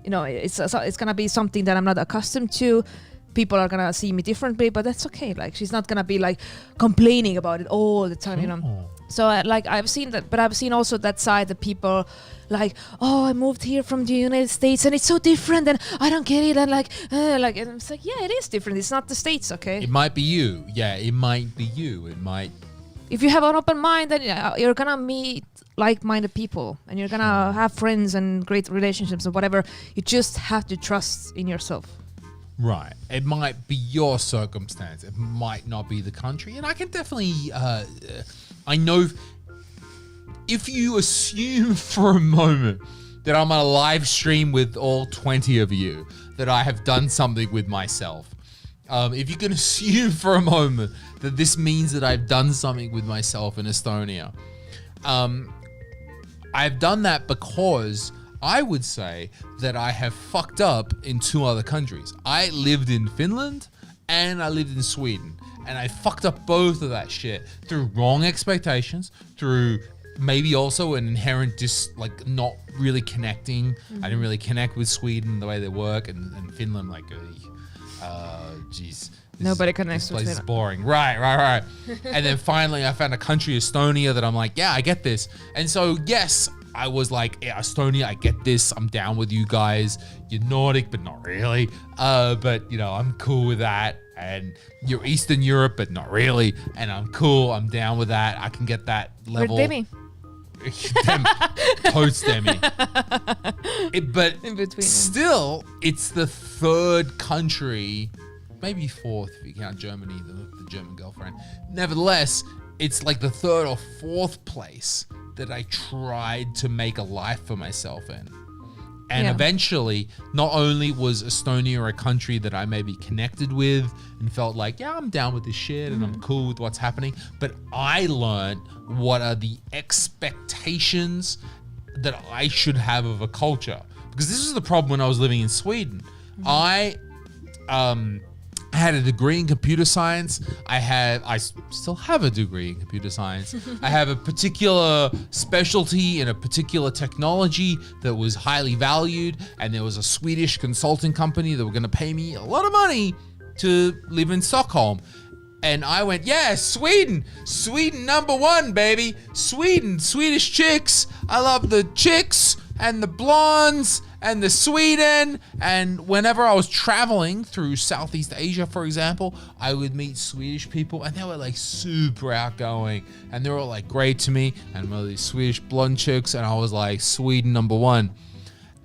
You know, it's gonna be something that I'm not accustomed to. People are gonna see me differently, but that's okay. Like, she's not gonna be like complaining about it all the time, you know. So like, I've seen that, but I've seen also that side, that people like, oh, I moved here from the United States and it's so different and I don't get it, and like, and it's like, yeah, it is different. It's not the States, okay? it might be you. Yeah, it might be you. It might. If you have an open mind, then you're gonna meet like-minded people, and you're gonna have friends and great relationships or whatever. You just have to trust in yourself. Right. It might be your circumstance. It might not be the country. And I can definitely, I know if you assume for a moment that I'm on a live stream with all 20 of you, that I have done something with myself. If you can assume for a moment that this means that I've done something with myself in Estonia, I've done that because I would say that I have fucked up in 2 other countries. I lived in Finland and I lived in Sweden, and I fucked up both of that shit through wrong expectations, through maybe also an inherent not really connecting. I didn't really connect with Sweden the way they work, and Finland, like, geez. Nobody connects with Finland. This place is boring. Right. And then finally I found a country, Estonia, that I'm like, yeah, I get this. And so, yes, I was like, yeah, Estonia, I get this. I'm down with you guys. You're Nordic, but not really. But, you know, I'm cool with that. And you're Eastern Europe, but not really. And I'm cool. I'm down with that. I can get that level. We're Demi. Post-Demi. But In between. still, it's the third country, maybe fourth if you count Germany, the German girlfriend. Nevertheless, it's like the third or fourth place that I tried to make a life for myself in. And eventually, not only was Estonia a country that I maybe connected with and felt like, yeah, I'm down with this shit and I'm cool with what's happening, but I learned what are the expectations that I should have of a culture. Because this was the problem when I was living in Sweden. I had a degree in computer science. I still have a degree in computer science. I have a particular specialty in a particular technology that was highly valued, and there was a Swedish consulting company that were going to pay me a lot of money to live in Stockholm. And I went, yeah, Sweden #1, baby. Swedish chicks. I love the chicks and the blondes and the Sweden. And whenever I was traveling through Southeast Asia, for example, I would meet Swedish people, and they were like super outgoing, and they were like great to me. And one of these Swedish blonde chicks, and I was like, Sweden #1.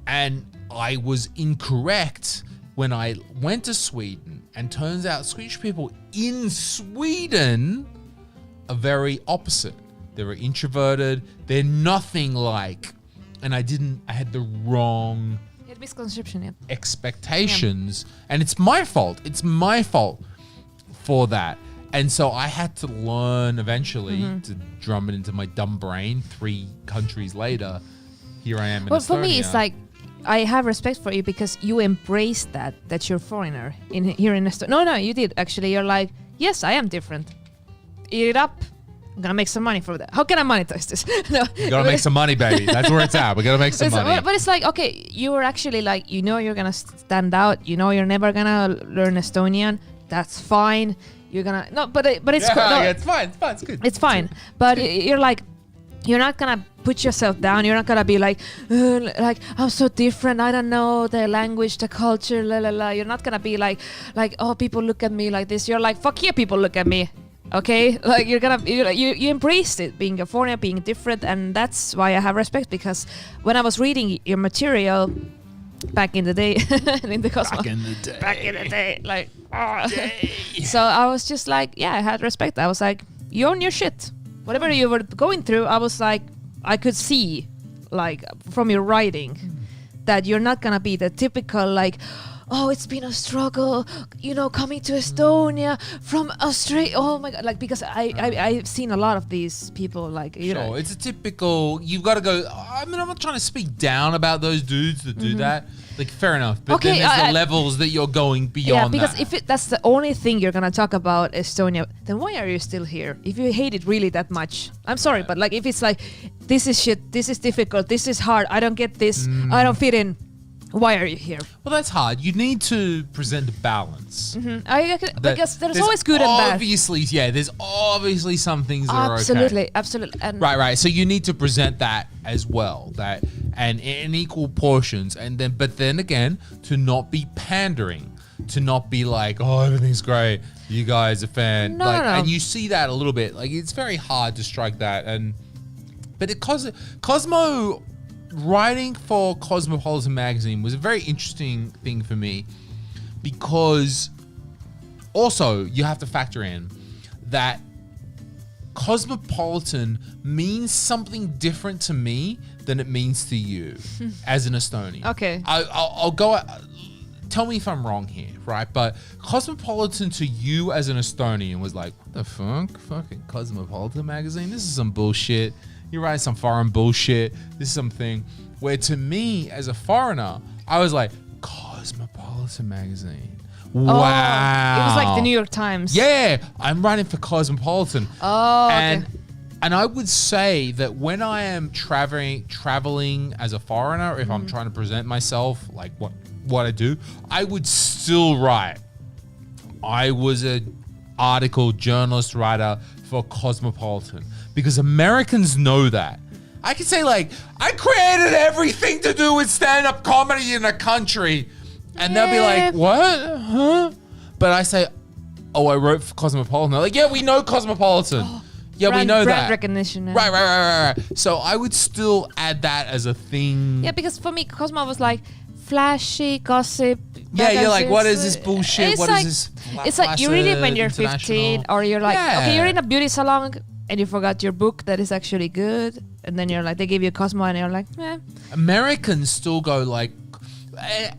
And I was incorrect when I went to Sweden, and turns out Swedish people in Sweden are very opposite. They're introverted. They're nothing like, and I had the wrong misconception, expectations, and it's my fault. It's my fault for that. And so I had to learn eventually to drum it into my dumb brain. 3 countries later, here I am in Estonia. For me, it's like, I have respect for you because you embrace that you're foreigner here in Estonia. No, you did actually. You're like, yes, I am different. Eat it up. I'm gonna make some money for that. How can I monetize this? No, we gotta make some money, baby. That's where it's at. We gotta make some money. But it's like, okay, you were actually like, you know, you're gonna stand out. You know, you're never gonna learn Estonian. That's fine. You're gonna but it's it's fine. It's good. It's fine. But you're like, you're not gonna put yourself down. You're not gonna be like I'm so different. I don't know the language, the culture, la la la. You're not gonna be like, oh, people look at me like this. You're like, fuck yeah, people look at me. Okay, like you embraced it, being a foreigner, being different, and that's why I have respect. Because when I was reading your material back in the day, in the Cosmo, back in the day, like, so I was just like, yeah, I had respect. I was like, you own your shit. Whatever you were going through, I was like, I could see, like, from your writing, that you're not gonna be the typical like, oh, it's been a struggle, you know, coming to Estonia from Australia. Oh my God, like, because I've seen a lot of these people, like, you know. It's a typical, you've got to go, I mean, I'm not trying to speak down about those dudes that do that. Like, fair enough. But then there's the levels that you're going beyond that. Yeah, because if that's the only thing you're going to talk about Estonia, then why are you still here? If you hate it really that much. I'm sorry, but like, if it's like, this is shit, this is difficult, this is hard, I don't get this, I don't fit in. Why are you here? Well, that's hard. You need to present a balance. Because there's always good and bad. Obviously, yeah. There's obviously some things that are okay. Absolutely. And right. So you need to present that as well, that and in equal portions, but then again, to not be pandering, to not be like, oh, everything's great, you guys are fan. No. And you see that a little bit. Like, it's very hard to strike that, but Cosmo. Writing for Cosmopolitan magazine was a very interesting thing for me, because also you have to factor in that Cosmopolitan means something different to me than it means to you as an Estonian. Okay. I'll go. Tell me if I'm wrong here, right? But Cosmopolitan to you as an Estonian was like, what the fuck? Fucking Cosmopolitan magazine? This is some bullshit. You write some foreign bullshit. This is something where, to me as a foreigner, I was like, Cosmopolitan magazine. Wow. It was like the New York Times. Yeah, I'm writing for Cosmopolitan. Oh, and I would say that when I am traveling as a foreigner, if I'm trying to present myself, like what I do, I would still write. I was an article journalist writer for Cosmopolitan, because Americans know that. I can say like, I created everything to do with stand-up comedy in the country. And they'll be like, what? Huh? But I say, oh, I wrote for Cosmopolitan. They're like, yeah, we know Cosmopolitan. Yeah, we know brand that. recognition. Right. So I would still add that as a thing. Yeah, because for me, Cosmo was like flashy gossip. Yeah, you're like, what is this bullshit? What like, is this? It's like you read it when you're 15, international? or you're like, Yeah. okay, you're in a beauty salon and you forgot your book that is actually good, and then you're like, they give you Cosmo, and you're like, eh. Americans still go like,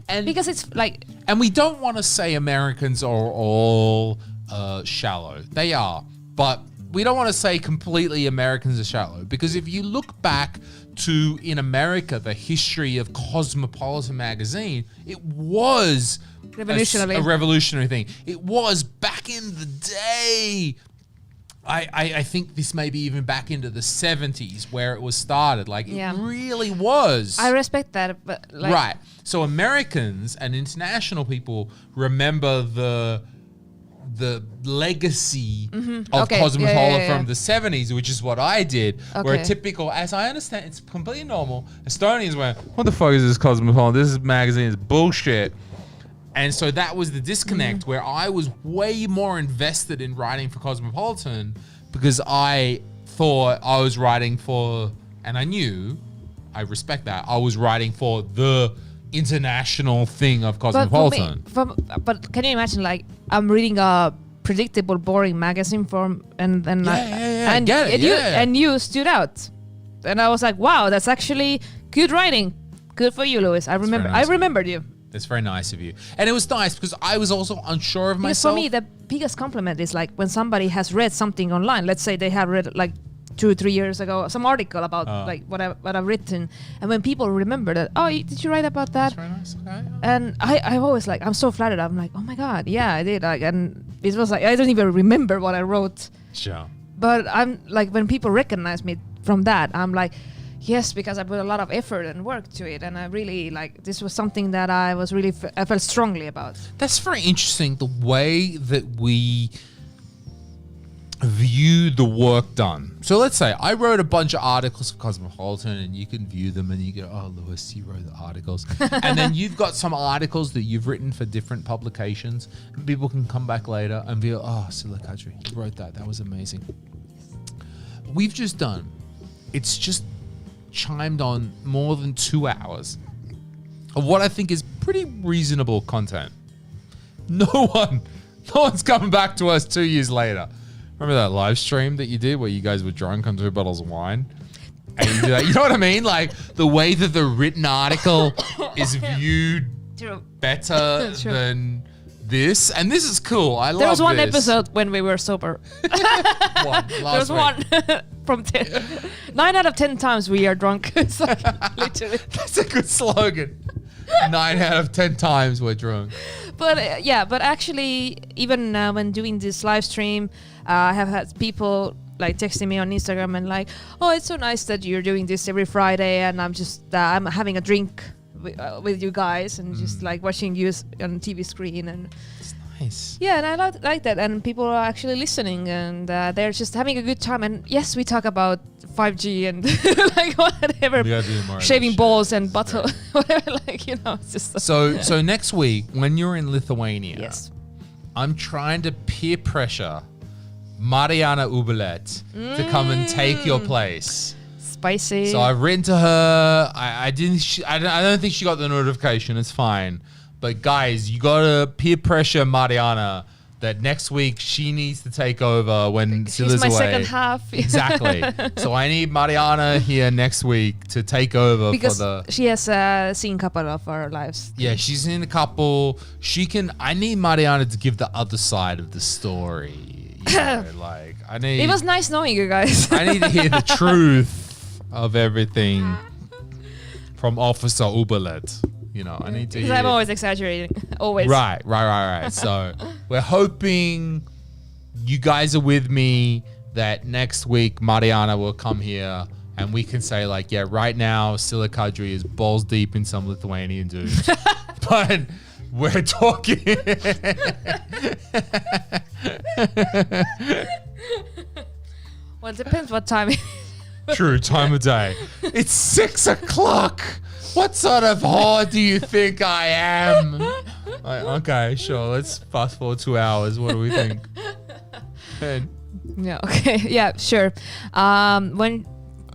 and Because it's like, and we don't want to say Americans are all shallow. They are, but we don't want to say completely Americans are shallow, because if you look back to, in America, the history of Cosmopolitan magazine, it was Revolutionary. a revolutionary thing. It was back in the day. I think this may be even back into the 70s where it was started. Like, Yeah. it really was. I respect that, but like, Right. So Americans and international people remember the legacy of Okay. Cosmopolitan Yeah. from the 70s, which is what I did. Where a Okay. typical, as I understand, it's completely normal. Estonians went, what the fuck is this Cosmopolitan? This magazine is bullshit. And so that was the disconnect where I was way more invested in writing for Cosmopolitan, because I thought I was writing for, and I knew, I respect that, I was writing for the international thing of But, for Cosmopolitan. me, but can you imagine, like, I'm reading a predictable, boring magazine form, and then Yeah, and, get it, and yeah. you stood out, and I was like, wow, that's actually good writing. Good for you, Louis. I remember. nice. I remembered you. That's very nice of you. And it was nice because I was also unsure of Because myself. for me, the biggest compliment is like when somebody has read something online. Let's say they have read like 2 or 3 years ago some article about like what I've written, and when people remember that, oh, did you write about that? That's very nice. Okay. And I'm always like, I'm so flattered. I'm like, oh my god, yeah, I did. Like, and it was like I don't even remember what I wrote, Sure. but I'm like, when people recognize me from that, I'm like, yes, because I put a lot of effort and work to it, and I really like, this was something that I was really I felt strongly about. That's very interesting, the way that we view the work done. So let's say I wrote a bunch of articles for Cosmopolitan, and you can view them and you go, oh, Louis, you wrote the articles. And then you've got some articles that you've written for different publications, and people can come back later and be like, oh, Sille-Kadri, you wrote that. That was amazing. We've just done, it's just chimed on more than 2 hours of what I think is pretty reasonable content. No one's coming back to us 2 years later. Remember that live stream that you did where you guys were drunk on 2 bottles of wine? And you do that, you know what I mean? Like the way that the written article is viewed True. better True. than this. And this is cool. I love this. There was one episode when we were sober. One, There last was week. one from 10. 9 out of 10 times we are drunk. It's like, literally. That's a good slogan. 9 out of 10 times we're drunk. But yeah, but actually, even when doing this live stream, I have had people like texting me on Instagram and like, oh, it's so nice that you're doing this every Friday, and I'm just I'm having a drink with you guys and just like watching you on TV screen, and Nice. yeah, and I like that, and people are actually listening, and they're just having a good time. And yes, we talk about 5G and like whatever, We gotta do more of shaving that shit. balls and buttle, whatever, like, you know, it's just So next week when you're in Lithuania, yes. I'm trying to peer pressure Mariana Ubelet to come and take your place. Spicy. So I've written to her. I don't think she got the notification. It's fine. But guys, you gotta peer pressure Mariana that next week she needs to take over when She's Sille's my away. second half. Exactly. So I need Mariana here next week to take over Because for the. she has seen a couple of our lives. Yeah, she's in a couple. I need Mariana to give the other side of the story. You know, like I need. It was nice knowing you guys. I need to hear the truth of everything from Officer Uberlet. You know, I need to Because hear. I'm always exaggerating. Always. Right. So we're hoping you guys are with me that next week Mariana will come here and we can say like, yeah, right now Sille-Kadri is balls deep in some Lithuanian dude. But we're talking. Well, it depends what time. True, time of day. It's 6 o'clock. What sort of whore do you think I am? Like, okay, sure. Let's fast forward 2 hours. What do we think? And Yeah. Okay. Yeah. Sure. When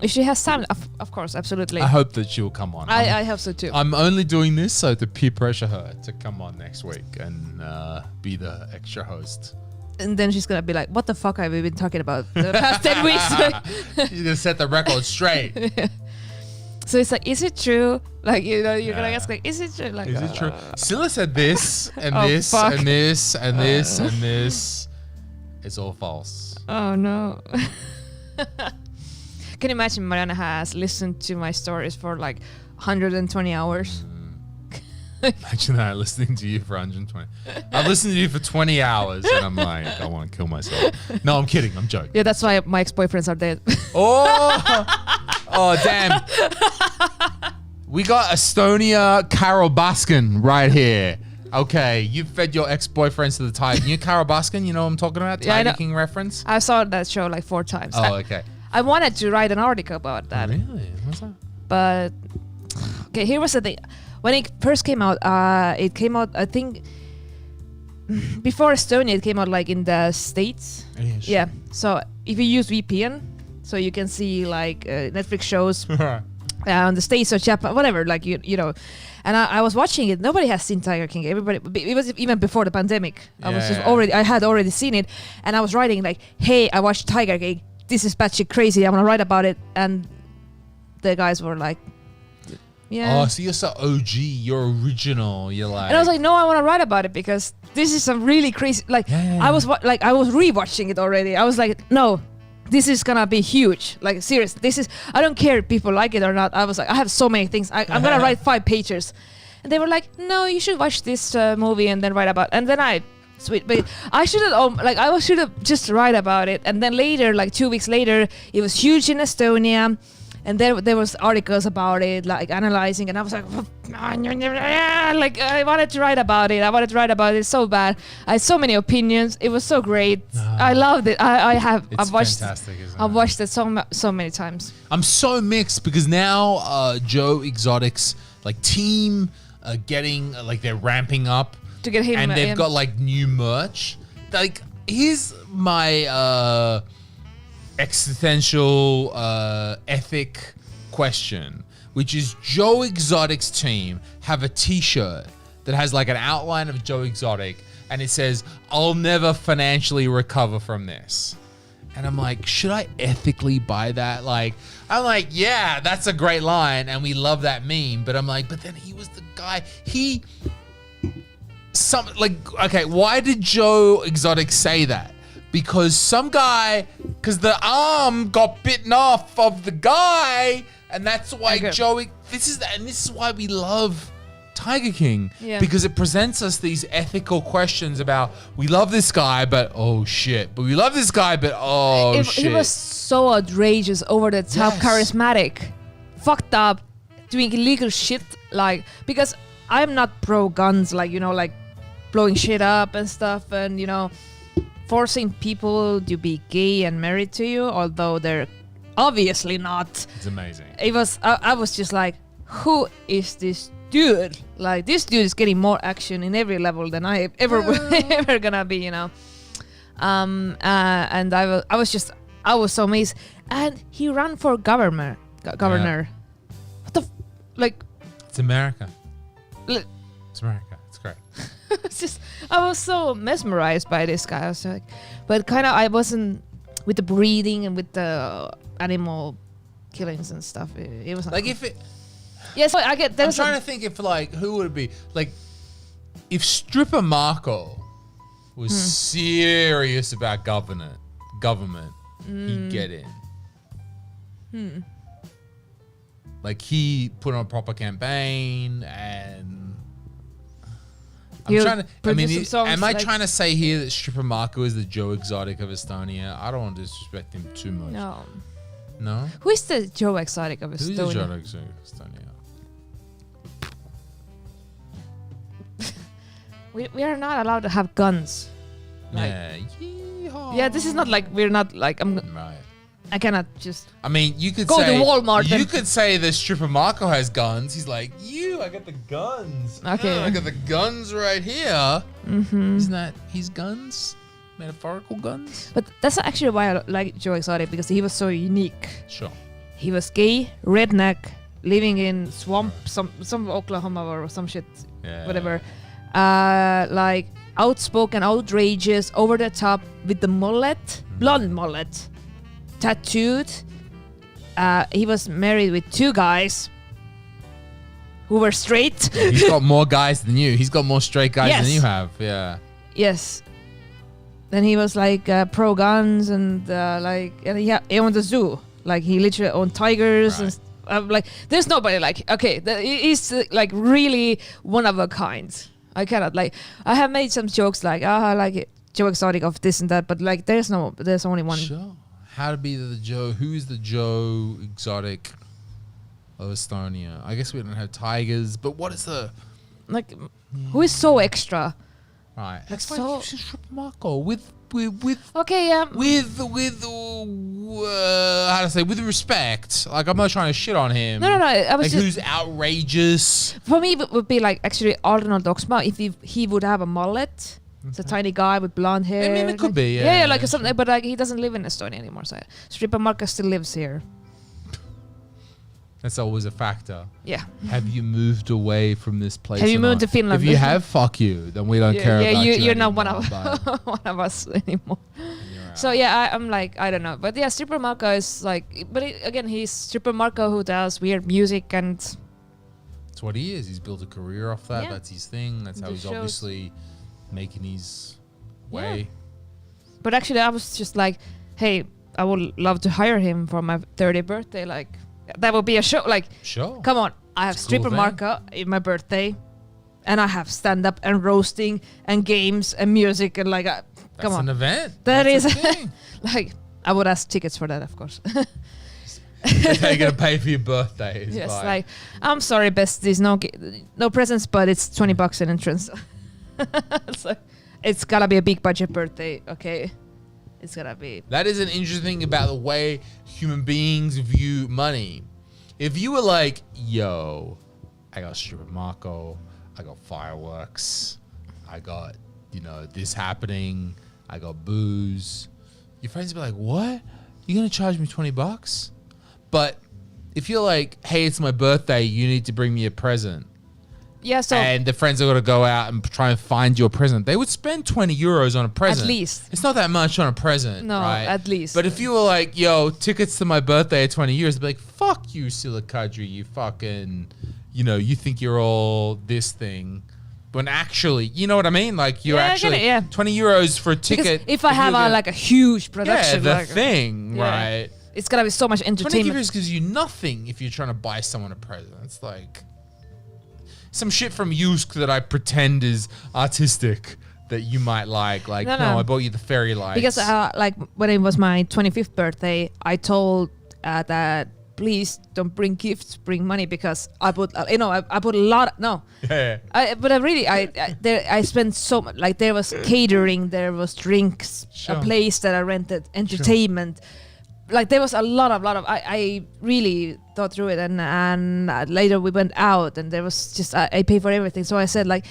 if she has time, of course, absolutely. I hope that she'll come on. I hope so too. I'm only doing this so to peer pressure her to come on next week and be the extra host. And then she's gonna be like, "What the fuck have we been talking about the past 10 weeks?" She's gonna set the record straight. So it's like, is it true? Like, you know, you're gonna ask like, is it true? Like, Is it true? Sille said this and Oh, this fuck. and this and this and this. It's all false. Oh no. Can you imagine Mariana has listened to my stories for like 120 hours? Imagine that, listening to you for 120. I've listened to you for 20 hours and I'm like, I want to kill myself. No, I'm kidding. I'm joking. Yeah, that's why my ex-boyfriends are dead. Oh, damn. We got Estonia Carol Baskin right here. Okay, you fed your ex-boyfriends to the Tiger. You Carol Baskin, you know what I'm talking about? Yeah, I Tiger know. King reference? I saw that show like 4 times. Oh, okay. I wanted to write an article about that, Really? What's that? but okay, here was the thing. When it first came out, I think before Estonia, it came out like in the States. Yeah. So if you use VPN, so you can see like Netflix shows on the States or Japan, whatever, like you know. And I was watching it. Nobody has seen Tiger King. Everybody. It was even before the pandemic. I had already seen it, and I was writing like, "Hey, I watched Tiger King. This is batshit crazy. I'm gonna write about it." And the guys were like, "Yeah." Oh, so you're so OG. You're original. You're like. And I was like, "No, I want to write about it because this is some really crazy." Like, I was rewatching it already. I was like, "No, this is gonna be huge. Like, serious. This is. I don't care if people like it or not." I was like, "I have so many things. I'm gonna write 5 pages," and they were like, "No, you should watch this movie and then write about." And then but I should have just write about it. And then later, like 2 weeks later, it was huge in Estonia. And there was articles about it, like analyzing, and I was like, like I wanted to write about it. I wanted to write about it so bad. I had so many opinions. It was so great. I loved it. I've watched fantastic, isn't I've it? watched it so many times. I'm so mixed because now Joe Exotic's like team getting like they're ramping up To get him, and they've got like new merch. Like here's my existential ethic question, which is Joe Exotic's team have a t-shirt that has like an outline of Joe Exotic and it says, "I'll never financially recover from this." And I'm like, should I ethically buy that? Like, I'm like, yeah, that's a great line and we love that meme, but I'm like, but then he was the guy, okay, why did Joe Exotic say that? Because because the arm got bitten off of the guy, and that's why Okay. this is why we love Tiger King. Yeah. Because it presents us these ethical questions about, we love this guy, but oh shit. But we love this guy, but oh shit. He was so outrageous, over the top, Yes. charismatic, fucked up, doing illegal shit. Like, because I'm not pro guns, like, you know, like blowing shit up and stuff, and you know, forcing people to be gay and married to you, although they're obviously not. It's amazing. It was. I was just like, who is this dude? Like, this dude is getting more action in every level than I ever ever gonna be, you know. And I was so amazed. And he ran for governor. What the like? It's America. Li- It's America. It's great. It's just, I was so mesmerized by this guy. I was like, but kind of I wasn't with the breeding and with the animal killings and stuff. It was Like if it, yes, I get. I'm There's trying to think if like, who would it be? Like if stripper Marco was serious about government, he'd get in. Like he put on a proper campaign and I'm He'll trying to. I mean, produce some songs am I like- trying to say here that stripper Marco is the Joe Exotic of Estonia? I don't want to disrespect him too much. no. No? Who is the Joe Exotic of Who's the Estonia? Joe Exotic of Estonia? We are not allowed to have guns. Like, Yeah. Yeehaw. yeah, this is not like we're not like I'm. Right. I cannot just. I mean, you could Go to say Walmart You and- could say the stripper Marco has guns. He's like, I got the guns. Okay. I got the guns right here. Mm-hmm. Isn't that his guns? Metaphorical guns? But that's actually why I like Joe Exotic, because he was so unique. Sure. He was gay, redneck, living in swamp, some Oklahoma or some shit, Yeah. whatever. Like outspoken, outrageous, over the top with the mullet, blonde mullet, tattooed. He was married with 2 guys who were straight. He's got more guys than you. He's got more straight guys Yes. than you have. Yeah. Yes. Then he was like pro guns and and he owned a zoo. Like he literally owned tigers Right. and like there's nobody like he's like really one of a kind. I cannot like I have made some jokes like like Joe Exotic of this and that, but like there's only one. Sure. How to be the Joe? Who is the Joe Exotic of Estonia? I guess we don't have tigers, but what is the Like who is so extra? right? Like That's so- why stripper Marco with Okay, yeah. with how to say, with respect. Like, I'm not trying to shit on him. No. I was Like, just who's outrageous? for me it would be like actually Arnold Oxma if he would have a mullet. It's a tiny guy with blonde hair. I mean, it could be, Yeah, yeah, like sure. something, but like he doesn't live in Estonia anymore. So Stripper Marcus still lives here. That's always a factor. Yeah. Have you moved away from this place? Have you or moved not? to Finland? If you have, fuck you. Then we don't care about you. You're not anymore, but one of us anymore. you're So out. yeah, I'm like I don't know, but yeah, Stripper Marco is like, but again, he's Stripper Marco who does weird music and That's what he is. He's built a career off that. Yeah. That's his thing. That's how The he's shows. obviously making his way. But actually, I was just like, hey, I would love to hire him for my 30th birthday. Like, that would be a show. Like, Sure. come on, I have It's a cool Stripper thing. Marco in my birthday, and I have stand up and roasting and games and music and like, come That's on, an event. That That's a is- thing. like I would ask tickets for that, of course. That's how you're gonna pay for your birthday. is Yes, by- like I'm sorry, besties, no presents, but it's $20 in entrance. So it's gotta be a big budget birthday, okay? It's gotta be. That is an interesting thing about the way human beings view money. If you were like, yo, I got Stripper Marco, I got fireworks, I got, this happening, I got booze, your friends would be like, what? You're gonna charge me $20? But if you're like, hey, it's my birthday, you need to bring me a present. Yeah, so And the friends are going to go out and try and find you a present. They would spend 20 euros on a present. At least. It's not that much on a present, No, right? at least. But if you were like, yo, tickets to my birthday at 20 euros, they'd be like, fuck you, Sille-Kadri, you fucking, you think you're all this thing. When actually, you know what I mean? Like, you're Yeah, I get actually, it, yeah. 20 euros for a because ticket. if I have a huge production, the like, thing, yeah, right? it's gotta be so much 20 entertainment. euros gives you nothing if you're trying to buy someone a present. It's like some shit from Yusk that I pretend is artistic that you might like. Like, No, no, no. I bought you the fairy lights. Because like when it was my 25th birthday, I told that please don't bring gifts, bring money, because I put I put a lot. No, yeah. I spent so much. Like there was catering, there was drinks, Sure. a place that I rented, entertainment. Like there was a lot of. I really thought through it, and later we went out, and there was just I paid for everything. So I said like,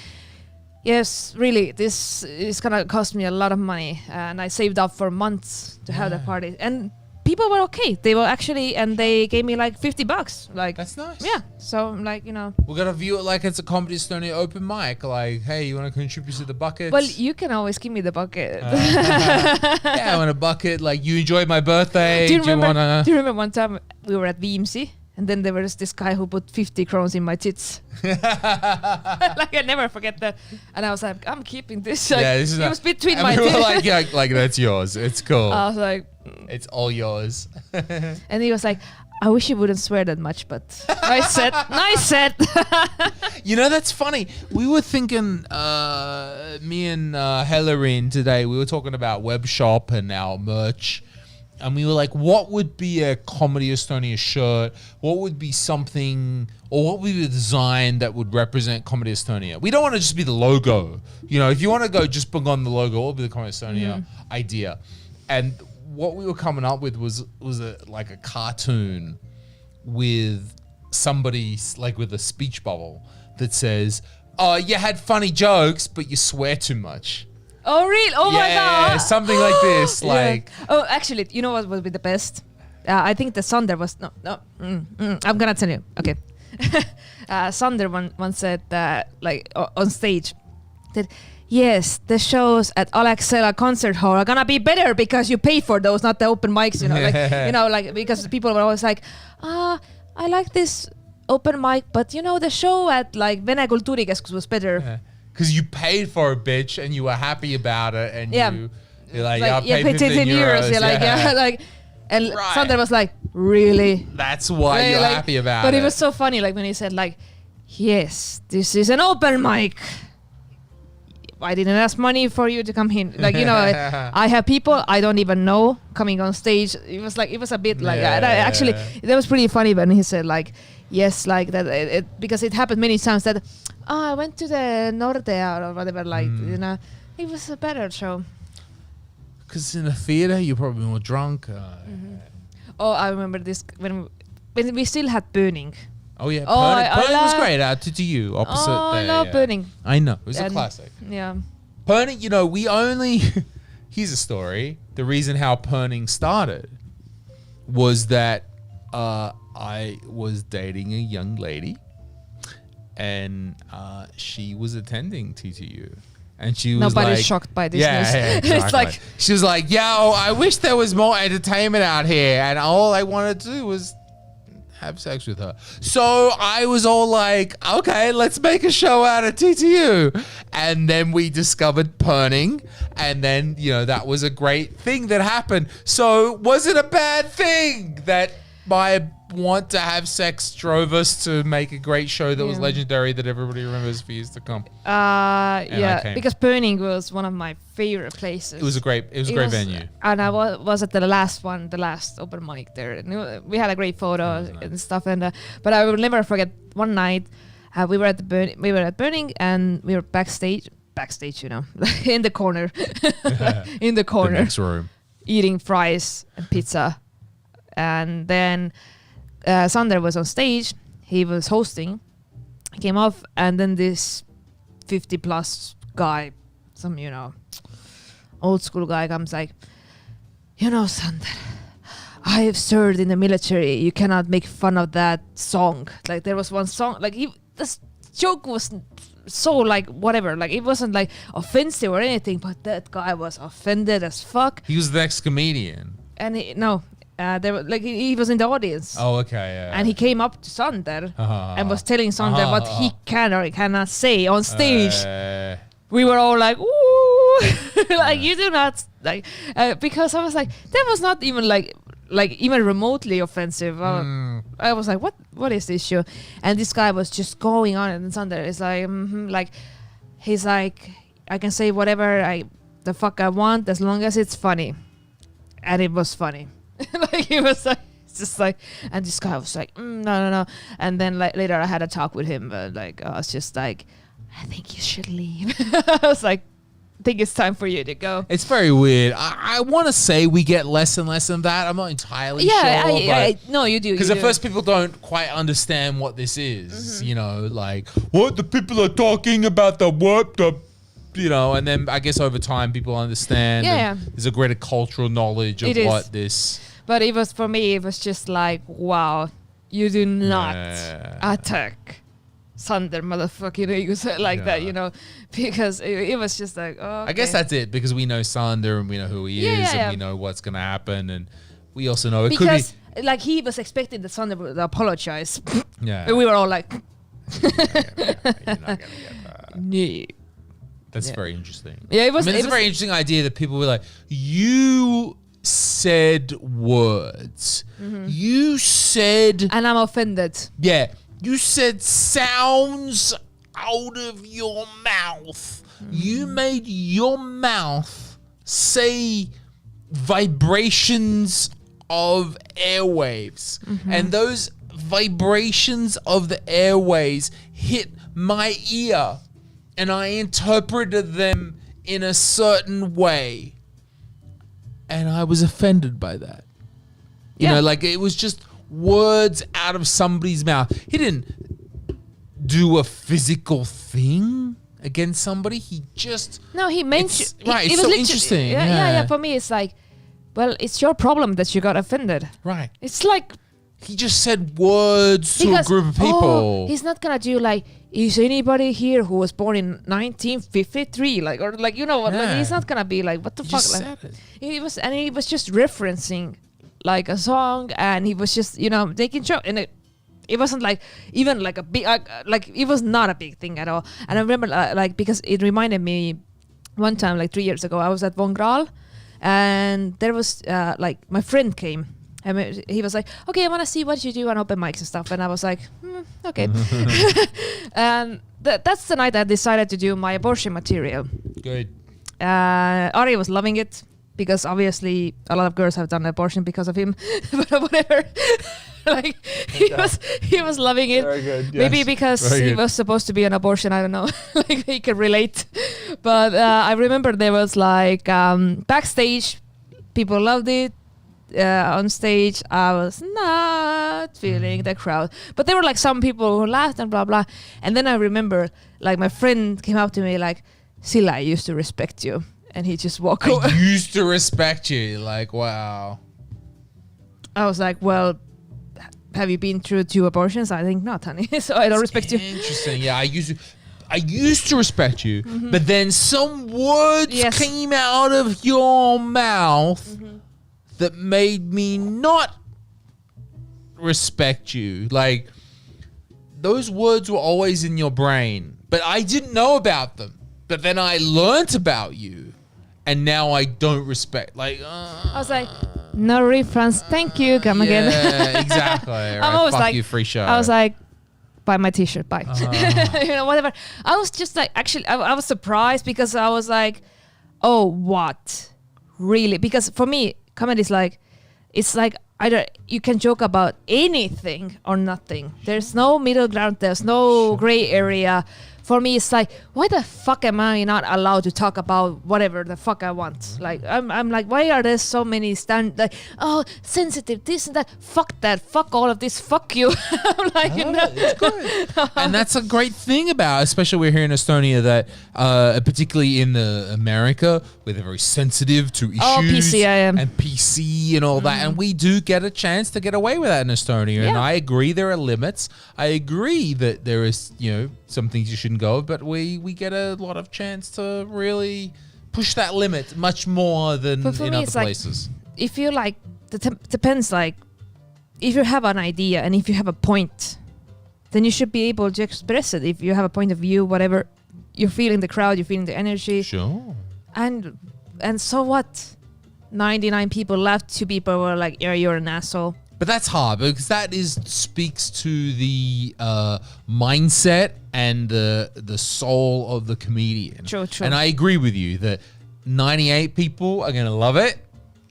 yes, really, this is gonna cost me a lot of money, and I saved up for months to have the Yeah. party, and people were okay. They were actually, and they gave me like $50. Like That's nice. yeah, so like We're going to view it like it's a Comedy Estonia open mic. Like, hey, you want to contribute to the bucket? Well, you can always give me the bucket. Yeah, I want a bucket. Like, you enjoyed my birthday. Do you remember? wanna... Do you remember one time we were at VMC and then there was this guy who put 50 crowns in my tits? Like I never forget that. And I was like, I'm keeping this. Like, Yeah, this is it not- was between and my we were tits. like, yeah, like, that's yours. It's cool. I was like, It's all yours. and he was like, I wish you wouldn't swear that much, but nice set, nice set. That's funny. We were thinking, me and Hellerine today, we were talking about web shop and our merch. And we were like, what would be a Comedy Estonia shirt? What would be something, or what would be the design that would represent Comedy Estonia? We don't want to just be the logo. If you want to go just book on the logo, what would be the Comedy Estonia idea? And what we were coming up with was like a cartoon with somebody like with a speech bubble that says, "Oh, you had funny jokes, but you swear too much." Oh, really? Oh my God! Something like this. Yeah. Like, oh, actually, you know what would be the best? I think the Sander was I'm gonna tell you. Okay, Sander once said that on stage that. Yes, the shows at Alexela Concert Hall are gonna be better because you pay for those, not the open mics. Because people were always like, I like this open mic, but the show at like Vene Kultuurikeskus was better. Because you paid for it, bitch, and you were happy about it, and you're like, I paid 15 euros. And right. Sander was like, really? That's why you're happy about it. But it was so funny, like when he said, like, yes, this is an open mic. I didn't ask money for you to come in. Like, I have people I don't even know coming on stage. It was a bit like that. Actually, that was pretty funny when he said, like, yes, like that, because it happened many times that, I went to the Nordea or whatever, like, it was a better show. Because in the theater, you're probably more drunk. Oh, I remember this when we still had Burning. Oh yeah, Burning was great. To you, opposite. Oh, I love Burning. I know, it was a classic. Yeah, Burning. We only. Here's a story. The reason how Burning started was that I was dating a young lady, and she was attending TTU. And she was nobody's like, shocked by this news. Yeah, exactly. It's like she was like, "Yo, I wish there was more entertainment out here, and all I wanted to do was have sex with her." So I was all like, "Okay, let's make a show out of TTU." And then we discovered Burning, and then that was a great thing that happened. So was it a bad thing that my want to have sex drove us to make a great show that was legendary that everybody remembers for years to come? Because Burning was one of my favorite places. It was a great venue. And I was at the last open mic there. And we had a great photo and stuff. But I will never forget one night we were at Burning and we were backstage, in the corner, The next room, eating fries and pizza, and then. Sander was on stage, he was hosting, he came off, and then this 50+ guy, some, old school guy comes like, Sander, I have served in the military, you cannot make fun of that song. Like there was one song, like this joke was so like whatever, like it wasn't like offensive or anything, but that guy was offended as fuck. He was the next comedian. And he was in the audience. Oh, okay, yeah. And he came up to Sander and was telling Sander what he can or cannot say on stage. We were all like, "Ooh!" Like you do not like because I was like, that was not even like even remotely offensive. I was like, what is this show? And this guy was just going on, and Sander is like, like he's like, I can say whatever the fuck I want as long as it's funny, and it was funny. Like he was like, just like, and this guy was like, no. And then like later I had a talk with him, but like I was just like, I think you should leave. I was like, I think it's time for you to go. It's very weird. I want to say we get less and less of that. I'm not entirely sure. No, you do. Because at first people don't quite understand what this is. Like what the people are talking about the work, and then I guess over time people understand. There's a greater cultural knowledge of what this. But it was, for me, it was just like, wow, you do not attack Sander, motherfucker, you say like that, because it was just like, oh. Okay. I guess that's it, because we know Sander and we know who he is and we know what's going to happen, and we also know it could be. Like he was expecting that Sander would apologize. Yeah. And we were all like, you're not going to get that. No. That's very interesting. Yeah, it was. It's a very interesting idea that people were like, you said words. You said. And I'm offended. Yeah. You said sounds out of your mouth. You made your mouth say vibrations of airwaves. And those vibrations of the airwaves hit my ear. And I interpreted them in a certain way. And I was offended by that. You know, like it was just words out of somebody's mouth. He didn't do a physical thing against somebody. He just... No, he mentioned... Right, it's so interesting. Yeah. For me, it's like, well, it's your problem that you got offended. Right. It's like... He just said words to a group of people. Oh, he's not gonna do like, is anybody here who was born in 1953? Like, or like, you know what? Like, he's not gonna be like, what the fuck? Just like, said it. he was just referencing like a song, and he was just, you know, making joke, and it wasn't like even like a big, like it was not a big thing at all. And I remember like, because it reminded me one time, like 3 years ago, I was at Von Graal, and there was like my friend came. And he was like, okay, I want to see what you do on open mics and stuff. And I was like, okay. And that's the night I decided to do my abortion material. Good. Ari was loving it because obviously a lot of girls have done abortion because of him. But whatever. Like he was loving it. Very good. Yes. Maybe because he was supposed to be an abortion. I don't know. Like he could relate. But I remember there was like backstage, people loved it. On stage, I was not feeling the crowd, but there were like some people who laughed and blah blah. And then I remember, like my friend came up to me like, "Sille, I used to respect you," and he just walked away. I used to respect you. Like, wow. I was like, "Well, have you been through 2 abortions?" I think not, honey. So I don't respect you. Interesting. Yeah, I used to respect you, but then some words came out of your mouth. That made me not respect you. Like, those words were always in your brain, but I didn't know about them. But then I learnt about you, and now I don't respect. Like, I was like, no refunds, thank you, come again. Yeah, exactly. Right. I'm always Fuck like, you, free show. I was like, buy my t-shirt, bye. You know, whatever. I was just like, actually, I was surprised because I was like, oh, what? Really? Because for me, comedy is like, it's like either you can joke about anything or nothing. There's no middle ground. There's no gray area. For me, it's like, why the fuck am I not allowed to talk about whatever the fuck I want? Like, I'm like, why are there so many like, oh, sensitive, this and that. Fuck that. Fuck all of this. Fuck you. I'm like, you know. It's good. And that's a great thing about, especially we're here in Estonia, that particularly in America, where they're very sensitive to issues. Oh, PC, I am. And PC and all that. And we do get a chance to get away with that in Estonia. Yeah. And I agree there are limits. I agree that there is, you know, some things you shouldn't go, but we get a lot of chance to really push that limit much more than in other places. Like, if you like, depends, like, if you have an idea and if you have a point, then you should be able to express it. If you have a point of view, whatever, you're feeling the crowd, you're feeling the energy. Sure. And so what? 99 people left, 2 people were like, yeah, you're an asshole. But that's hard because that speaks to the mindset and the soul of the comedian. True. And I agree with you that 98 people are going to love it,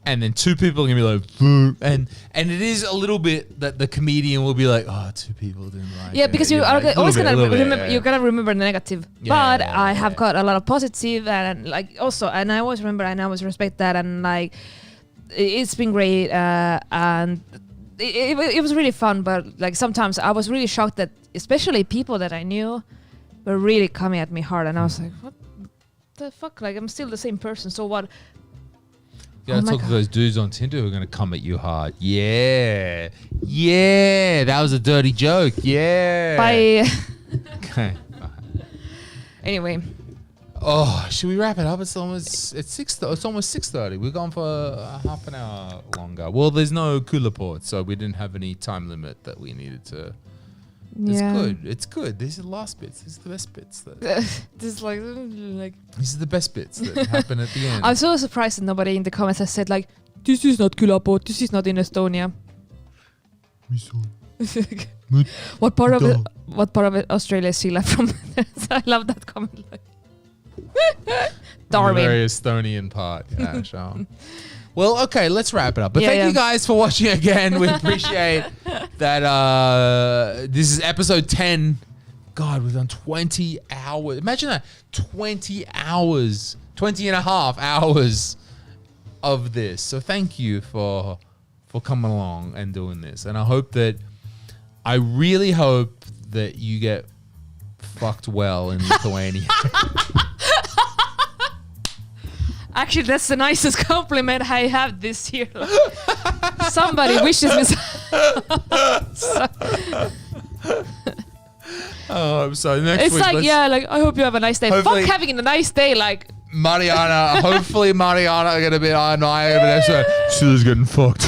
and then 2 people are going to be like, "Boo." and it is a little bit that the comedian will be like, oh, 2 people didn't like it. Yeah, because you are always going to remember, you're going to remember the negative. Yeah, but I have got a lot of positive and like also, and I always remember and I always respect that, and like it's been great and it was really fun, but like sometimes I was really shocked that especially people that I knew were really coming at me hard, and I was like, what the fuck? Like, I'm still the same person, so what? Yeah, talk to those dudes on Tinder who are going to come at you hard. Yeah, that was a dirty joke. Yeah. Bye. Okay. Anyway. Oh, should we wrap it up? It's almost 6:30. We've gone for half an hour longer. Well, there's no cooler port, so we didn't have any time limit that we needed to. It's good. These are the last bits. These are the best bits. This like these are the best bits that happen at the end. I'm so surprised that nobody in the comments has said like, this is not Külaport. This is not in Estonia. What part of it Australia is Sille from? I love that comment. Darwin. The very Estonian part. Yeah, sure. Well, okay, let's wrap it up. But thank you guys for watching again. We appreciate that. This is episode 10. God, we've done 20 hours. Imagine that. 20 hours. 20 and a half hours of this. So thank you for coming along and doing this. And I really hope that you get fucked well in Lithuania. Actually, that's the nicest compliment I have this year. Somebody wishes me. So next It's week, like, yeah, like I hope you have a nice day. Hopefully- Fuck having a nice day, like. Mariana, hopefully Mariana gonna be on my episode. She's getting fucked.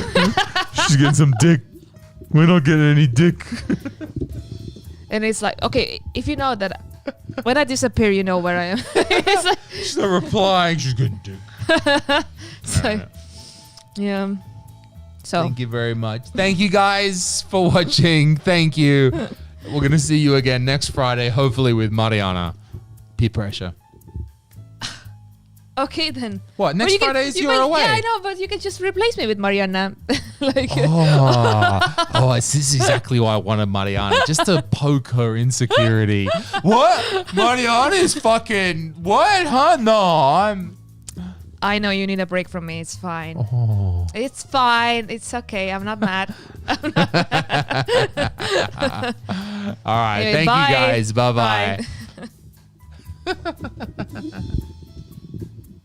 She's getting some dick. We're not getting any dick. And it's like, okay, if you know that when I disappear, you know where I am. It's like, She's not replying. She's getting dick. so, yeah. So Thank you very much. Thank you guys for watching. Thank you. We're gonna see you again next Friday, hopefully with Mariana. Peer pressure. okay then. What, next Friday is you're away? Yeah, I know, but you can just replace me with Mariana. Like. This is exactly why I wanted Mariana, just to poke her insecurity. What? Mariana is fucking what? Huh? No, I know you need a break from me. It's fine. Oh. It's fine. It's okay. I'm not mad. All right. Anyway, Thank bye. you guys. Bye-bye. Bye.